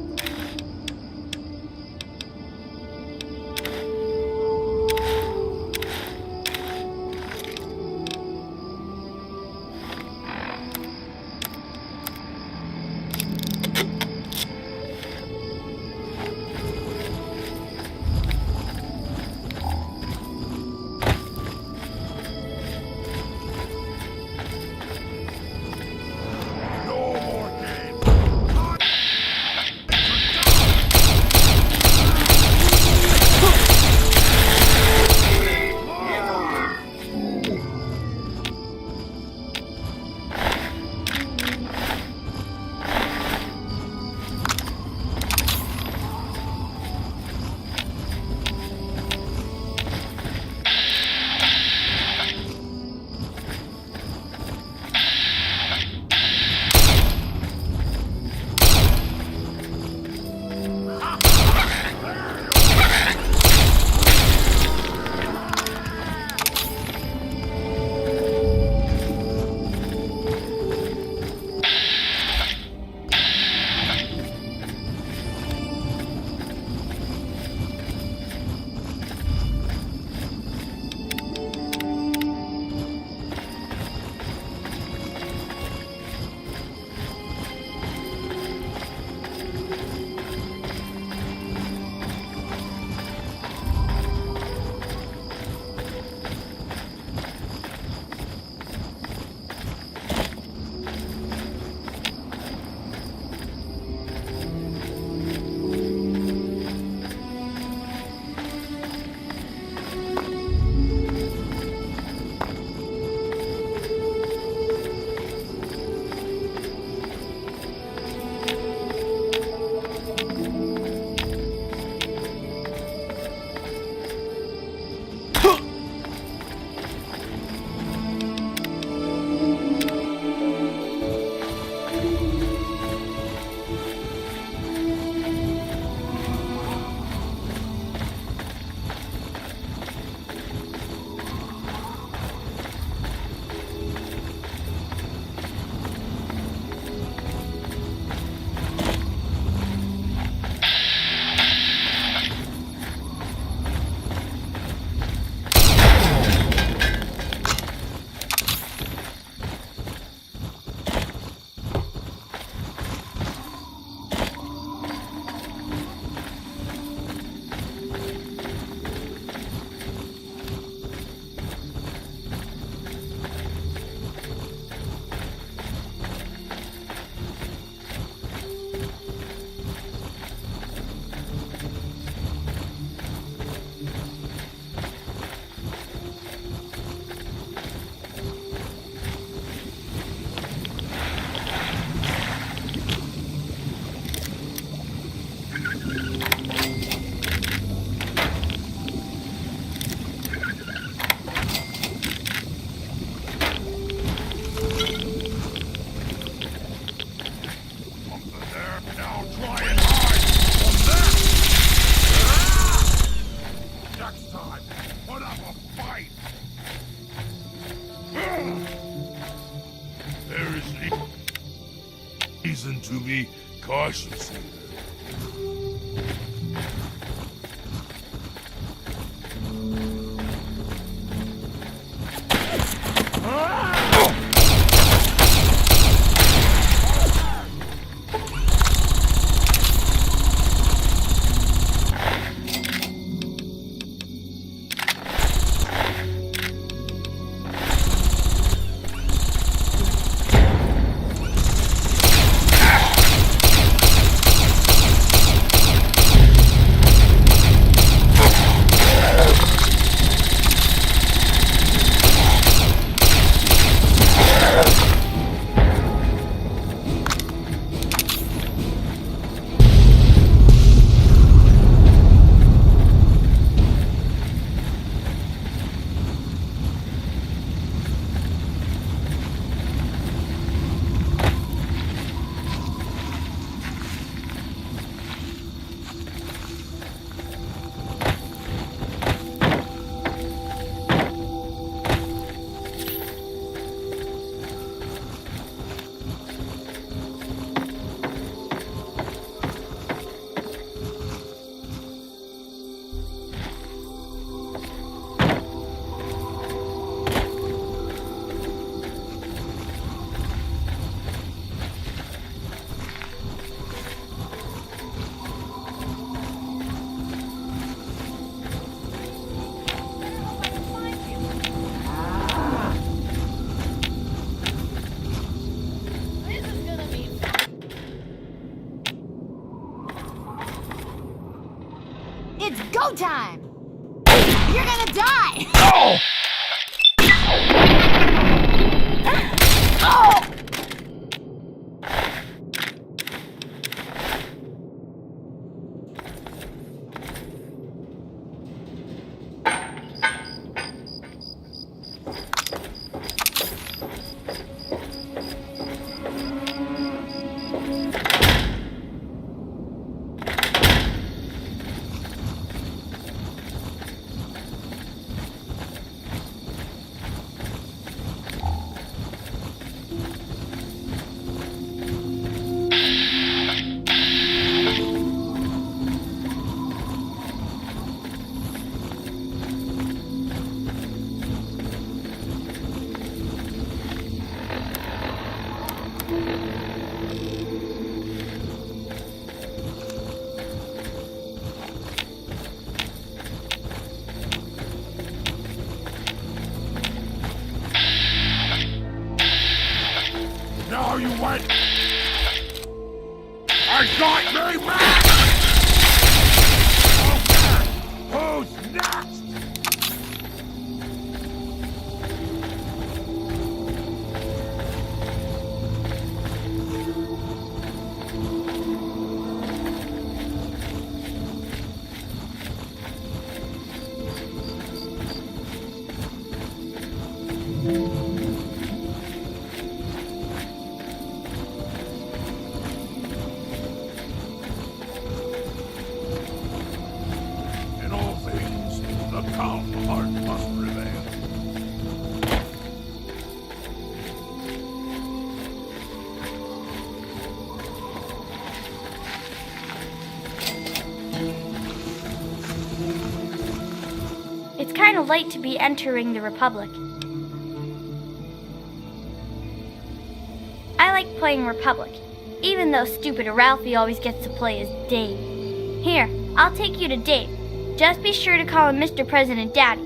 reason to be cautious here. It's go time! You're gonna die! Oh! Oh! Now you wait! I got me back! Okay, who's next? In all things, the calm heart must prevail. It's kind of late to be entering the Republic. I like playing Republic, even though stupid Ralphie always gets to play as Dave. Here, I'll take you to Dave. Just be sure to call him Mr. President Daddy.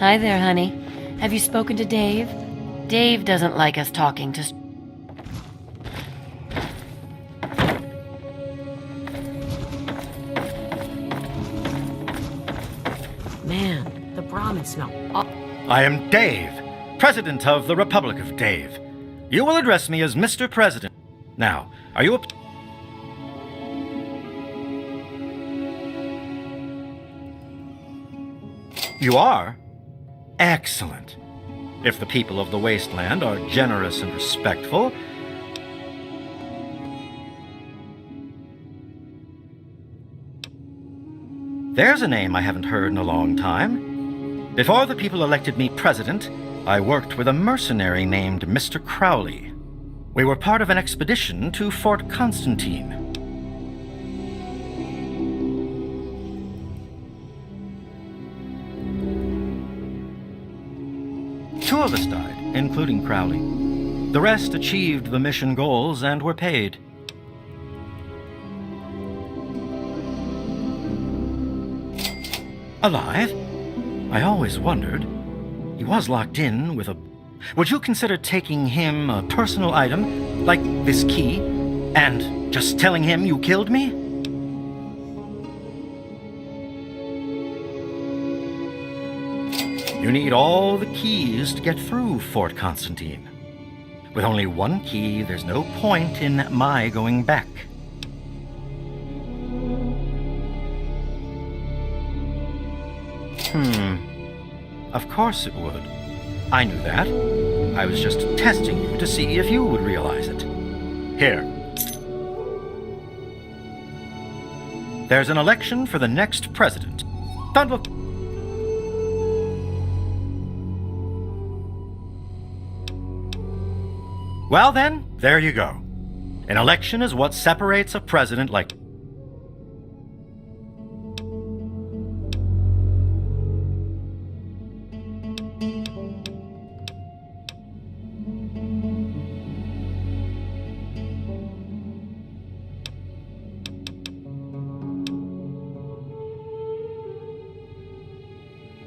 Hi there, honey. Have you spoken to Dave? Dave doesn't like us talking to... Man, the Brahmin smell. I am Dave, President of the Republic of Dave. You will address me as Mr. President. Now, are you You are? Excellent. If the people of the wasteland are generous and respectful, there's a name I haven't heard in a long time. Before the people elected me president, I worked with a mercenary named Mr. Crowley. We were part of an expedition to Fort Constantine. Two of us died, including Crowley. The rest achieved the mission goals and were paid. Alive? I always wondered. He was locked in with a... Would you consider taking him a personal item, like this key, and just telling him you killed me? You need all the keys to get through Fort Constantine. With only one key, there's no point in my going back. Of course it would. I knew that. I was just testing you to see if you would realize it. Here. There's an election for the next president. Don't look... Well then, there you go. An election is what separates a president like...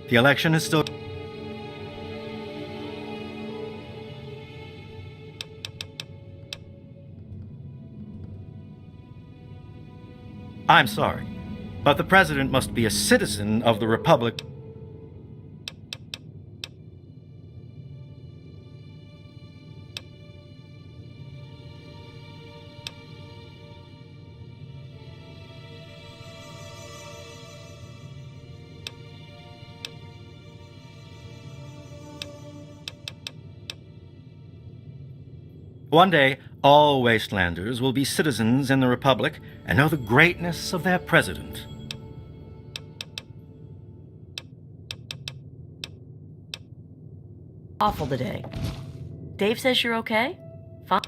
The election is still... I'm sorry, but the president must be a citizen of the Republic. One day, all Wastelanders will be citizens in the Republic and know the greatness of their president. Awful today. Dave says you're okay? Fine.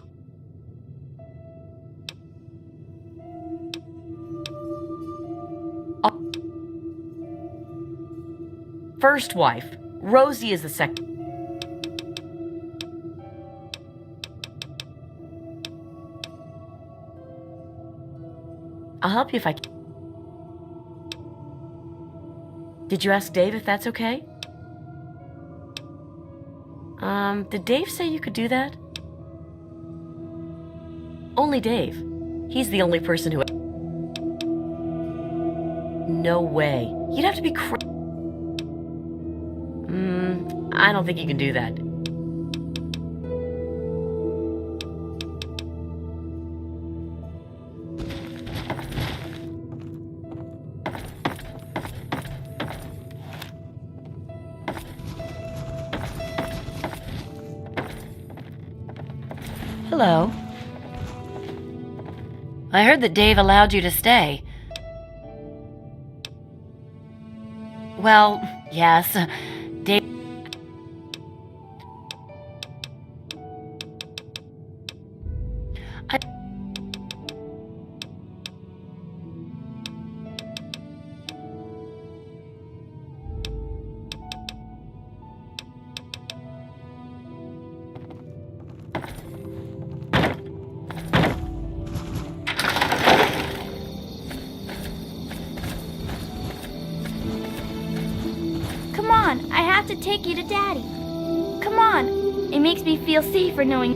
First wife. Rosie is the second. I'll help you if I can. Did you ask Dave if that's okay? Did Dave say you could do that? Only Dave. He's the only person who... No way. You'd have to be I don't think you can do that. Hello. I heard that Dave allowed you to stay. Well, yes. Dave... Come on, I have to take you to Daddy. Come on. It makes me feel safer knowing...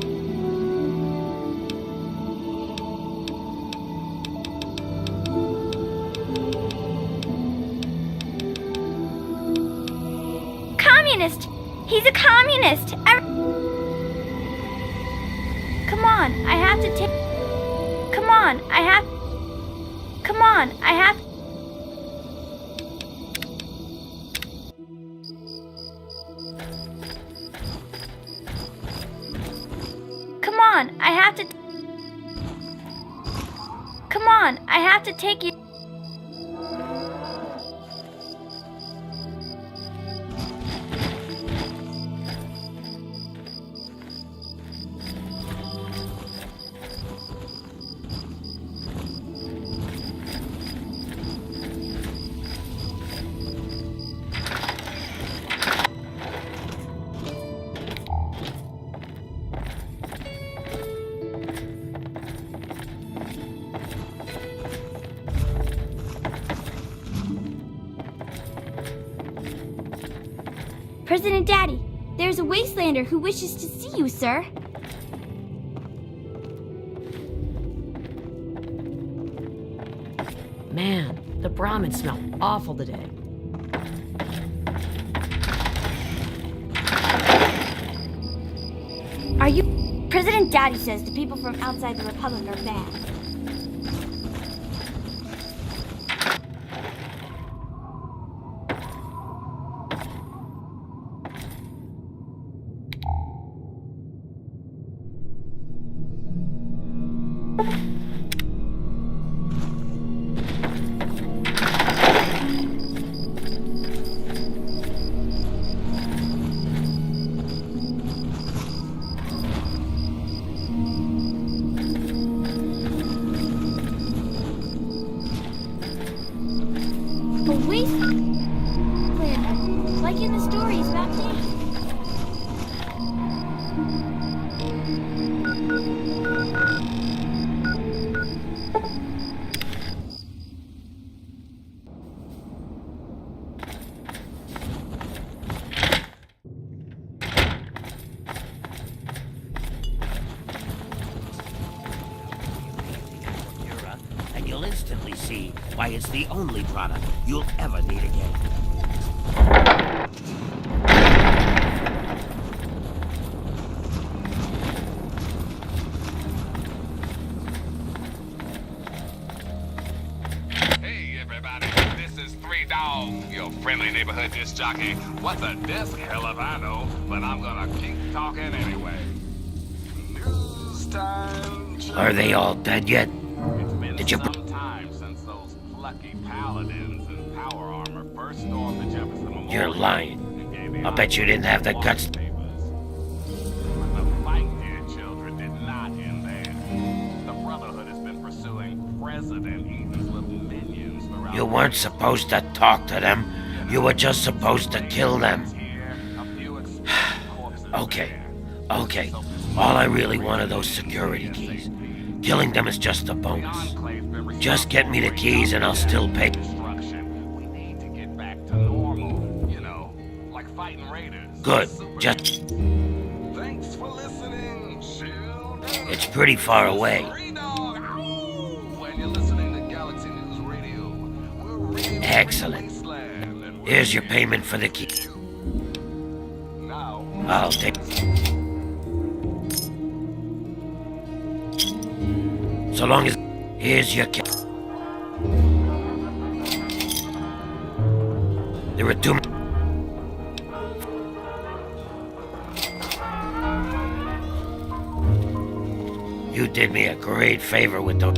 Communist! He's a communist! Come on, I have to take... Come on, I have... Come on, I have... I have to... Come on, I have to take you... President Daddy, there's a wastelander who wishes to see you, sir. Man, the Brahmins smell awful today. Are you... President Daddy says the people from outside the Republic are bad. A wastelander, like in the stories about Dave. And you'll instantly see why it's the only product you'll ever need again. Hey, everybody, this is Three Dog, your friendly neighborhood disc jockey. What the disc? Hell if I know, but I'm gonna keep talking anyway. News time. Are they all dead yet? Did you... Some time since those plucky paladins in power armor first stormed the Jefferson Memorial. You're lying. I'll bet you didn't have the guts. The fight, dear children, did not end there. The Brotherhood has been pursuing President Eden's little minions throughout... You weren't supposed to talk to them. You were just supposed to kill them. Okay. All I really want are those security keys. Killing them is just a bonus. Just get me the keys and I'll still pay. We need to get back to normal, you know, like fighting raiders. Good. Just... Thanks for listening, children. It's pretty far away. When you're listening to Galaxy News Radio, we're really Excellent. Here's your payment for the key. now. I'll take... So long as... Here's your key. There are too many... You did me a great favor with those...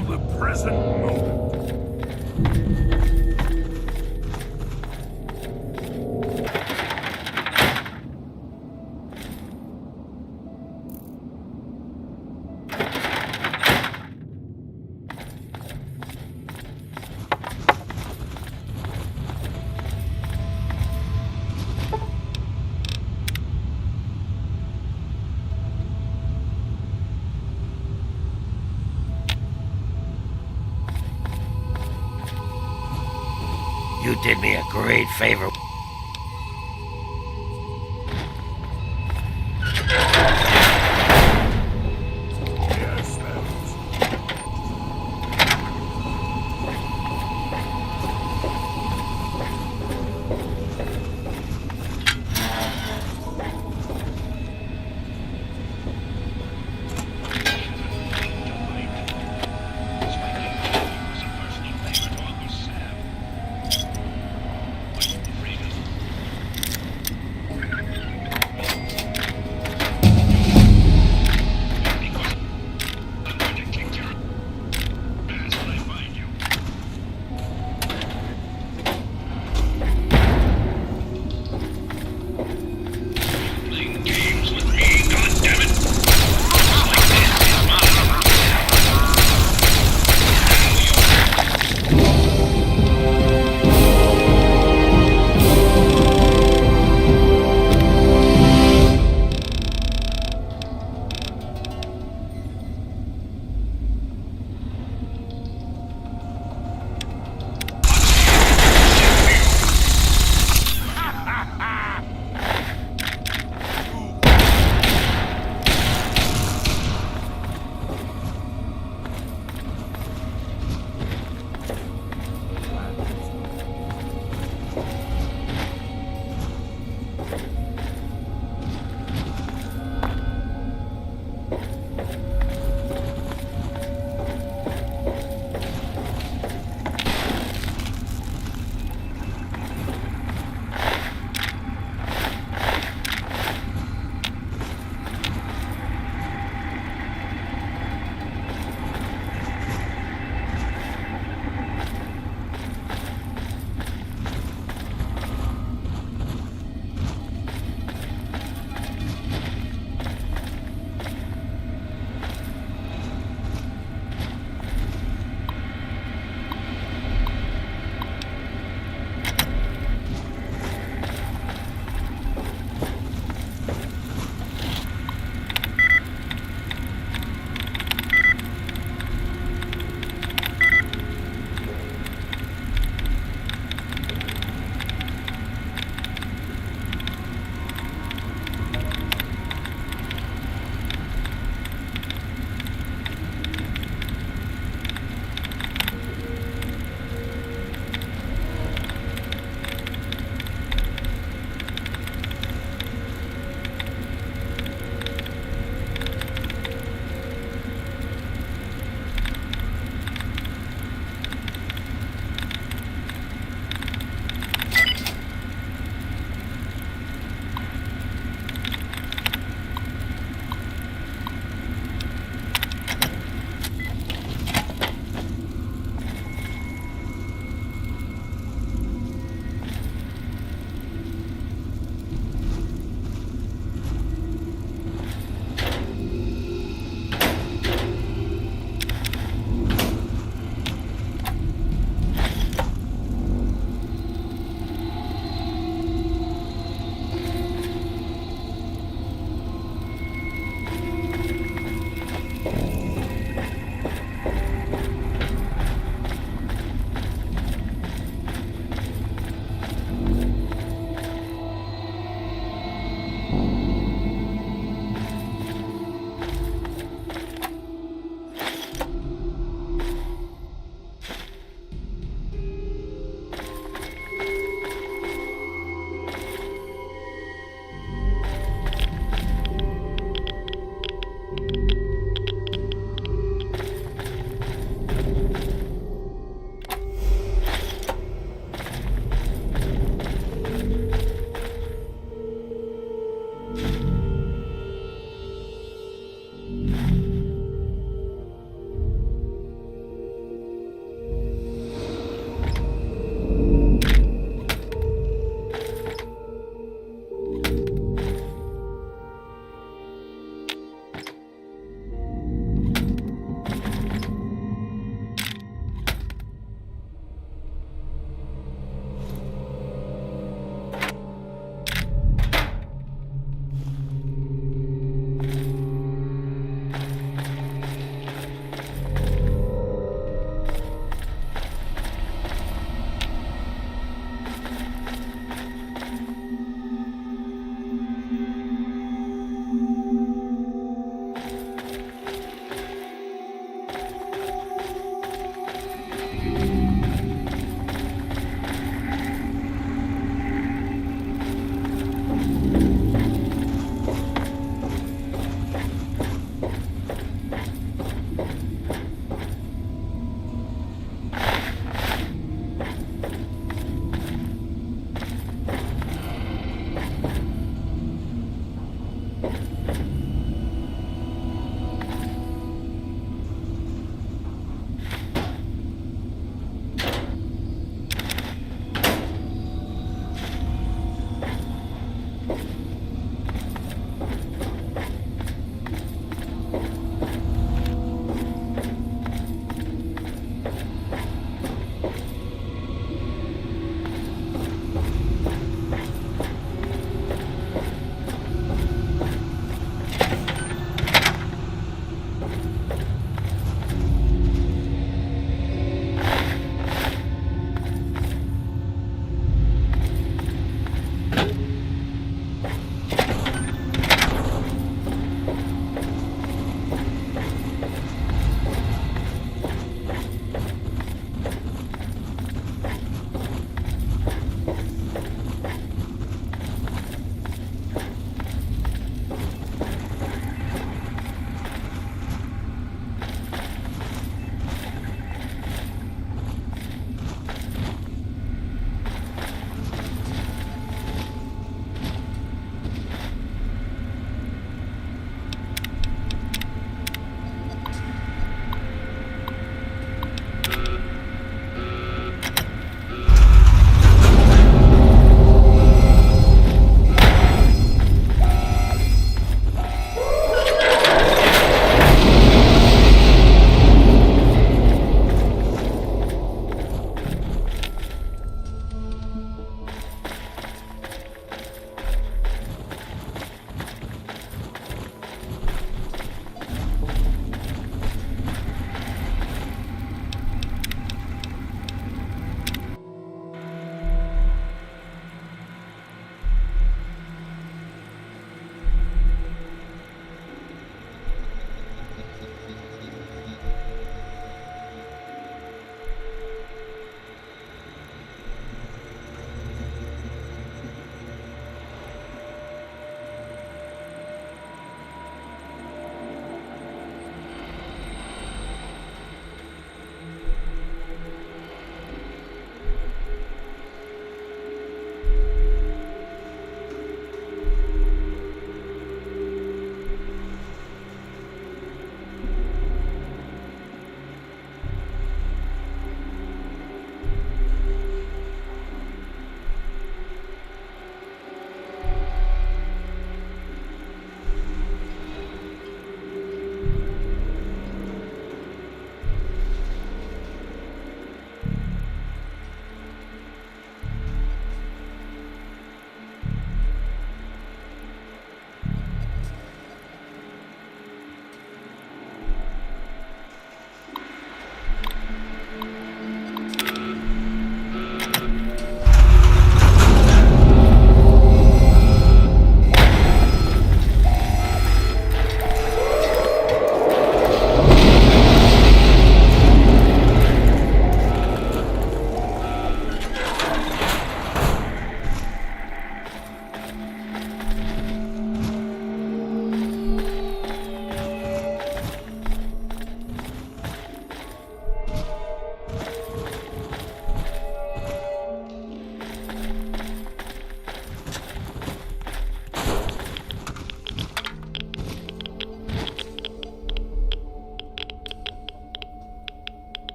of the present moment. You did me a great favor. Yes, that's...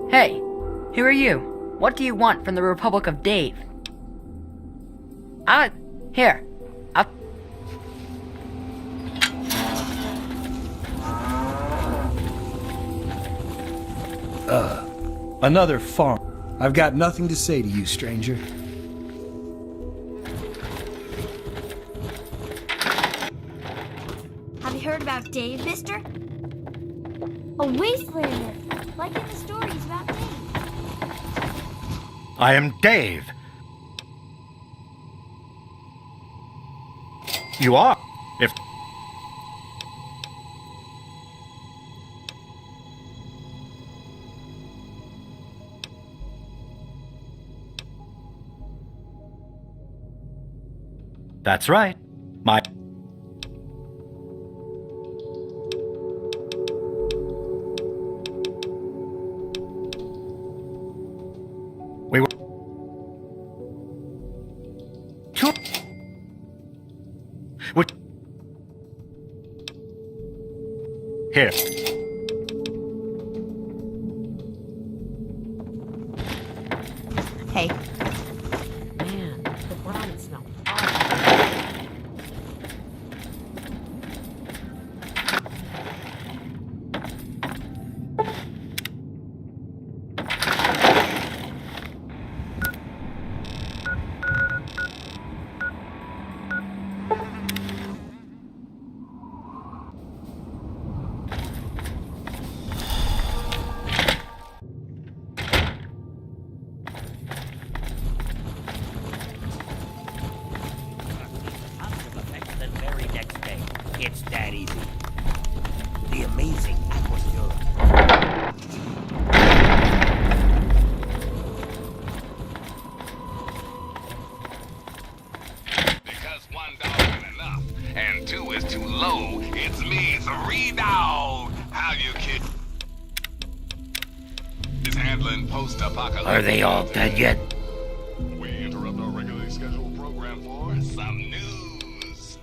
Hey, who are you? What do you want from the Republic of Dave? Here. Another farm. I've got nothing to say to you, stranger. Have you heard about Dave, mister? A wastelander, like in the stories about Dave. I am Dave. You are. If... That's right. My... We were... What? Here. Hey. Man, the brownies smell. The very next day. It's that easy. The amazing Aquasura. Because $1 ain't enough, and 2 is too low, it's me, 3 Dog. How you kid? Is handling post-apocalyptic. Are they all dead yet? We interrupt our regularly scheduled program for some news.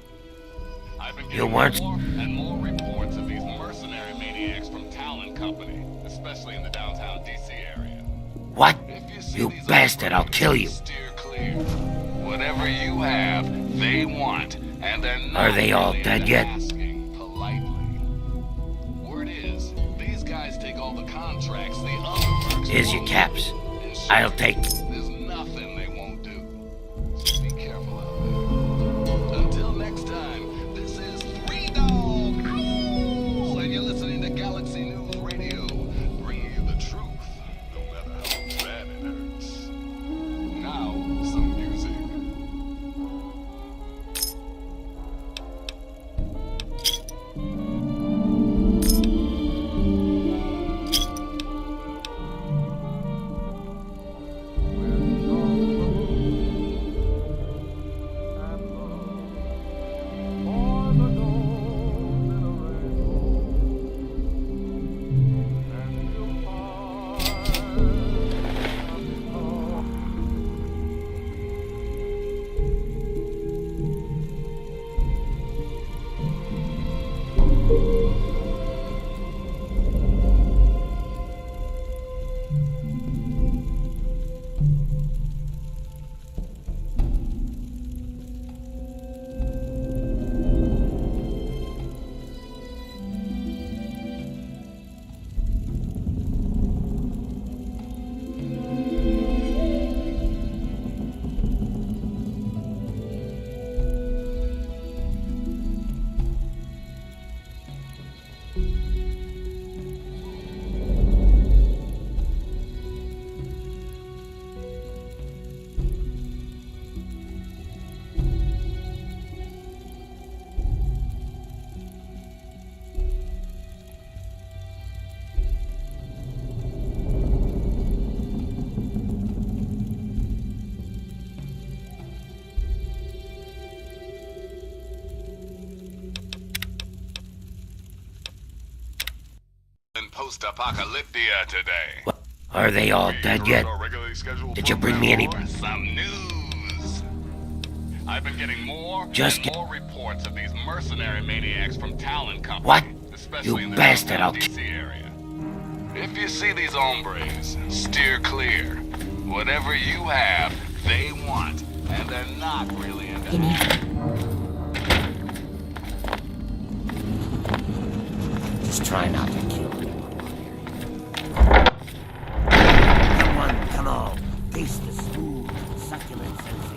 I've been You getting weren't... more and more reports of these mercenary maniacs from Talon Company, especially in the downtown DC area. What? You bastard, I'll kill you. Steer clear. Whatever you have, they want, and they're not Are they all really dead yet? asking politely. Word is, these guys take all the contracts the other works Here's your caps. I'll take... There's nothing they won't do. So be careful out there. Until next time, this is 3 Dog. Ow! And you're listening to Galaxy News Radio, bringing you the truth, no matter how bad it hurts. Now, some music. Post-apocalyptia today. Are they all dead yet? Did you bring me any... Some news. I've been getting more Just and more reports of these mercenary maniacs from Talon Company. What? Especially You in the bastard, I'll DC area. If you see these hombres, steer clear. Whatever you have, they want, and they're not really into Just try not to kill anyone. Come on. Taste the smooth, succulent sensation.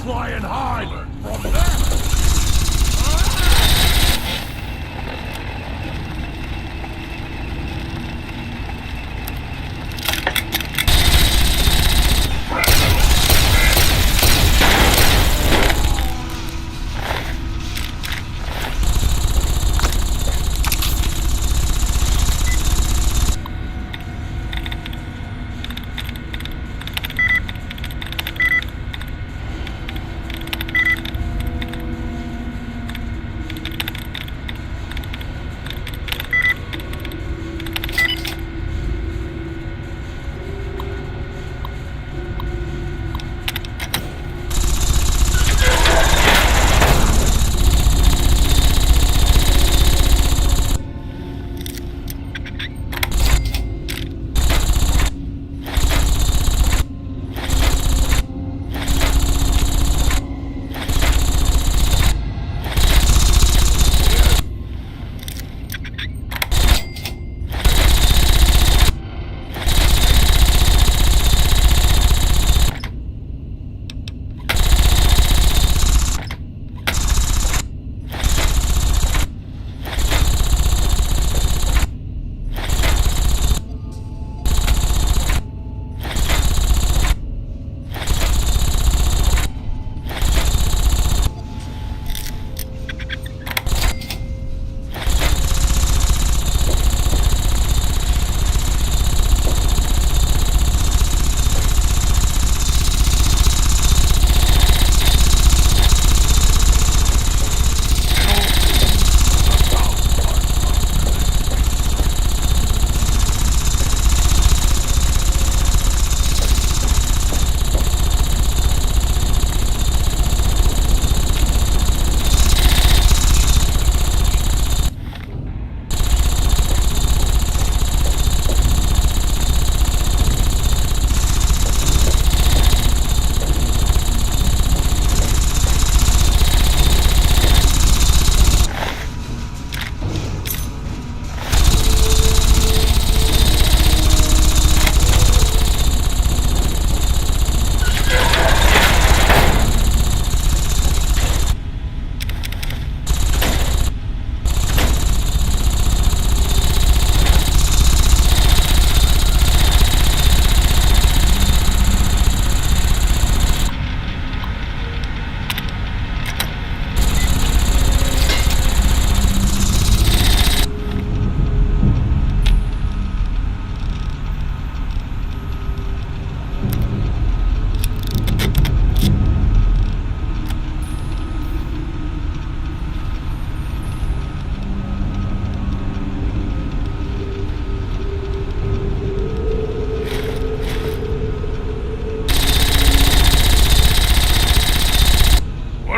try and hide from them!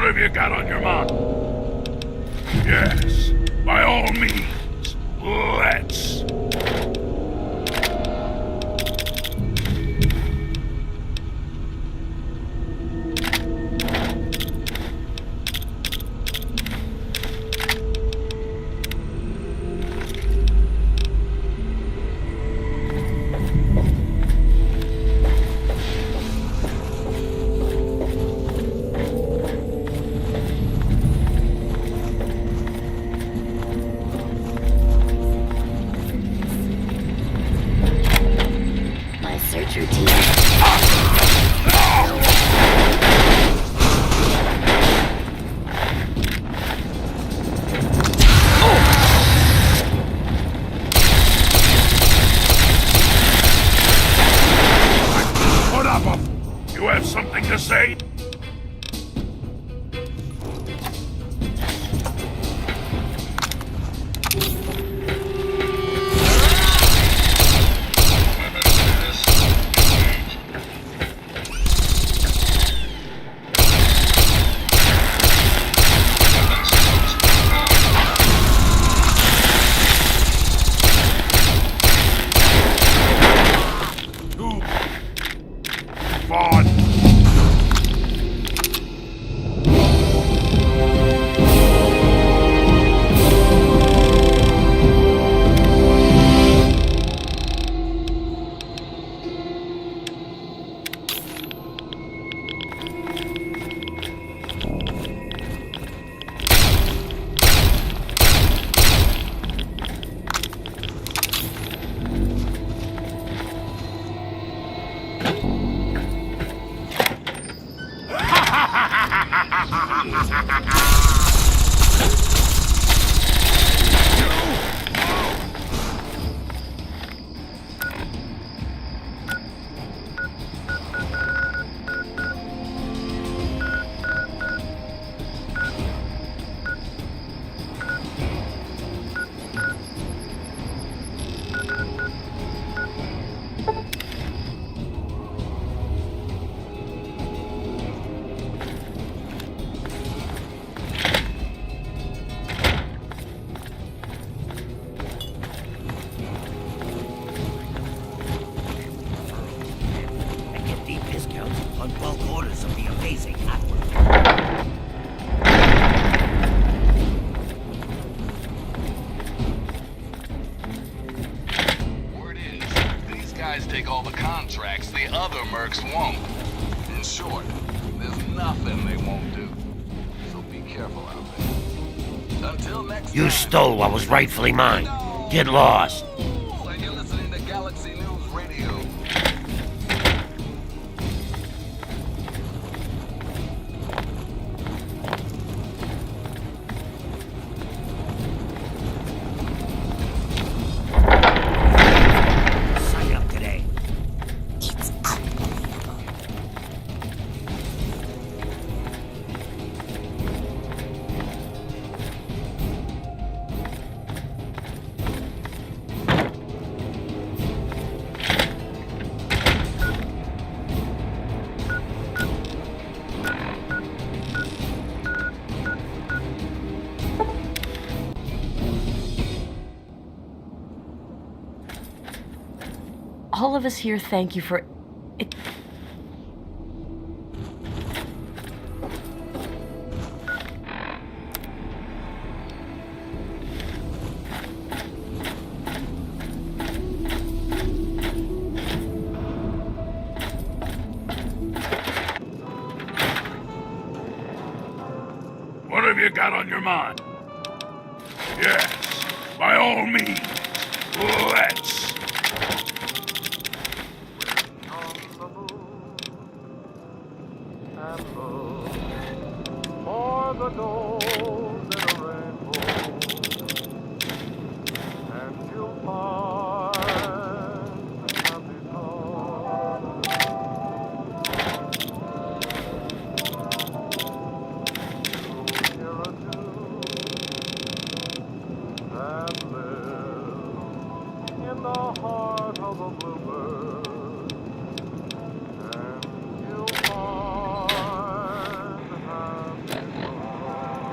have you got on your mind? Yes, by all means, let's. You have something to say? Vaughn. And get deep discounts on bulk orders of the amazing Atwood. Word is, these guys take all the contracts the other mercs won't. In short, there's nothing they won't do. So be careful out there. Until next time. You stole what was rightfully mine. Get lost. And you're listening to Galaxy News Radio. Sign up today. All of us here thank you for it. What have you got on your mind? Yes, by all means. Let's. For the gold in a rainbow, and you'll find the happy heart. You'll hear a tune that lives in the heart of a bluebird, and you'll find the happy heart.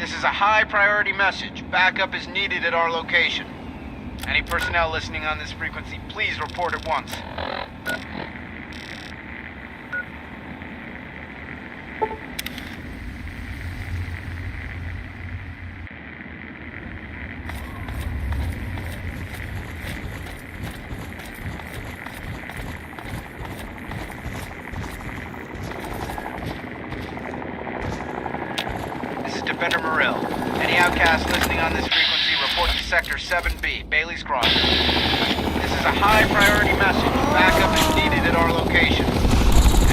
This is a high-priority message. Backup is needed at our location. Any personnel listening on this frequency, please report at once. Defender Morrill. Any outcasts listening on this frequency, report to Sector 7B, Bailey's Crossing. This is a high-priority message. Backup is needed at our location.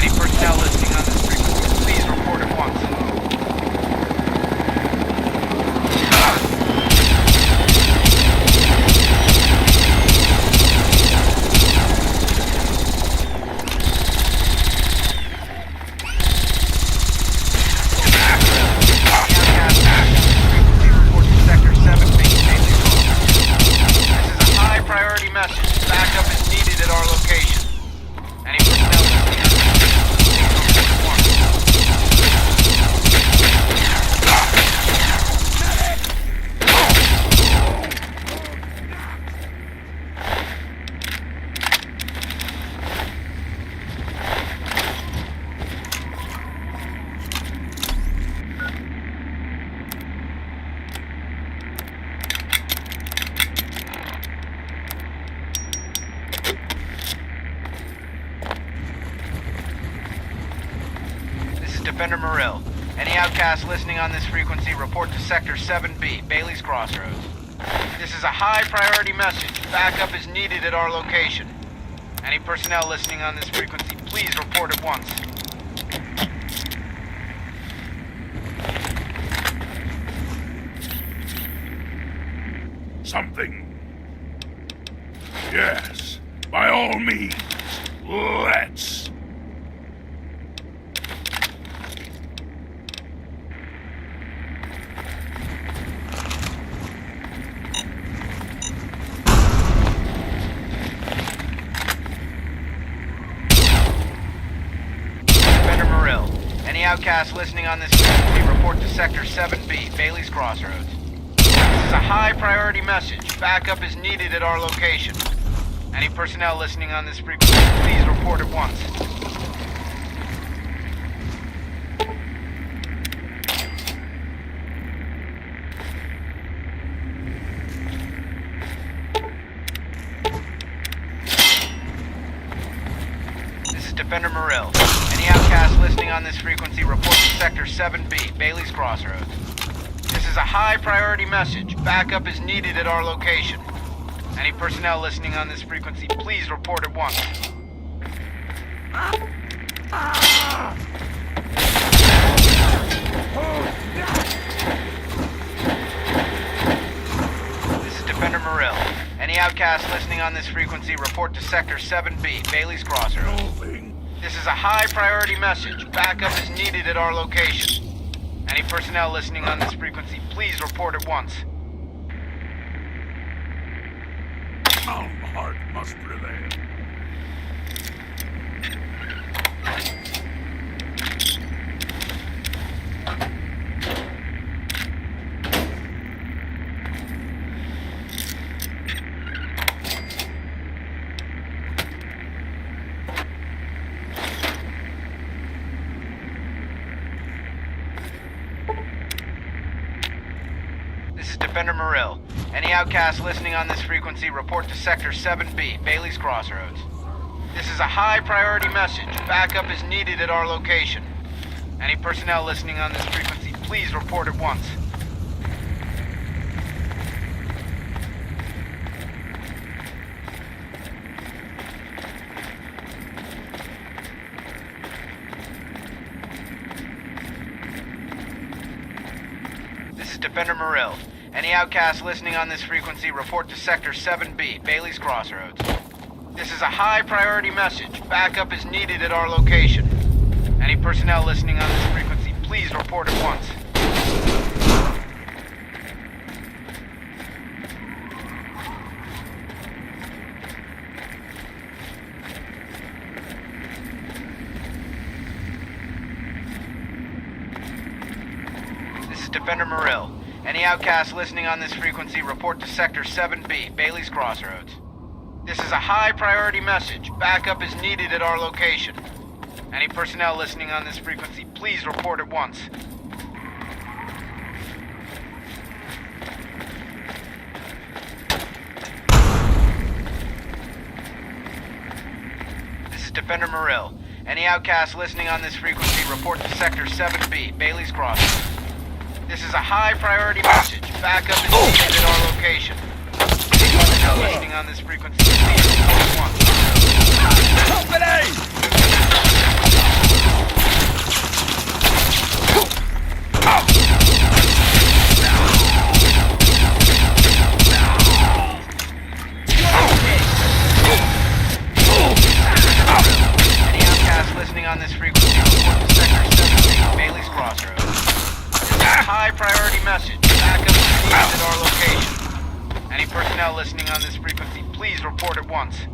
Any personnel listening on this frequency, please report at once. Defender Murill. Any outcasts listening on this frequency report to Sector 7B, Bailey's Crossroads. This is a high-priority message. Backup is needed at our location. Any personnel listening on this frequency, please report at once. Something. Yes, by all means. Let's. Defender Murill. Any outcasts listening on this frequency report to Sector 7B, Bailey's Crossroads. This is a high-priority message. Backup is needed at our location. Any personnel listening on this frequency, please report at once. This is Defender Murill. Any outcasts listening on this frequency report to Sector 7B, Bailey's Crossroads. This is a high-priority message. Backup is needed at our location. Any personnel listening on this frequency, please report at once. This is Defender Murill. Any outcasts listening on this frequency, report to Sector 7B, Bailey's Crossroads. This is a high-priority message. Backup is needed at our location. Any personnel listening on this frequency, please report at once. Calm heart must prevail. This is Defender Murill. Any outcasts listening on this frequency, report to Sector 7B, Bailey's Crossroads. This is a high-priority message. Backup is needed at our location. Any personnel listening on this frequency, please report at once. This is Defender Murill. Any outcasts listening on this frequency, report to Sector 7B, Bailey's Crossroads. This is a high-priority message. Backup is needed at our location. Any personnel listening on this frequency, please report at once. This is Defender Murill. Any outcasts listening on this frequency, report to Sector 7B, Bailey's Crossroads. This is a high-priority message. Backup is needed at our location. Any personnel listening on this frequency, please report at once. This is Defender Murill. Any outcasts listening on this frequency, report to Sector 7B, Bailey's Crossroads. This is a high-priority message. Backup is needed at our location. Any personnel listening on this frequency, please report at once. Company! Any outcasts listening on this frequency, report to Sector 7B, Bailey's Crossroads. This is a high-priority message. Backup is needed at our location. Any personnel listening on this frequency, please report at once.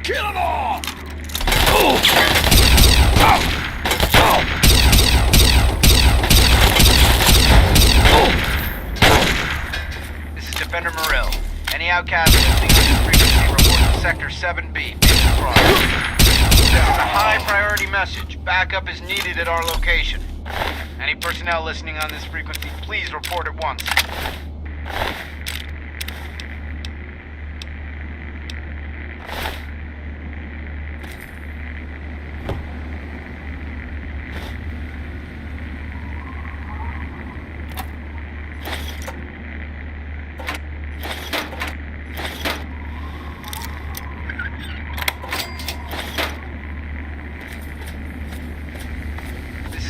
Kill them all! This is Defender Murill. Any outcasts listening on this frequency, report to Sector 7B, Bailey's Crossroads. This is a high-priority message. Backup is needed at our location. Any personnel listening on this frequency, please report at once.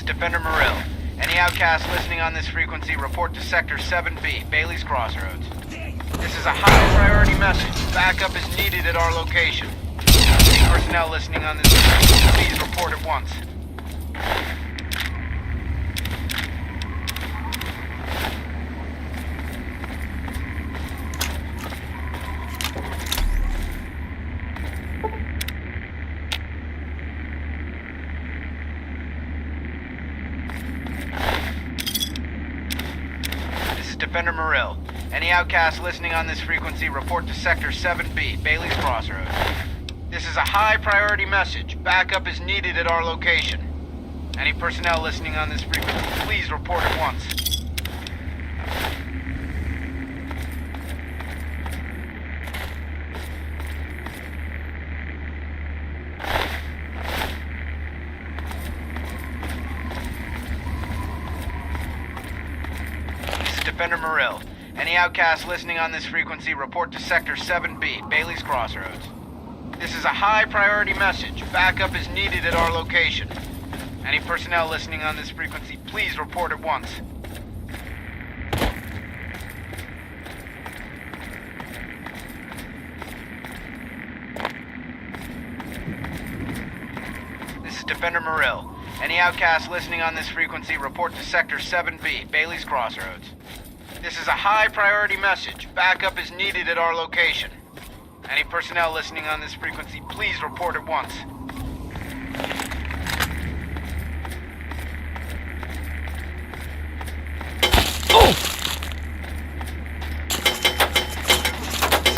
Defender Morrill. Any outcasts listening on this frequency, report to Sector 7B, Bailey's Crossroads. This is a high-priority message. Backup is needed at our location. Any personnel listening on this frequency, please report at once. Defender Morrill. Any outcasts listening on this frequency, report to Sector 7B, Bailey's Crossroads. This is a high-priority message. Backup is needed at our location. Any personnel listening on this frequency, please report at once. Defender Morrill. Any outcasts listening on this frequency, report to Sector 7B, Bailey's Crossroads. This is a high-priority message. Backup is needed at our location. Any personnel listening on this frequency, please report at once. This is Defender Morrill. Any outcasts listening on this frequency, report to Sector 7B, Bailey's Crossroads. This is a high-priority message. Backup is needed at our location. Any personnel listening on this frequency, please report at once.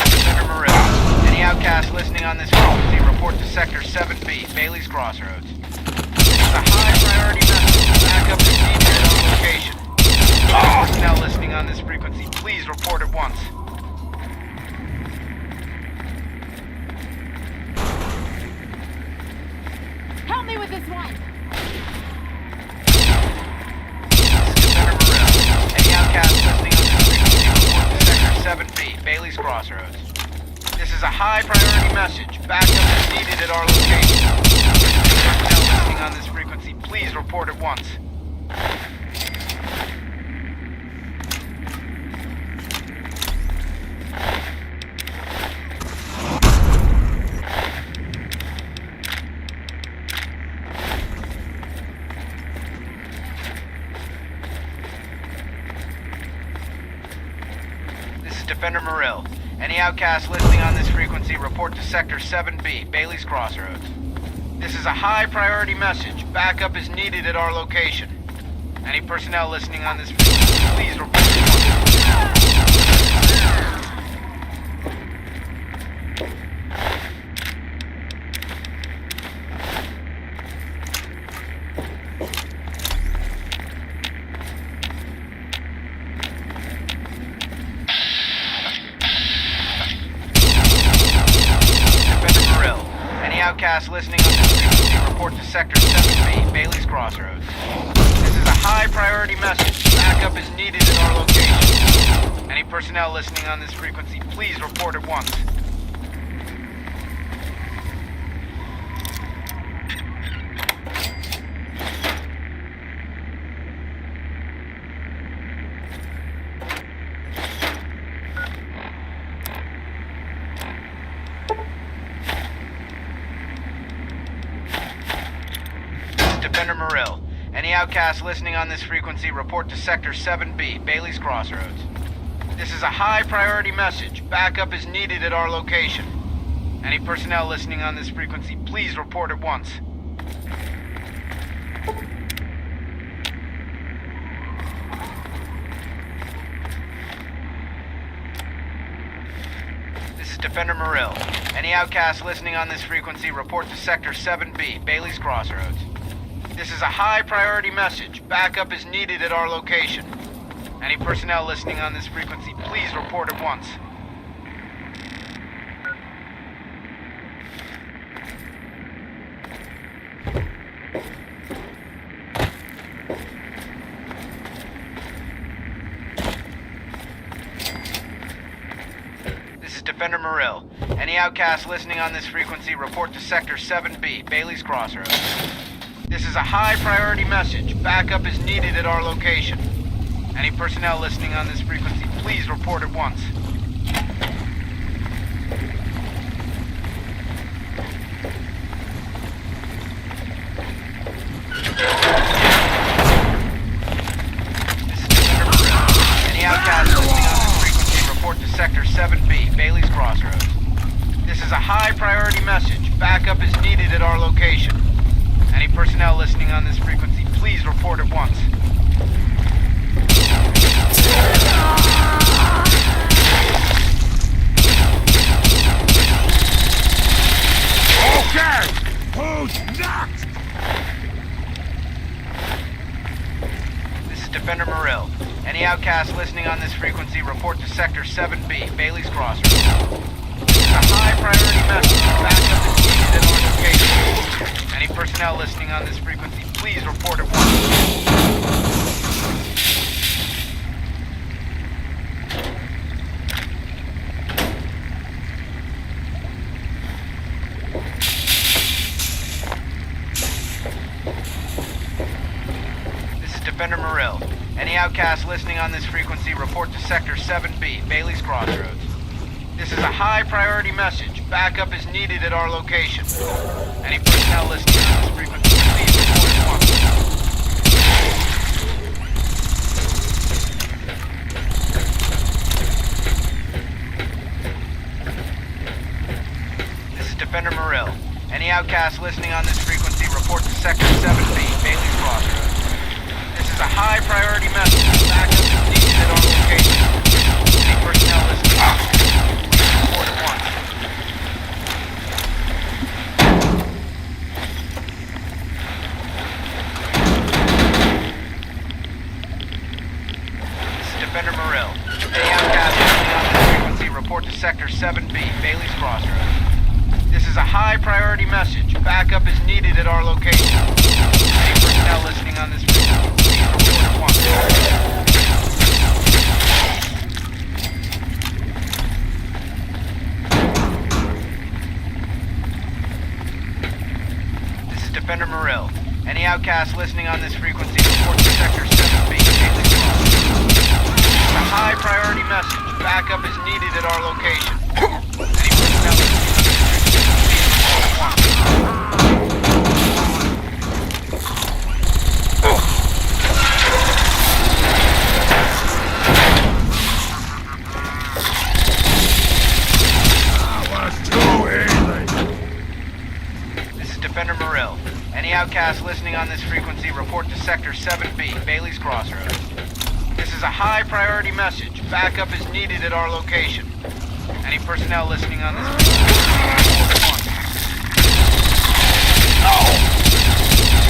Defender Morrill. Any outcasts listening on this frequency, report to Sector 7B, Bailey's Crossroads. This is a high-priority message. Backup is needed at our location. Personnel listening on this frequency, please report at once. Help me with this one! Defender Morrill. Any outcasts listening on this frequency, report to Sector 7B, Bailey's Crossroads. This is a high-priority message. Backup is needed at our location. Personnel listening on this frequency, please report at once. Defender Morrill. Any outcasts listening on this frequency, report to Sector 7B, Bailey's Crossroads. This is a high-priority message. Backup is needed at our location. Any personnel listening on this frequency, please report at once. Outcasts listening on this frequency, report to Sector 7B, Bailey's Crossroads. This is a high-priority message. Backup is needed at our location. Any personnel listening on this frequency, please report at once. Defender Morrill. Any outcasts listening on this frequency, report to Sector 7B, Bailey's Crossroads. This is a high-priority message. Backup is needed at our location. Any personnel listening on this frequency, please report at once. This is Defender Morrill. Any outcasts listening on this frequency, report to Sector 7B, Bailey's Crossroads. This is a high-priority message. Backup is needed at our location. Any personnel listening on this frequency, please report at once. This is Defender Morrill. Any outcasts listening on this frequency, report to Sector 7B, Bailey's Crossroads. This is a high priority message. Backup is needed at our location. Any personnel listening on this frequency, please report at once. Any outcasts listening on this frequency, report to Sector 7B, Bailey's Crossroads. This is a high priority message. Backup is needed at our location. Any personnel listening on this frequency, please report at once. Okay! Who's next? This is Defender Morrill. Any outcasts listening on this frequency, report to Sector 7B, Bailey's Crossroads. This is a high priority message. Backup is needed at our location. Any personnel listening on this frequency, please report at once. Defender Morrill. Any outcasts listening on this frequency, report to Sector 7B, Bailey's Crossroads. This is a high priority message. Backup is needed at our location. Any personnel listening on this frequency, please report at once. This is Defender Morrill. Any outcasts listening on this frequency, report to Sector 7B, Bailey's Crossroads. This is a high priority message. Backup is needed at our location. Any personnel listening, please report at once. This is Defender Morrill. Any outcasts listening on this frequency, report to Sector 7B, Bailey's Crossroads. This is a high priority message. Backup is needed at our location. Any personnel listening on this frequency, please report at once. This is Defender Morrill. Any outcasts listening on this frequency, report to Sector 7B, Bailey's Crossroads. This is a high priority message. Backup is needed at our location. Any personnel listening on this frequency, please report at once. This is Defender Morrill. Any outcasts listening on this frequency, report to Sector 7B, Bailey's Crossroads. This is a high priority message. Backup is needed at our location. Any personnel listening on this frequency, please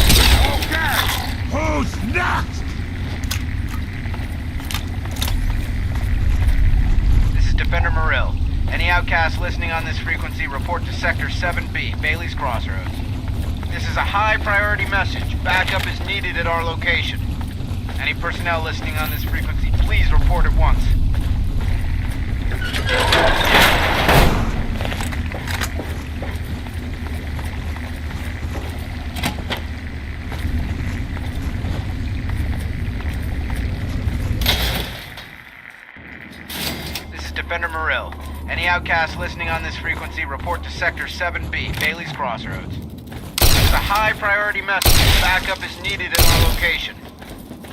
report at once. Okay! Who's next? This is Defender Morrill. Any outcasts listening on this frequency, report to Sector 7B, Bailey's Crossroads. This is a high priority message. Backup is needed at our location. Any personnel listening on this frequency, please report at once. This is Defender Morrill. Any outcasts listening on this frequency, report to Sector 7B, Bailey's Crossroads. This is a high priority message. Backup is needed at our location.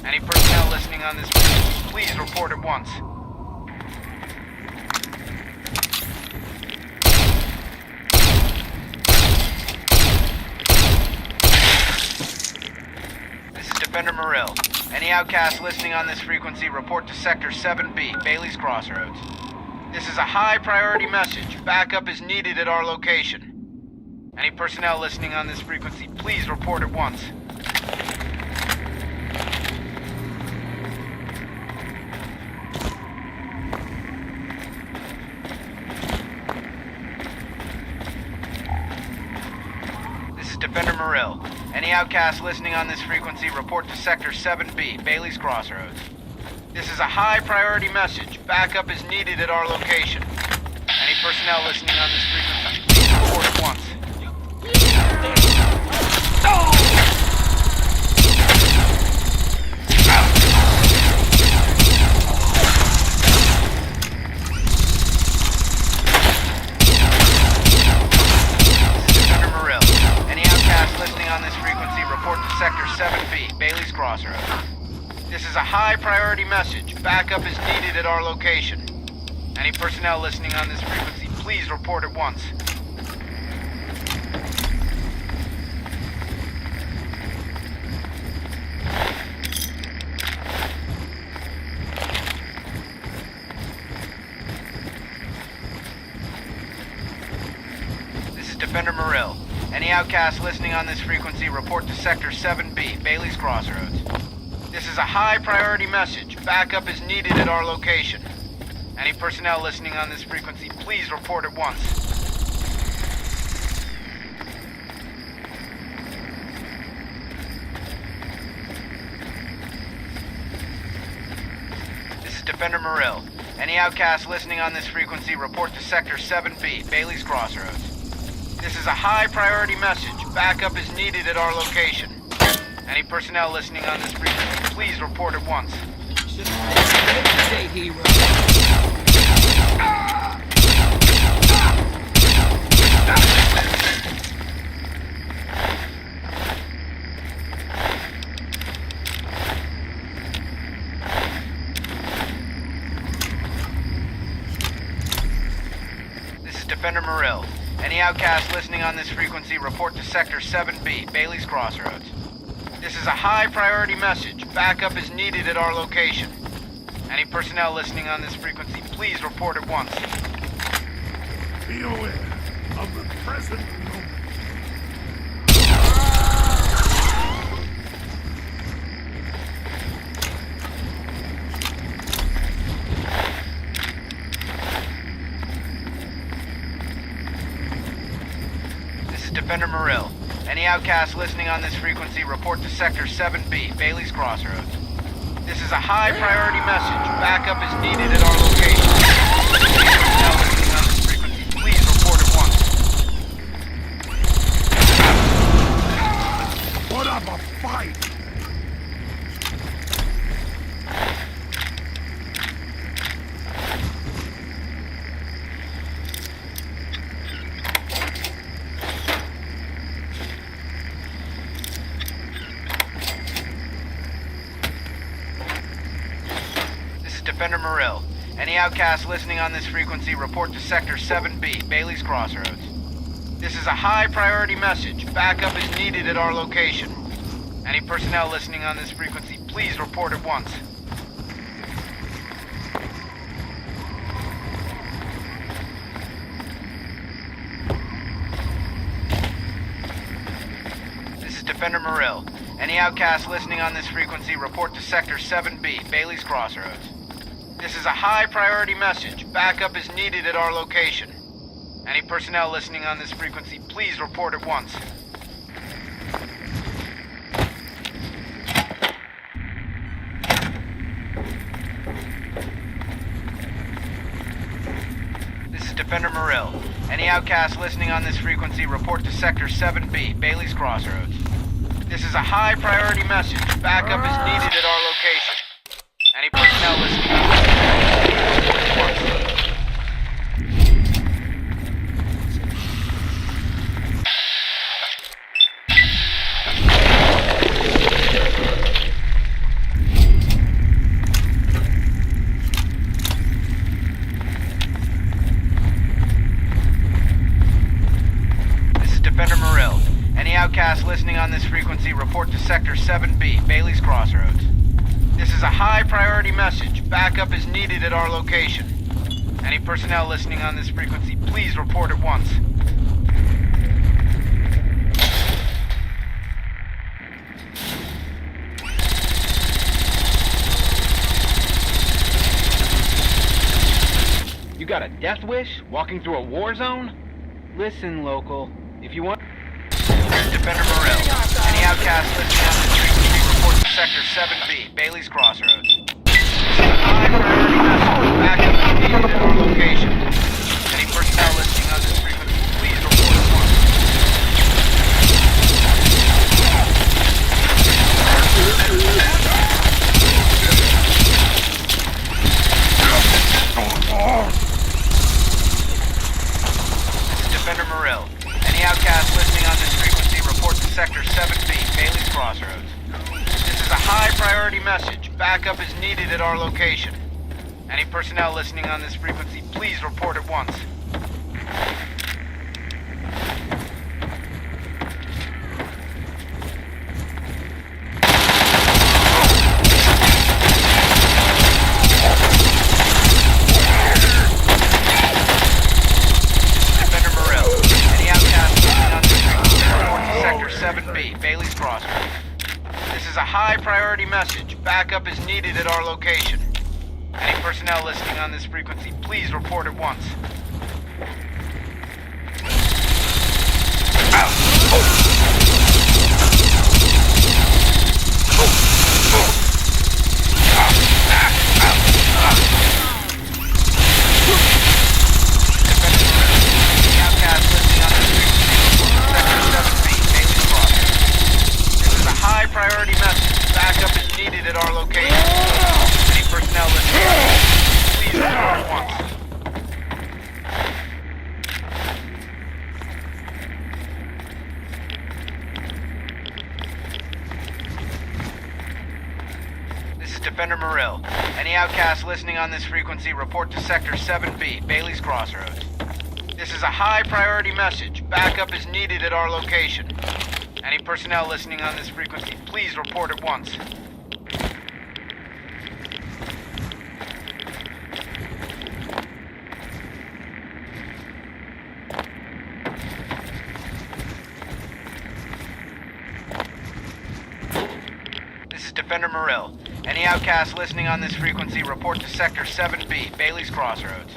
Any personnel listening on this frequency, please report at once. This is Defender Morrill. Any outcasts listening on this frequency, report to Sector 7B, Bailey's Crossroads. This is a high priority message. Backup is needed at our location. Any personnel listening on this frequency, please report at once. This is Defender Morrill. Any outcasts listening on this frequency, report to Sector 7B, Bailey's Crossroads. This is a high priority message. Backup is needed at our location. Any personnel listening on this frequency, please report at once. 7B, Bailey's Crossroads. This is a high-priority message. Backup is needed at our location. Any personnel listening on this frequency, please report at once. This is Defender Morrill. Any outcasts listening on this frequency, report to Sector 7B, Bailey's Crossroads. This is a high-priority message. Backup is needed at our location. Any personnel listening on this frequency, please report at once. This is Defender Morrill. Any outcasts listening on this frequency, report to Sector 7B, Bailey's Crossroads. This is a high-priority message. Backup is needed at our location. Any personnel listening on this frequency, please report at once. Stay hero. This is Defender Morrill. Any outcasts listening on this frequency, report to Sector 7B, Bailey's Crossroads. This is a high-priority message. Backup is needed at our location. Any personnel listening on this frequency, please report at once. Be aware of the present moment. This is Defender Morrill. Any outcasts listening on this frequency, report to Sector 7B, Bailey's Crossroads. This is a high-priority message. Backup is needed at our location. Any personnel listening on this frequency, please report at once. Put up a fight! Defender Morrill. Any outcasts listening on this frequency, report to Sector 7B, Bailey's Crossroads. This is a high-priority message. Backup is needed at our location. Any personnel listening on this frequency, please report at once. This is Defender Morrill. Any outcasts listening on this frequency, report to Sector 7B, Bailey's Crossroads. This is a high-priority message. Backup is needed at our location. Any personnel listening on this frequency, please report at once. This is Defender Morrill. Any outcasts listening on this frequency, report to Sector 7B, Bailey's Crossroads. This is a high-priority message. Backup is needed at our location. Any personnel listening on this This is Defender Morrill. Any outcasts listening on this frequency, report to Sector 7B, Bailey's Crossroads. This is a high-priority message. Backup is needed at our location. Any personnel listening on this frequency, please report at once. You got a death wish? Walking through a war zone? Listen, local. If you want... Defender Morrill. Any outcasts listening on this frequency, report to Sector 7B, Bailey's Crossroads. High-priority message. Backup is needed at our location. Any personnel listening on this frequency, please report at once. This is Defender Morrill. Any outcasts listening on this frequency, report to Sector 7B, Bailey's Crossroads. This is a high-priority message. Backup is needed at our location. Any personnel listening on this frequency, please report at once. Bailey's Crossroads. This is a high-priority message. Backup is needed at our location. Any personnel listening on this frequency, please report at once. Priority message. Backup is needed at our location. Any personnel listening, please report at once. This is Defender Morrill. Any outcasts listening on this frequency, report to Sector 7B, Bailey's Crossroads. This is a high-priority message. Backup is needed at our location. Any personnel listening on this frequency, please report at once. This is Defender Morrill. Any outcasts listening on this frequency, report to Sector 7B, Bailey's Crossroads.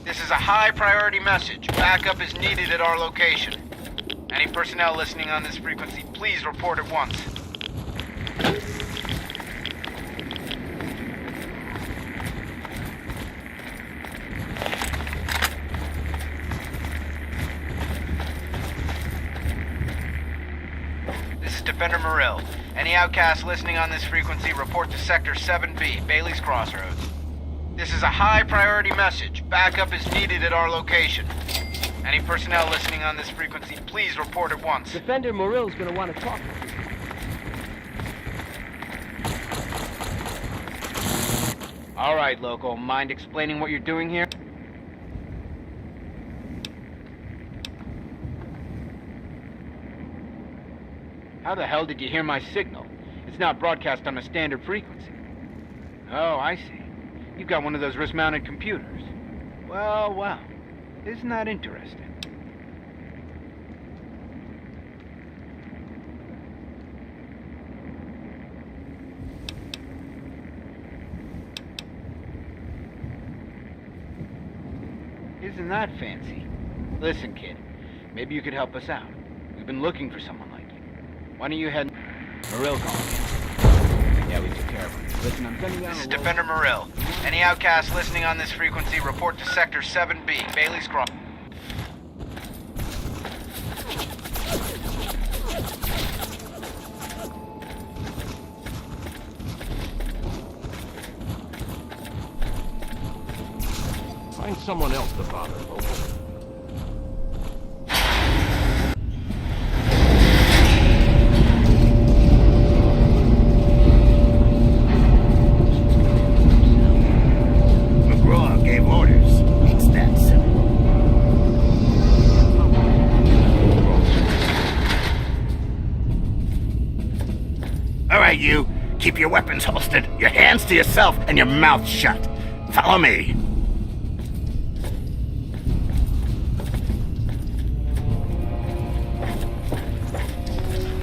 This is a high-priority message. Backup is needed at our location. Any personnel listening on this frequency, please report at once. This is Defender Morrill. Any outcasts listening on this frequency, report to Sector 7B, Bailey's Crossroads. This is a high-priority message. Backup is needed at our location. Any personnel listening on this frequency, please report at once. Defender Morrill's gonna want to talk to you. All right, Loco. Mind explaining what you're doing here? How the hell did you hear my signal? It's not broadcast on a standard frequency. Oh, I see. You've got one of those wrist-mounted computers. Well, well. Isn't that interesting? Isn't that fancy? Listen, kid. Maybe you could help us out. We've been looking for someone like you. Why don't you head... Morrill calling. Yeah, we took care of him. Listen, I'm sending down This is Defender Morrill. Any outcasts listening on this frequency, report to Sector 7B, Bailey's Cross. Find someone else to bother, Loco. Gave orders. It's that simple. All right, you. Keep your weapons holstered, your hands to yourself, and your mouth shut. Follow me.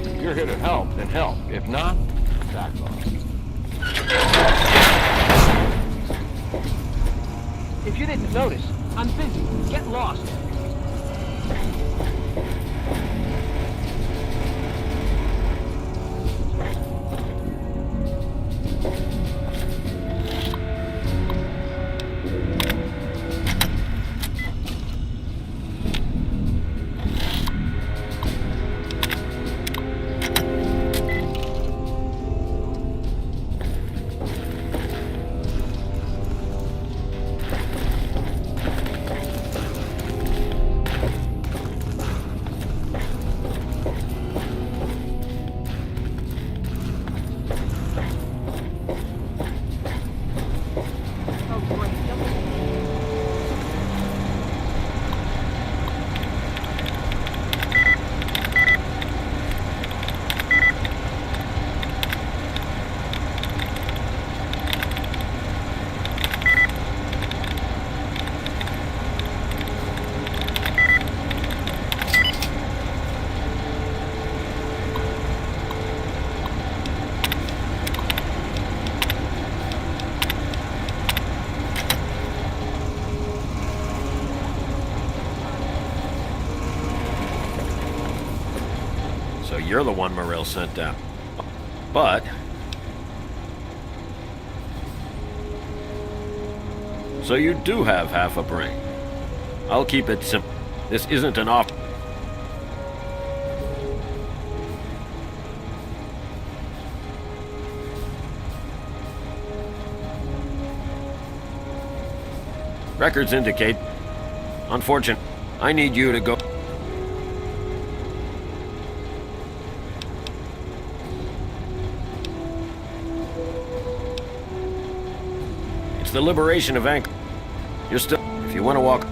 If you're here to help, then help. If not, back off. If you didn't notice, I'm busy. Get lost. So you're the one Morell sent down. But... so you do have half a brain. I'll keep it simple. This isn't an off... Records indicate... unfortunate. I need you to go... It's the liberation of Ankh. You're still... if you want to walk...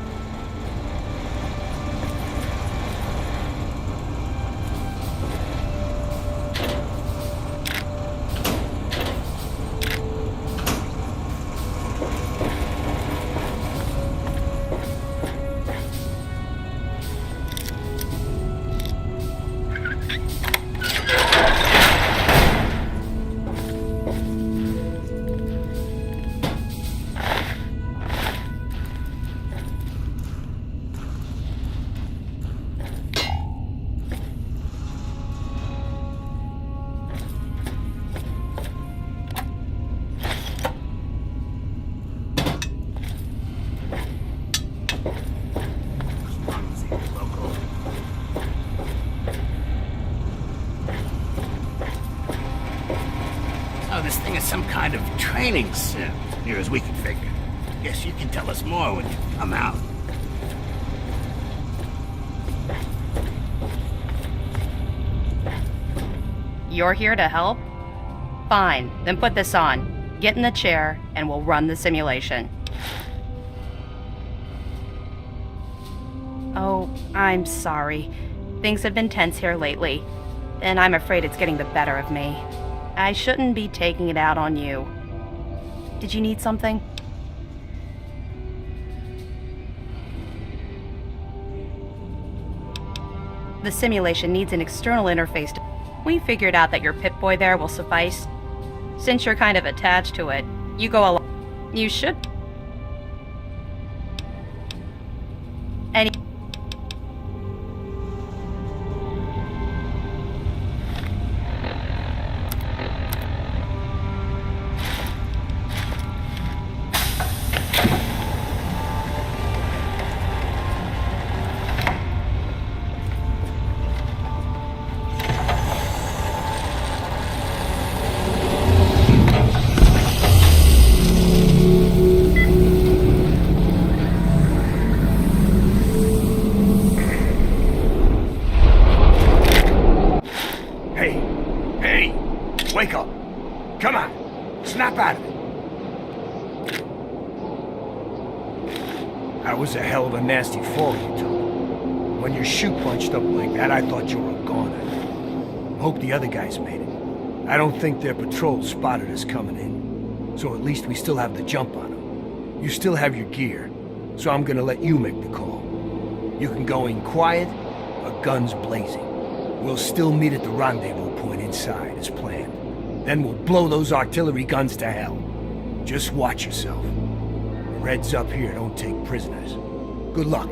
Oh, this thing is some kind of training sim, near as we can figure. Guess you can tell us more when you come out. You're here to help? Fine, then put this on. Get in the chair, and we'll run the simulation. Oh, I'm sorry. Things have been tense here lately, and I'm afraid it's getting the better of me. I shouldn't be taking it out on you. Did you need something? The simulation needs an external interface to... We figured out that your Pip-Boy there will suffice. Since you're kind of attached to it, you go along. You should... Any... Wake up! Come on! Snap out of it! That was a hell of a nasty fall you took. When your shoe punched up like that, I thought you were a goner. Hope the other guys made it. I don't think their patrol spotted us coming in. So at least we still have the jump on them. You still have your gear, so I'm gonna let you make the call. You can go in quiet, or guns blazing. We'll still meet at the rendezvous point inside, as planned. Then we'll blow those artillery guns to hell. Just watch yourself. The Reds up here don't take prisoners. Good luck.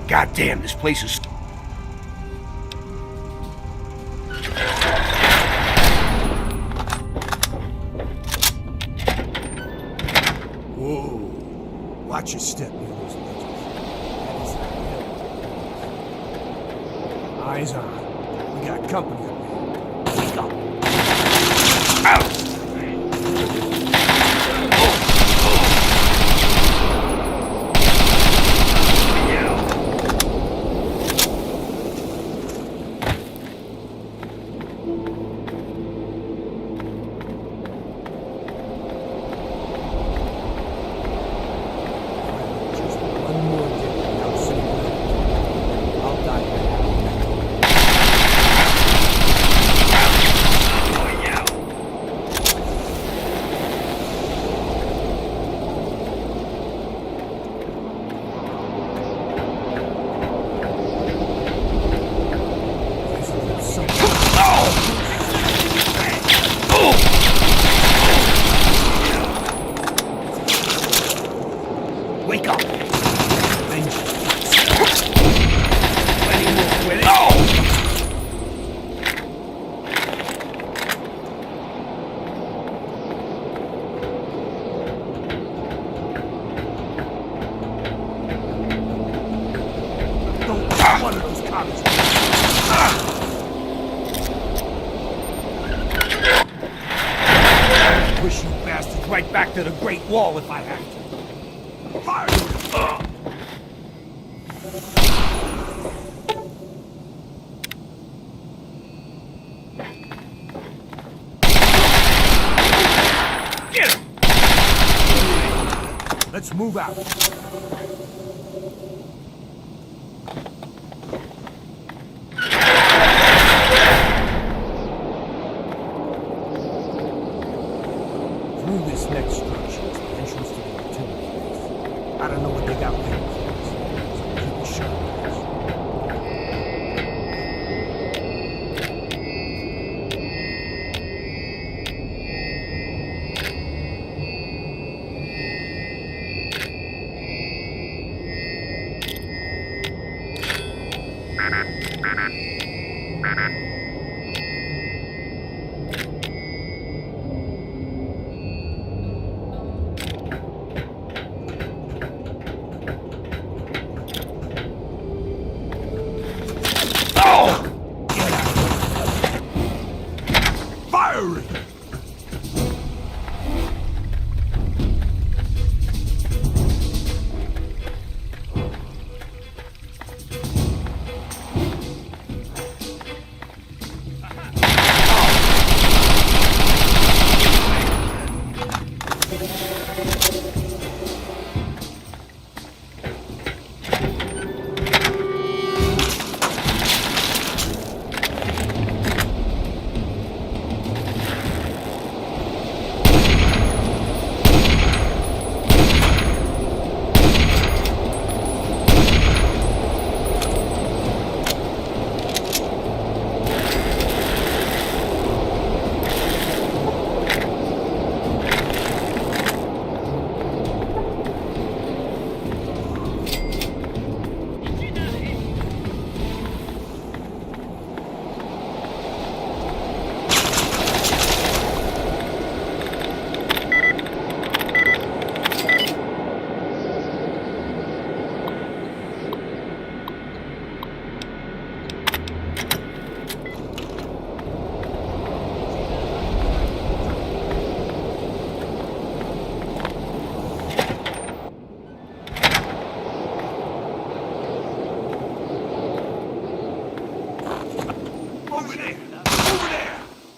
God damn, this place is... Whoa. Watch your step near those ledges. That is a hill. Eyes on. We got company up there. Let's go. Out! walk right back to the Great Wall if I have to. Fire! Get him! Let's move out. Through this next structure is the entrance to the artillery base. I don't know what they got waiting for us, so keep it sharp.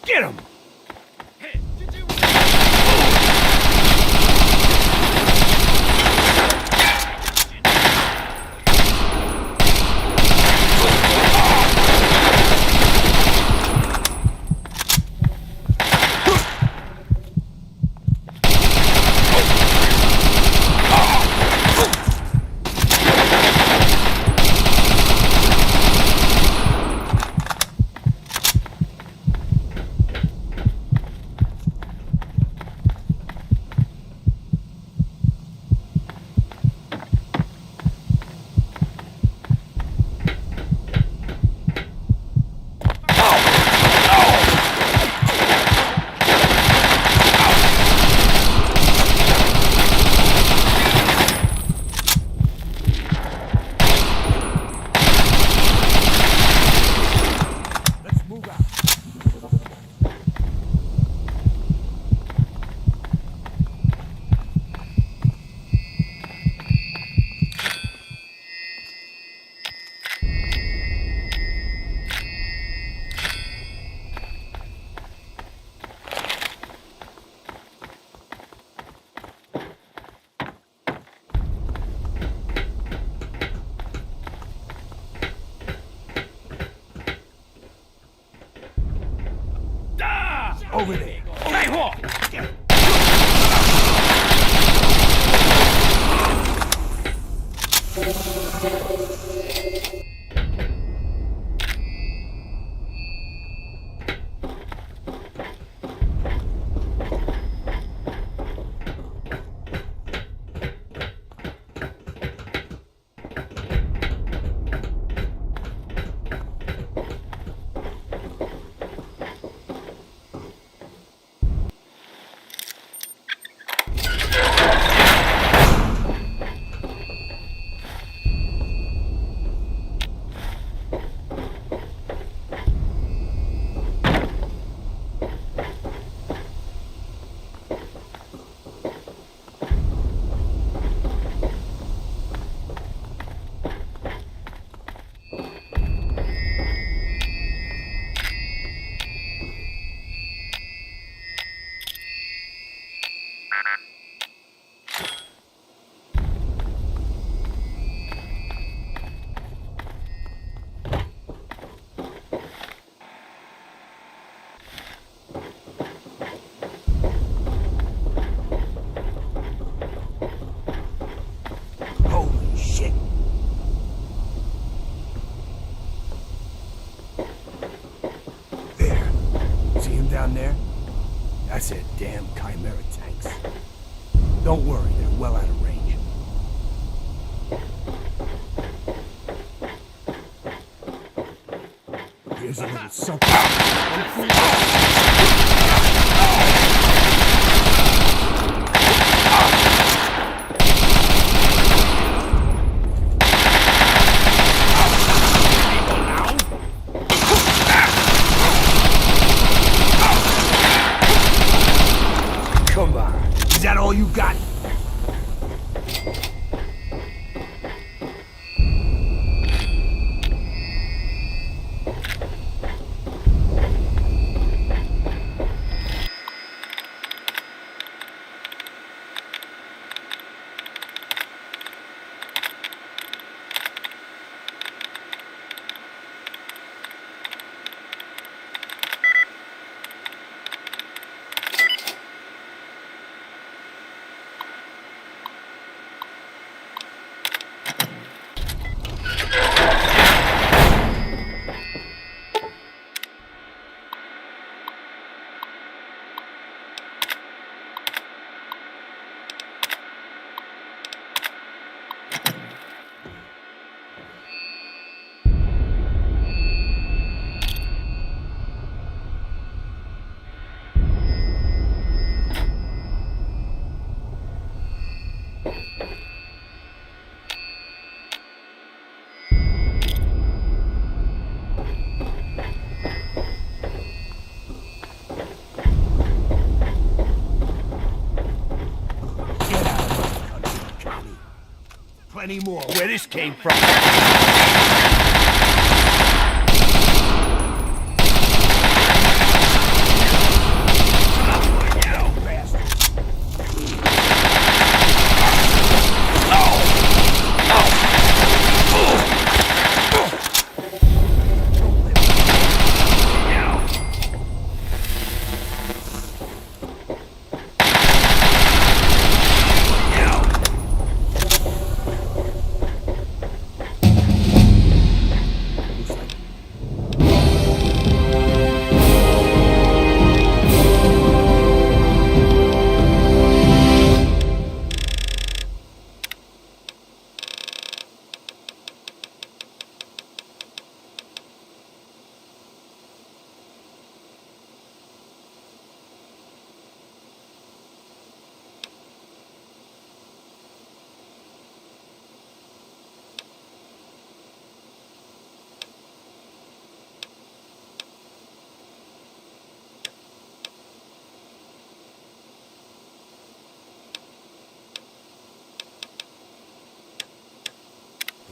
Get him! Over there. Hey, Hawk! I said damn Chimera tanks. Don't worry, they're well out of range. Here's a little something. Come on, is that all you got? Plenty more where this came from.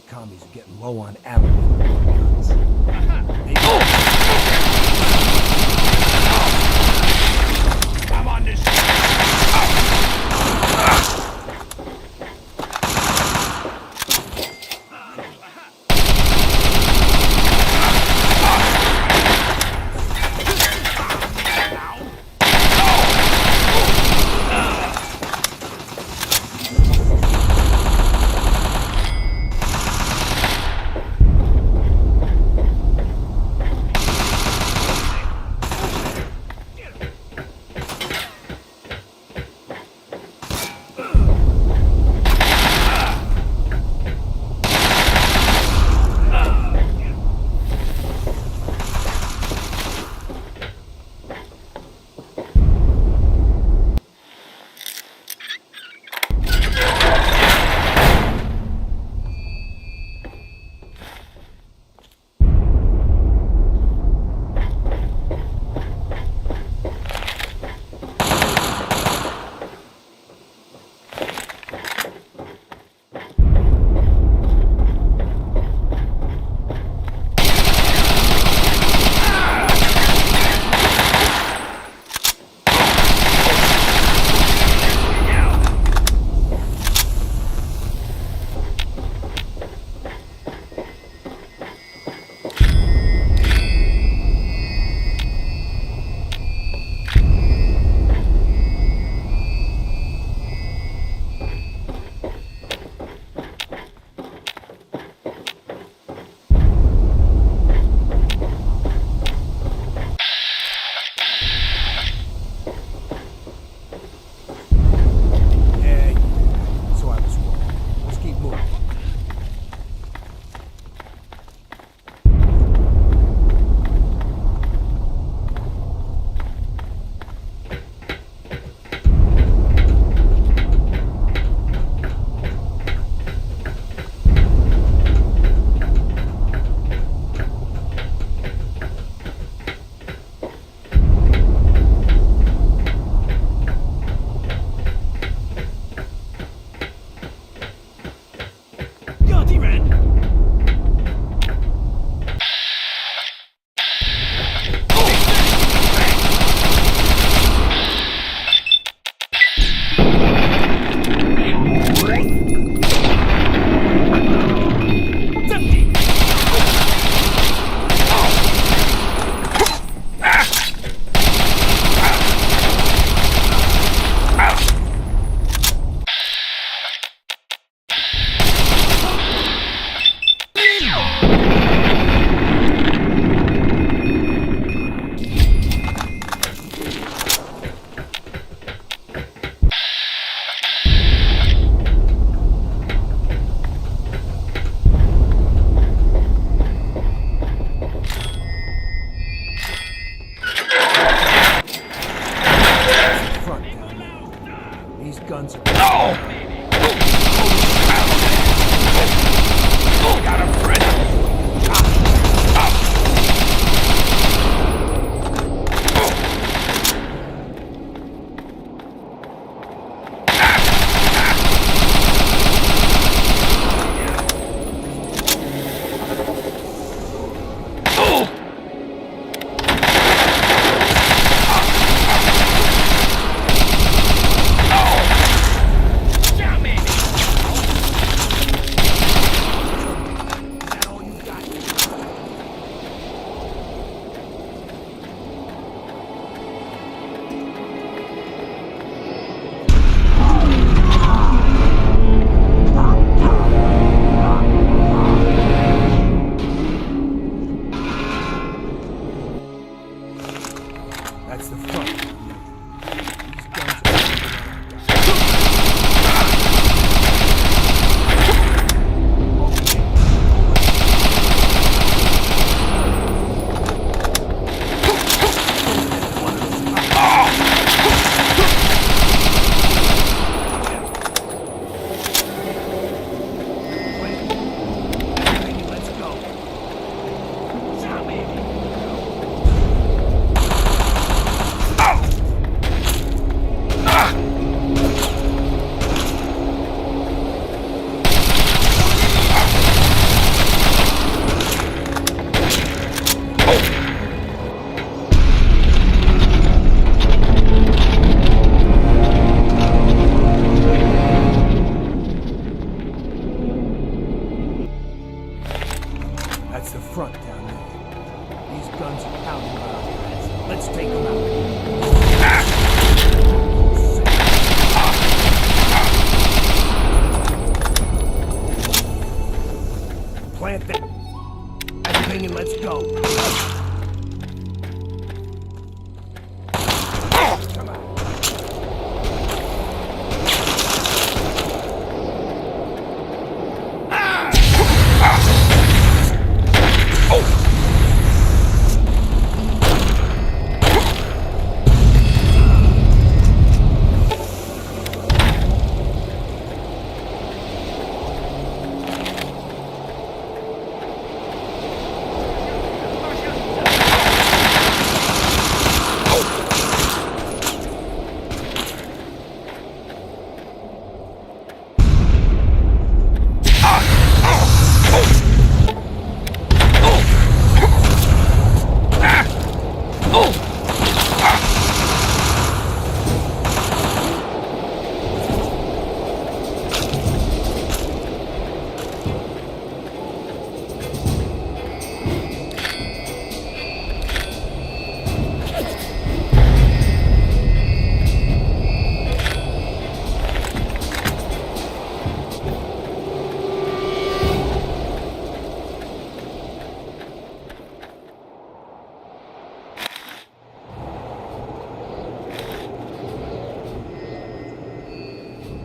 Commies are getting low on ammo. I'm on this.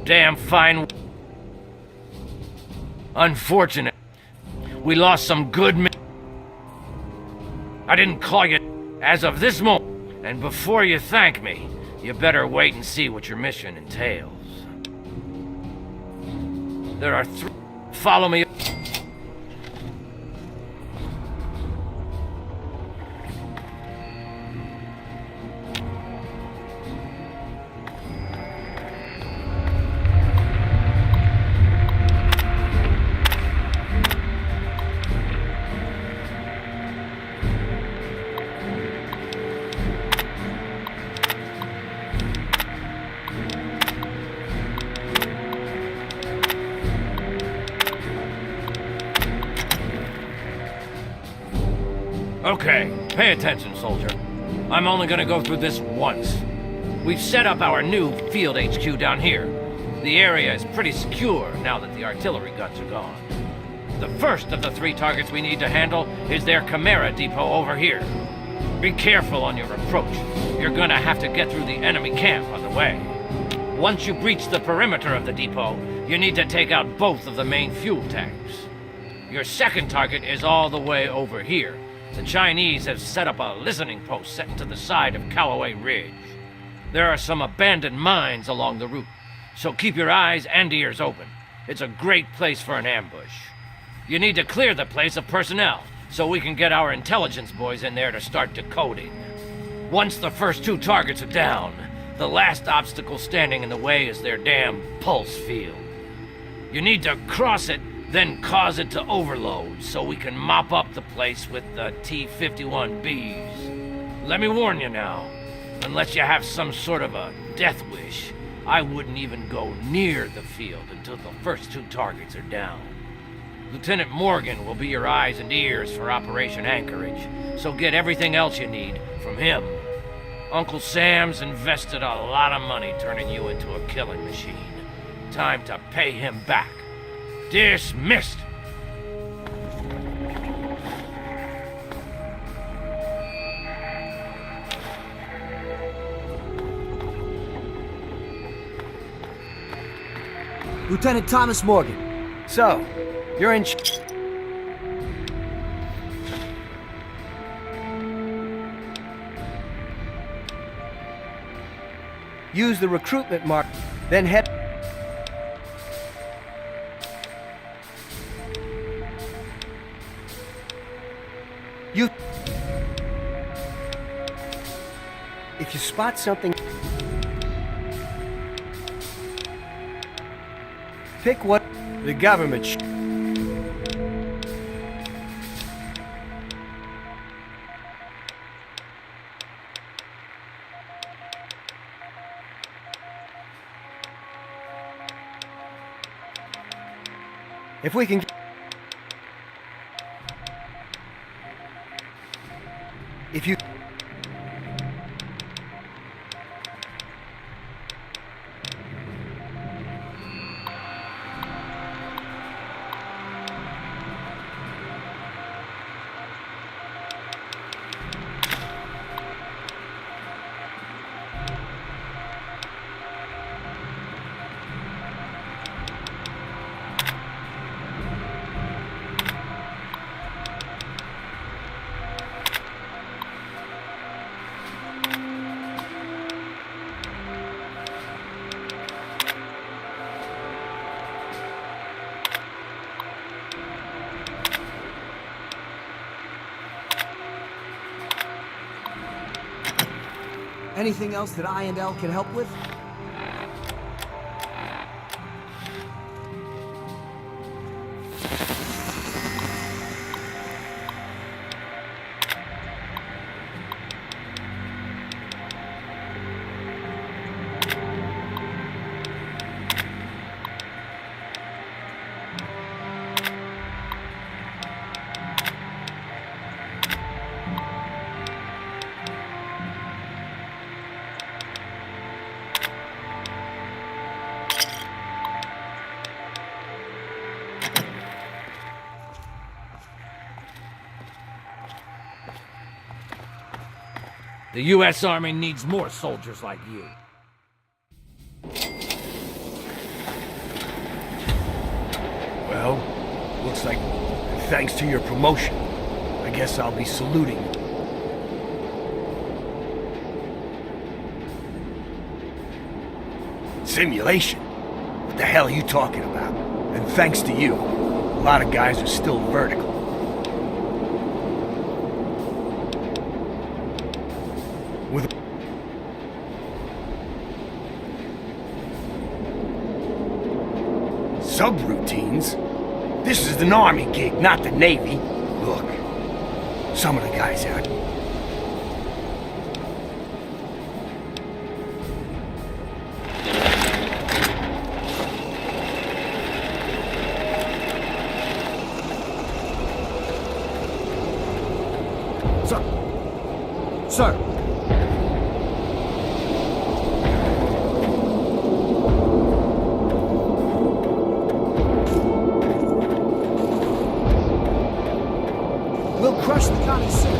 damn fine. Unfortunate. We lost some good men. I didn't call you as of this moment. And before you thank me, you better wait and see what your mission entails. There are three. Follow me. Okay, pay attention, soldier. I'm only gonna go through this once. We've set up our new field HQ down here. The area is pretty secure now that the artillery guns are gone. The first of the 3 targets we need to handle is their Chimera depot over here. Be careful on your approach. You're gonna have to get through the enemy camp on the way. Once you breach the perimeter of the depot, you need to take out both of the main fuel tanks. Your second target is all the way over here. The Chinese have set up a listening post set to the side of Callaway Ridge. There are some abandoned mines along the route, so keep your eyes and ears open. It's a great place for an ambush. You need to clear the place of personnel, so we can get our intelligence boys in there to start decoding. Once the first 2 targets are down, the last obstacle standing in the way is their damn pulse field. You need to cross it, then cause it to overload so we can mop up the place with the T-51Bs. Let me warn you now, unless you have some sort of a death wish, I wouldn't even go near the field until the first 2 targets are down. Lieutenant Morgan will be your eyes and ears for Operation Anchorage, so get everything else you need from him. Uncle Sam's invested a lot of money turning you into a killing machine. Time to pay him back. Dismissed! Lieutenant Thomas Morgan. So, you're in... Use the recruitment mark, then head... You... If you spot something... Pick what the government If we can... If you... Anything else that I&L can help with? The U.S. Army needs more soldiers like you. Well, looks like thanks to your promotion, I guess I'll be saluting. Simulation? What the hell are you talking about? And thanks to you, a lot of guys are still vertical. With subroutines? This is an army gig, not the Navy. Look, some of the guys out. Sir! We'll crush the county soon.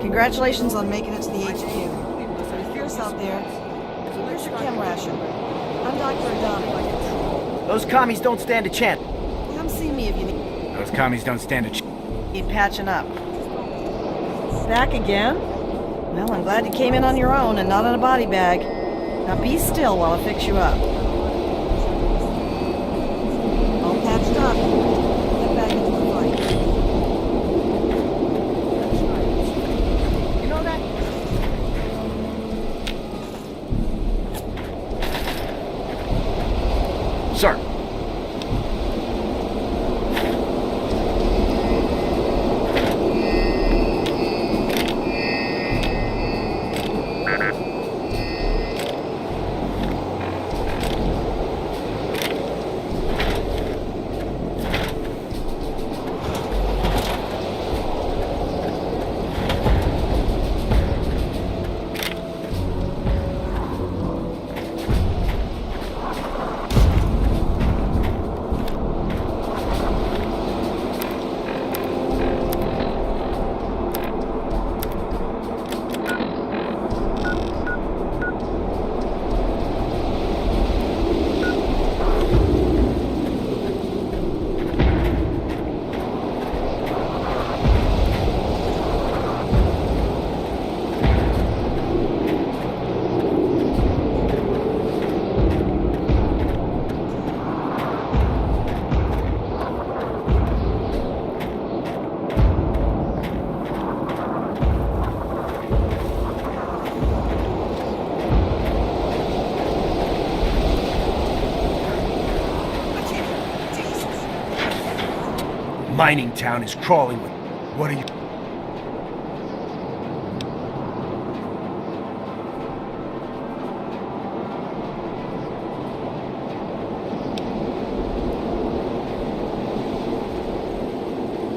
Congratulations on making it to the HQ. It's fierce out there. Where's your chem ration? I'm Dr. Adami. Those commies don't stand a chance. Come see me if you need. Those commies don't stand a chance. Need patching up. Snack again? Well, I'm glad you came in on your own and not in a body bag. Now be still while I fix you up. All patched up. Get back into the fight. You know that? Sir. Mining town is crawling with... What are you...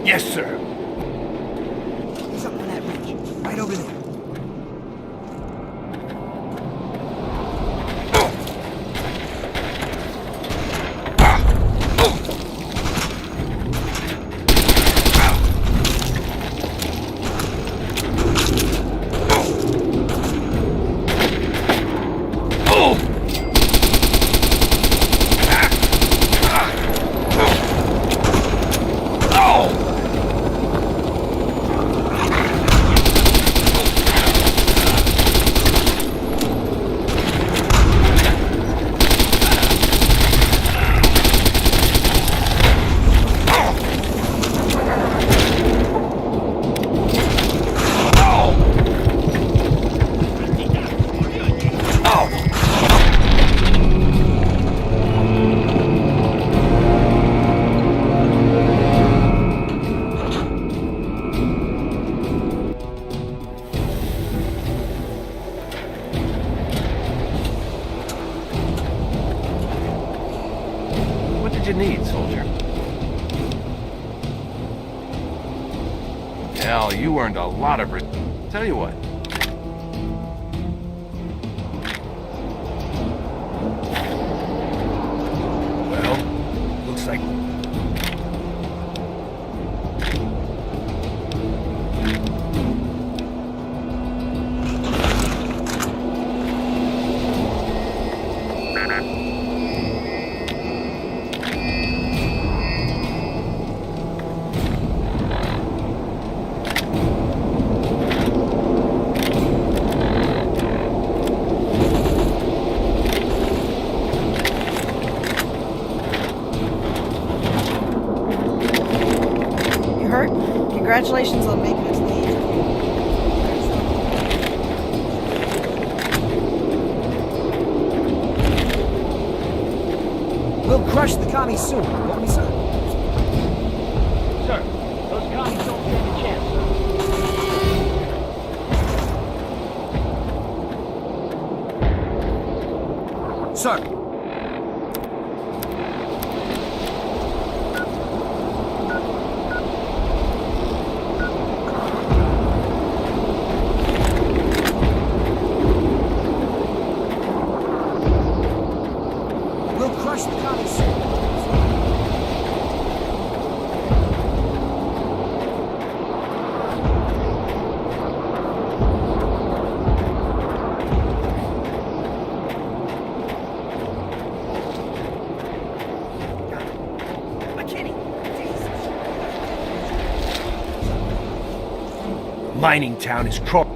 Yes, sir. He's up on that ridge. Right over there. What did you need, soldier? Hell, you earned a lot of... Tell you what. looks like... You hurt? Congratulations on making it to the interview. We'll crush the commies soon, won't we, sir? Sir, those commies don't stand a chance, Sir. We'll crush the commies soon. Mining town is crawling.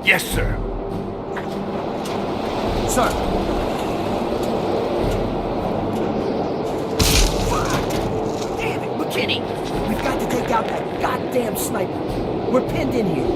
Yes, sir. Sir. Damn it, McKinney! We've got to take out that goddamn sniper. We're pinned in here.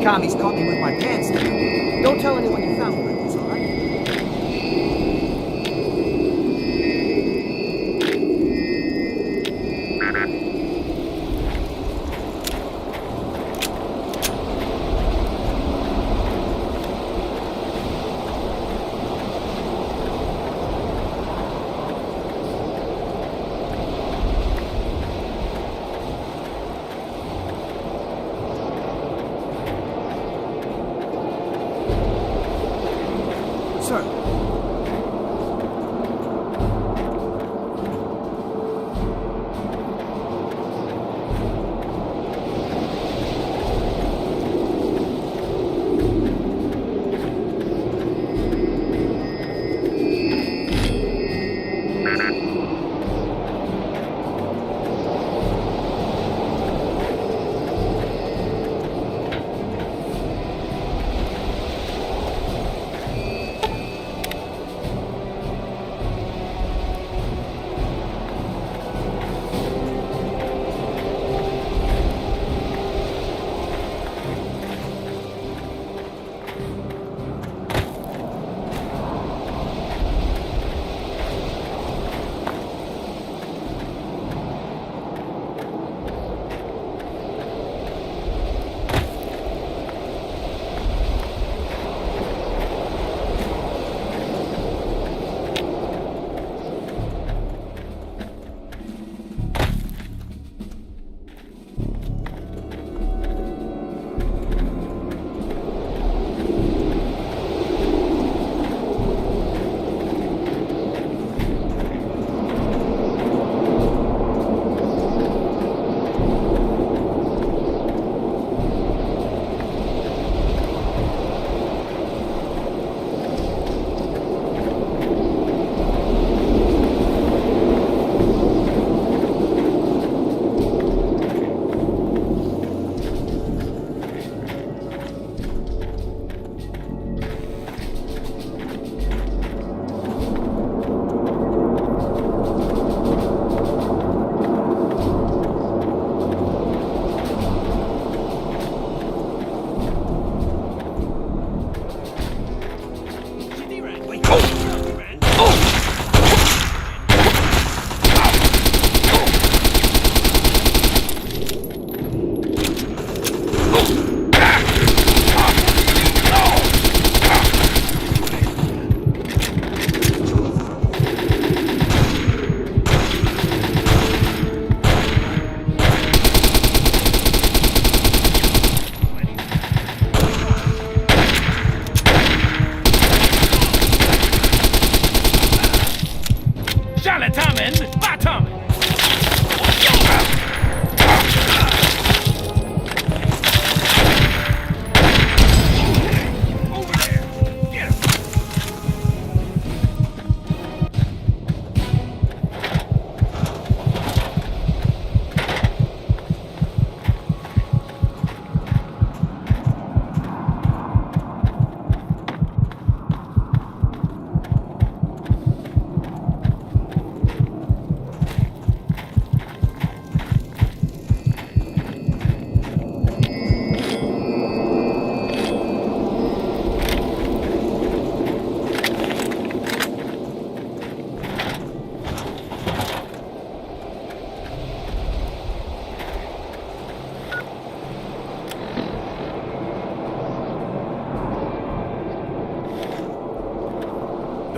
Commies caught me with my pants down. Don't tell anyone you found me like this, all right?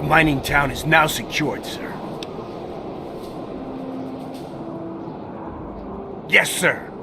The mining town is now secured, sir. Yes, sir.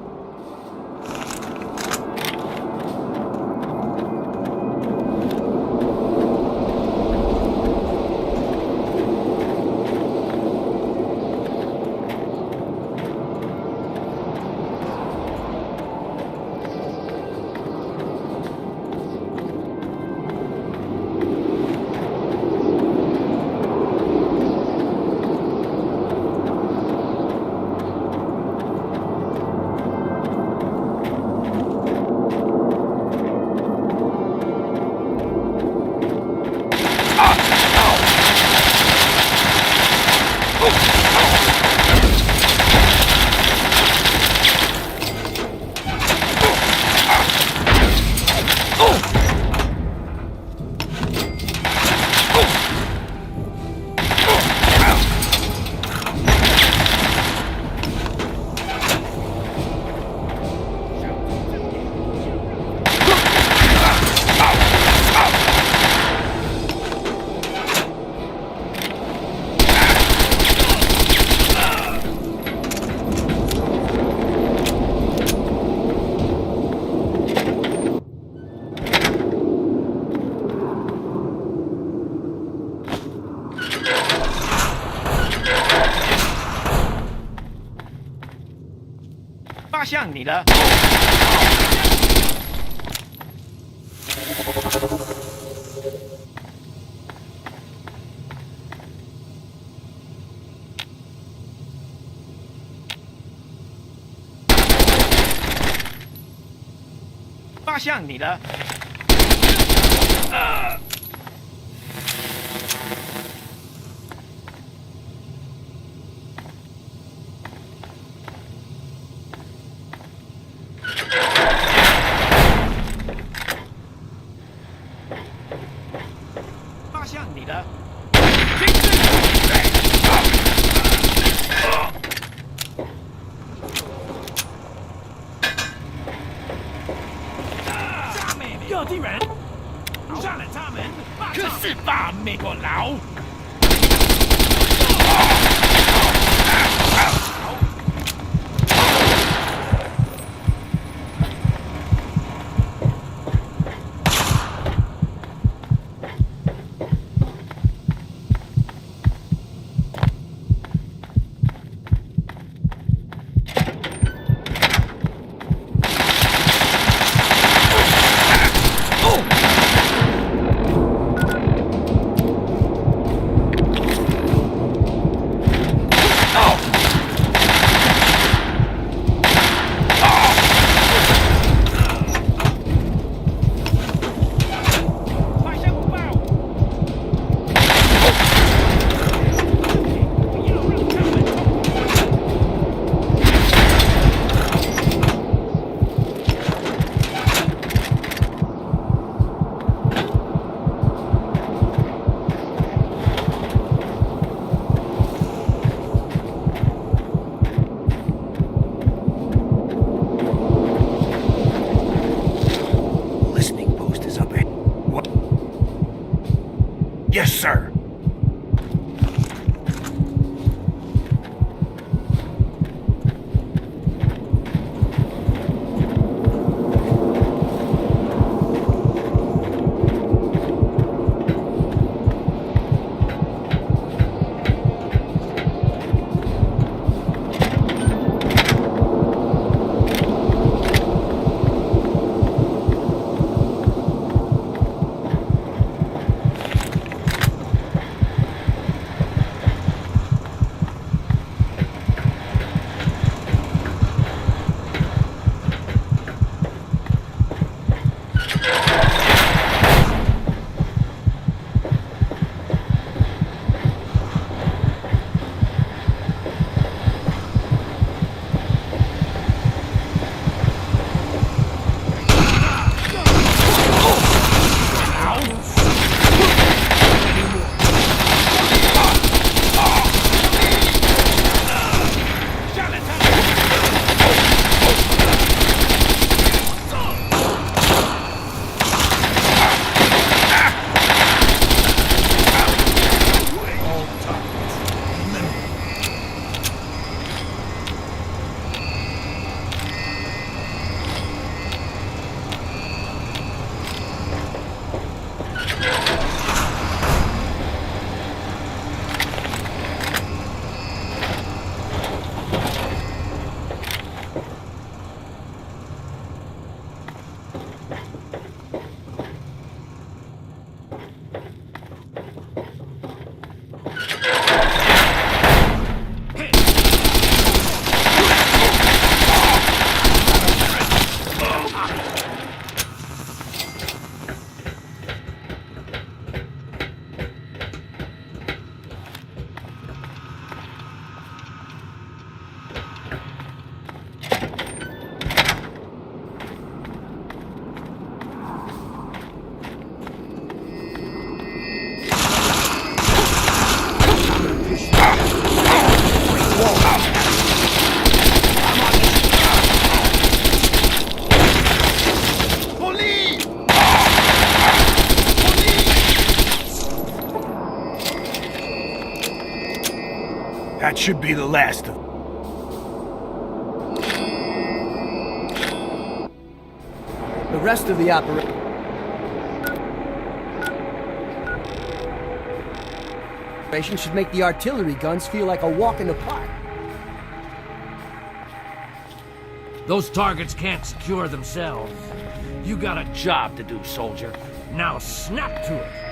That should be the last of them. The rest of the operation should make the artillery guns feel like a walk in the park. Those targets can't secure themselves. You got a job to do, soldier. Now snap to it.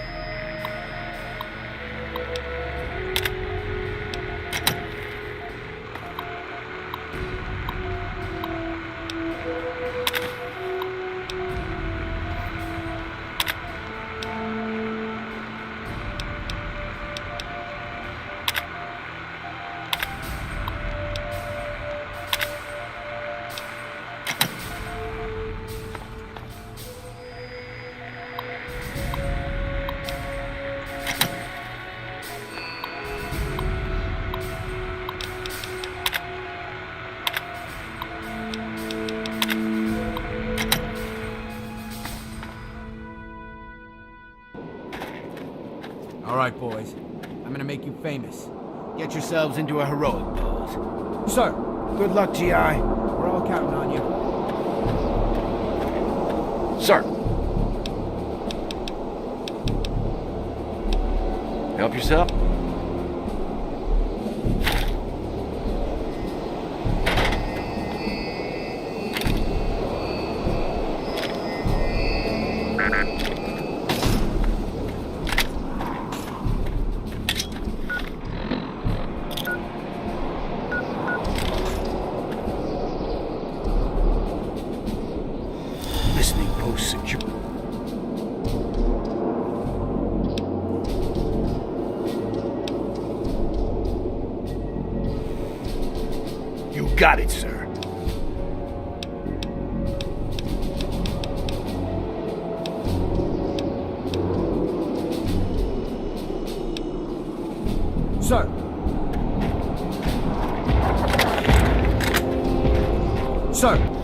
All right, boys. I'm gonna make you famous. Get yourselves into a heroic pose. Sir. Good luck, G.I. We're all counting on you. Sir. Help yourself. Listening post secure. You got it, sir. Sir. Sir.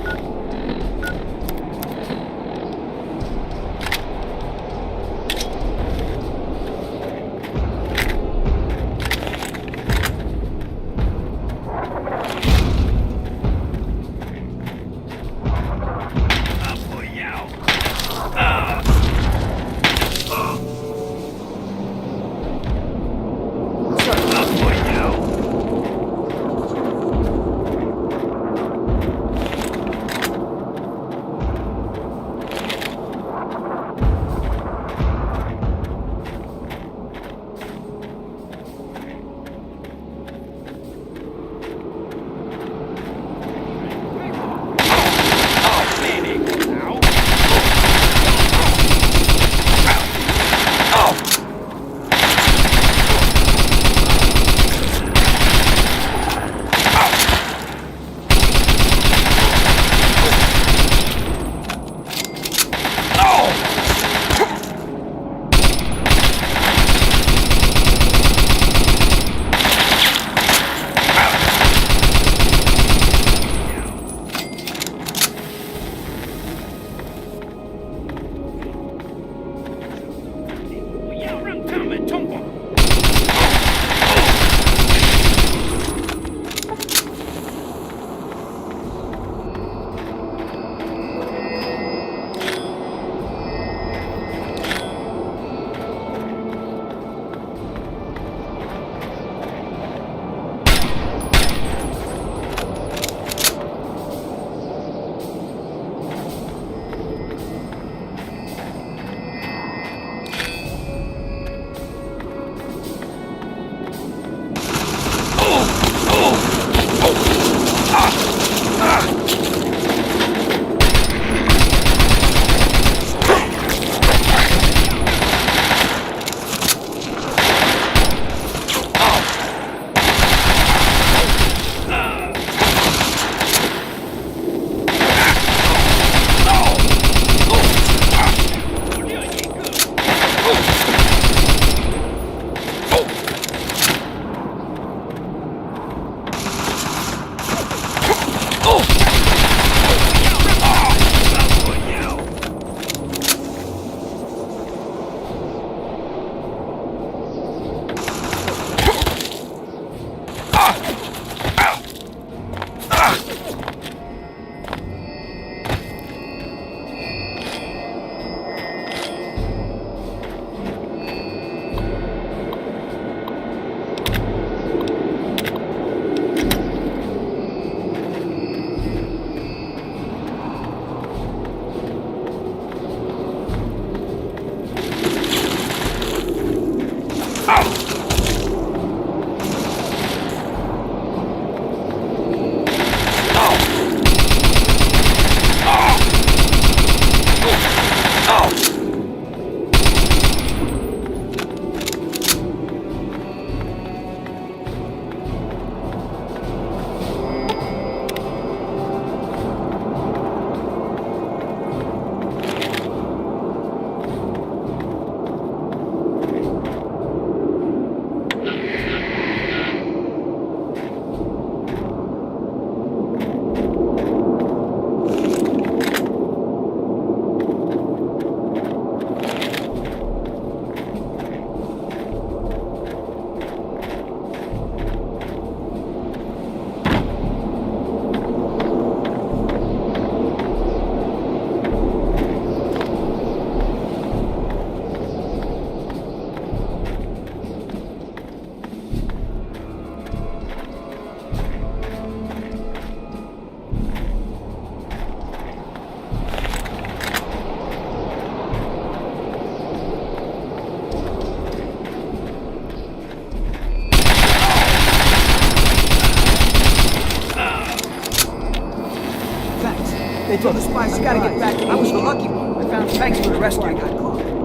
Spice, you gotta get back. I was the lucky one. I found Thanks for the rescue. I got caught.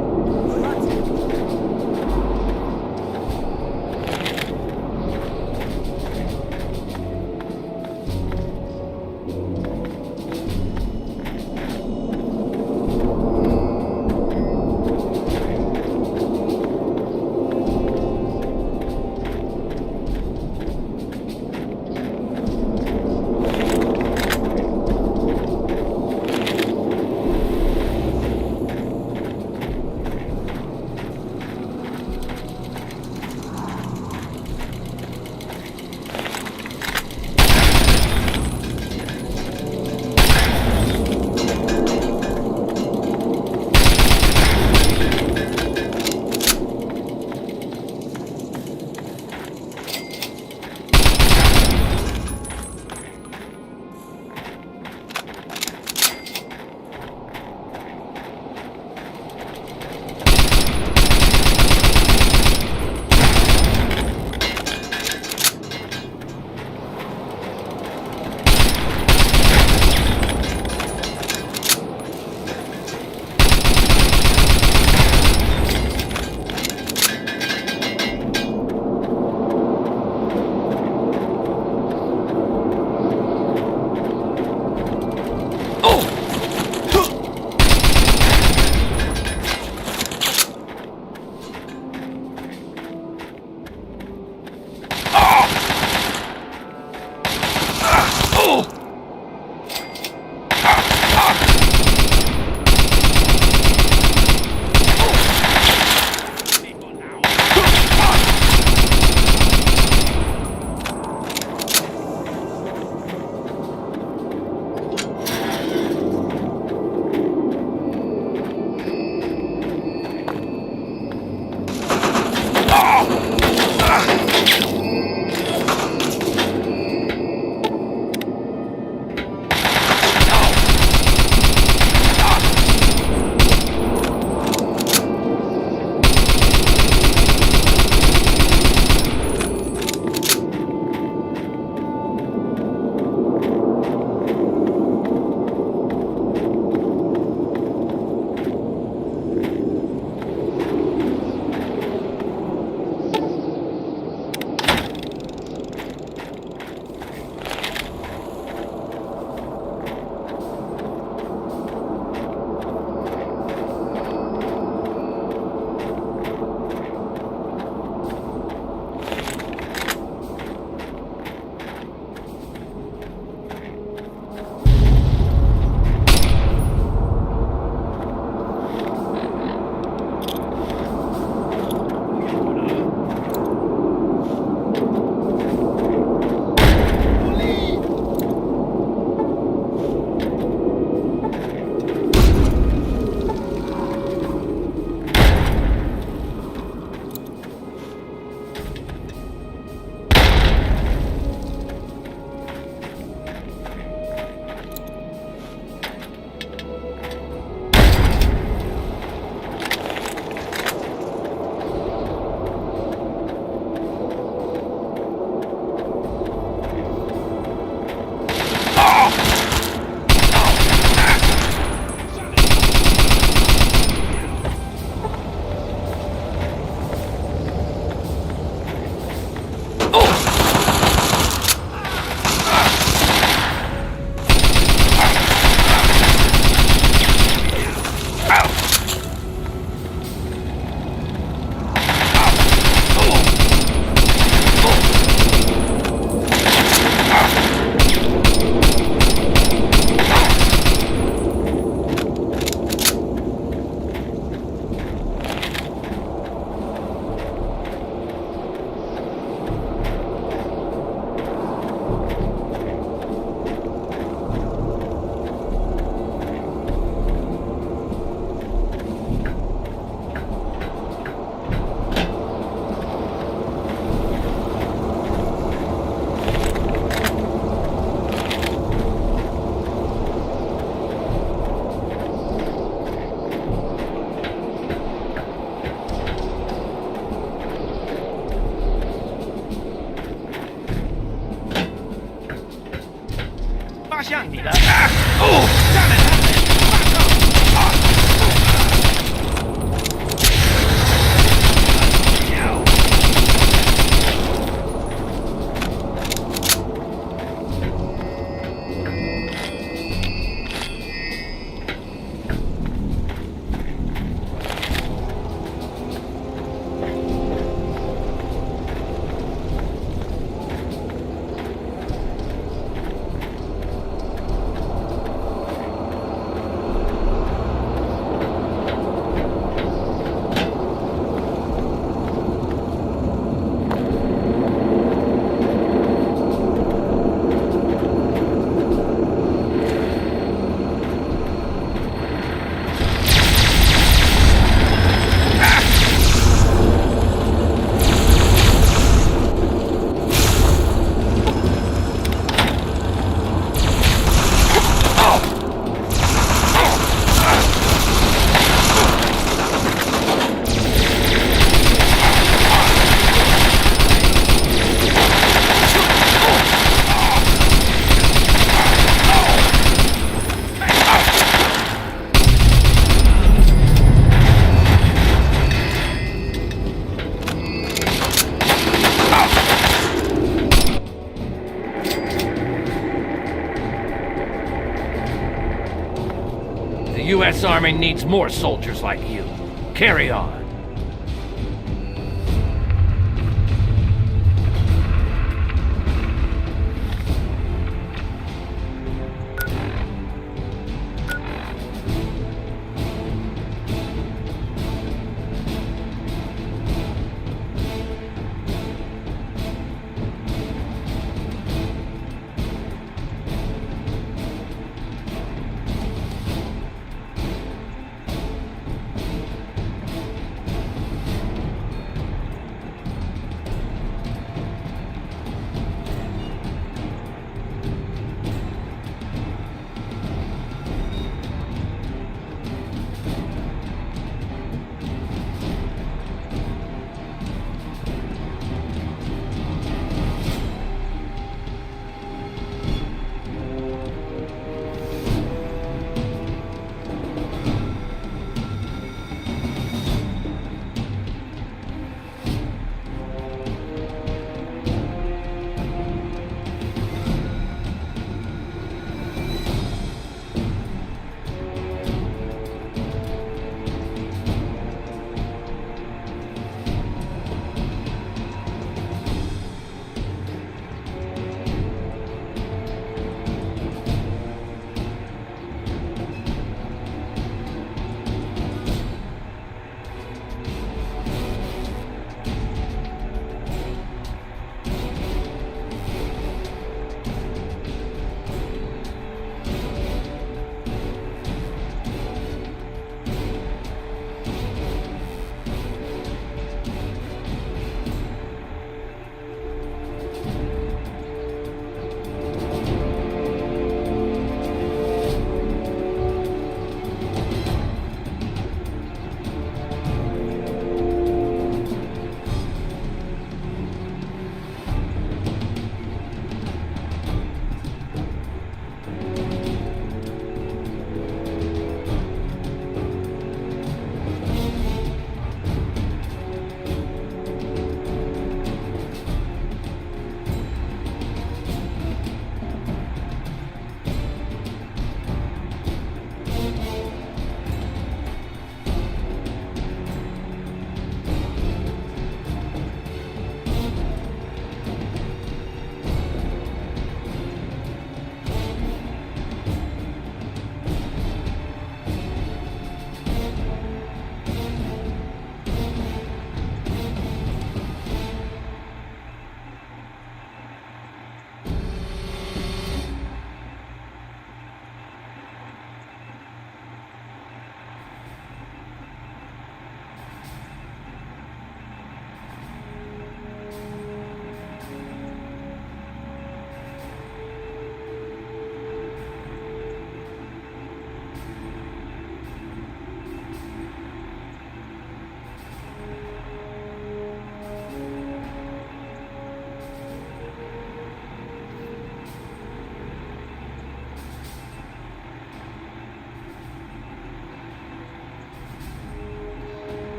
The U.S. Army needs more soldiers like you. Carry on.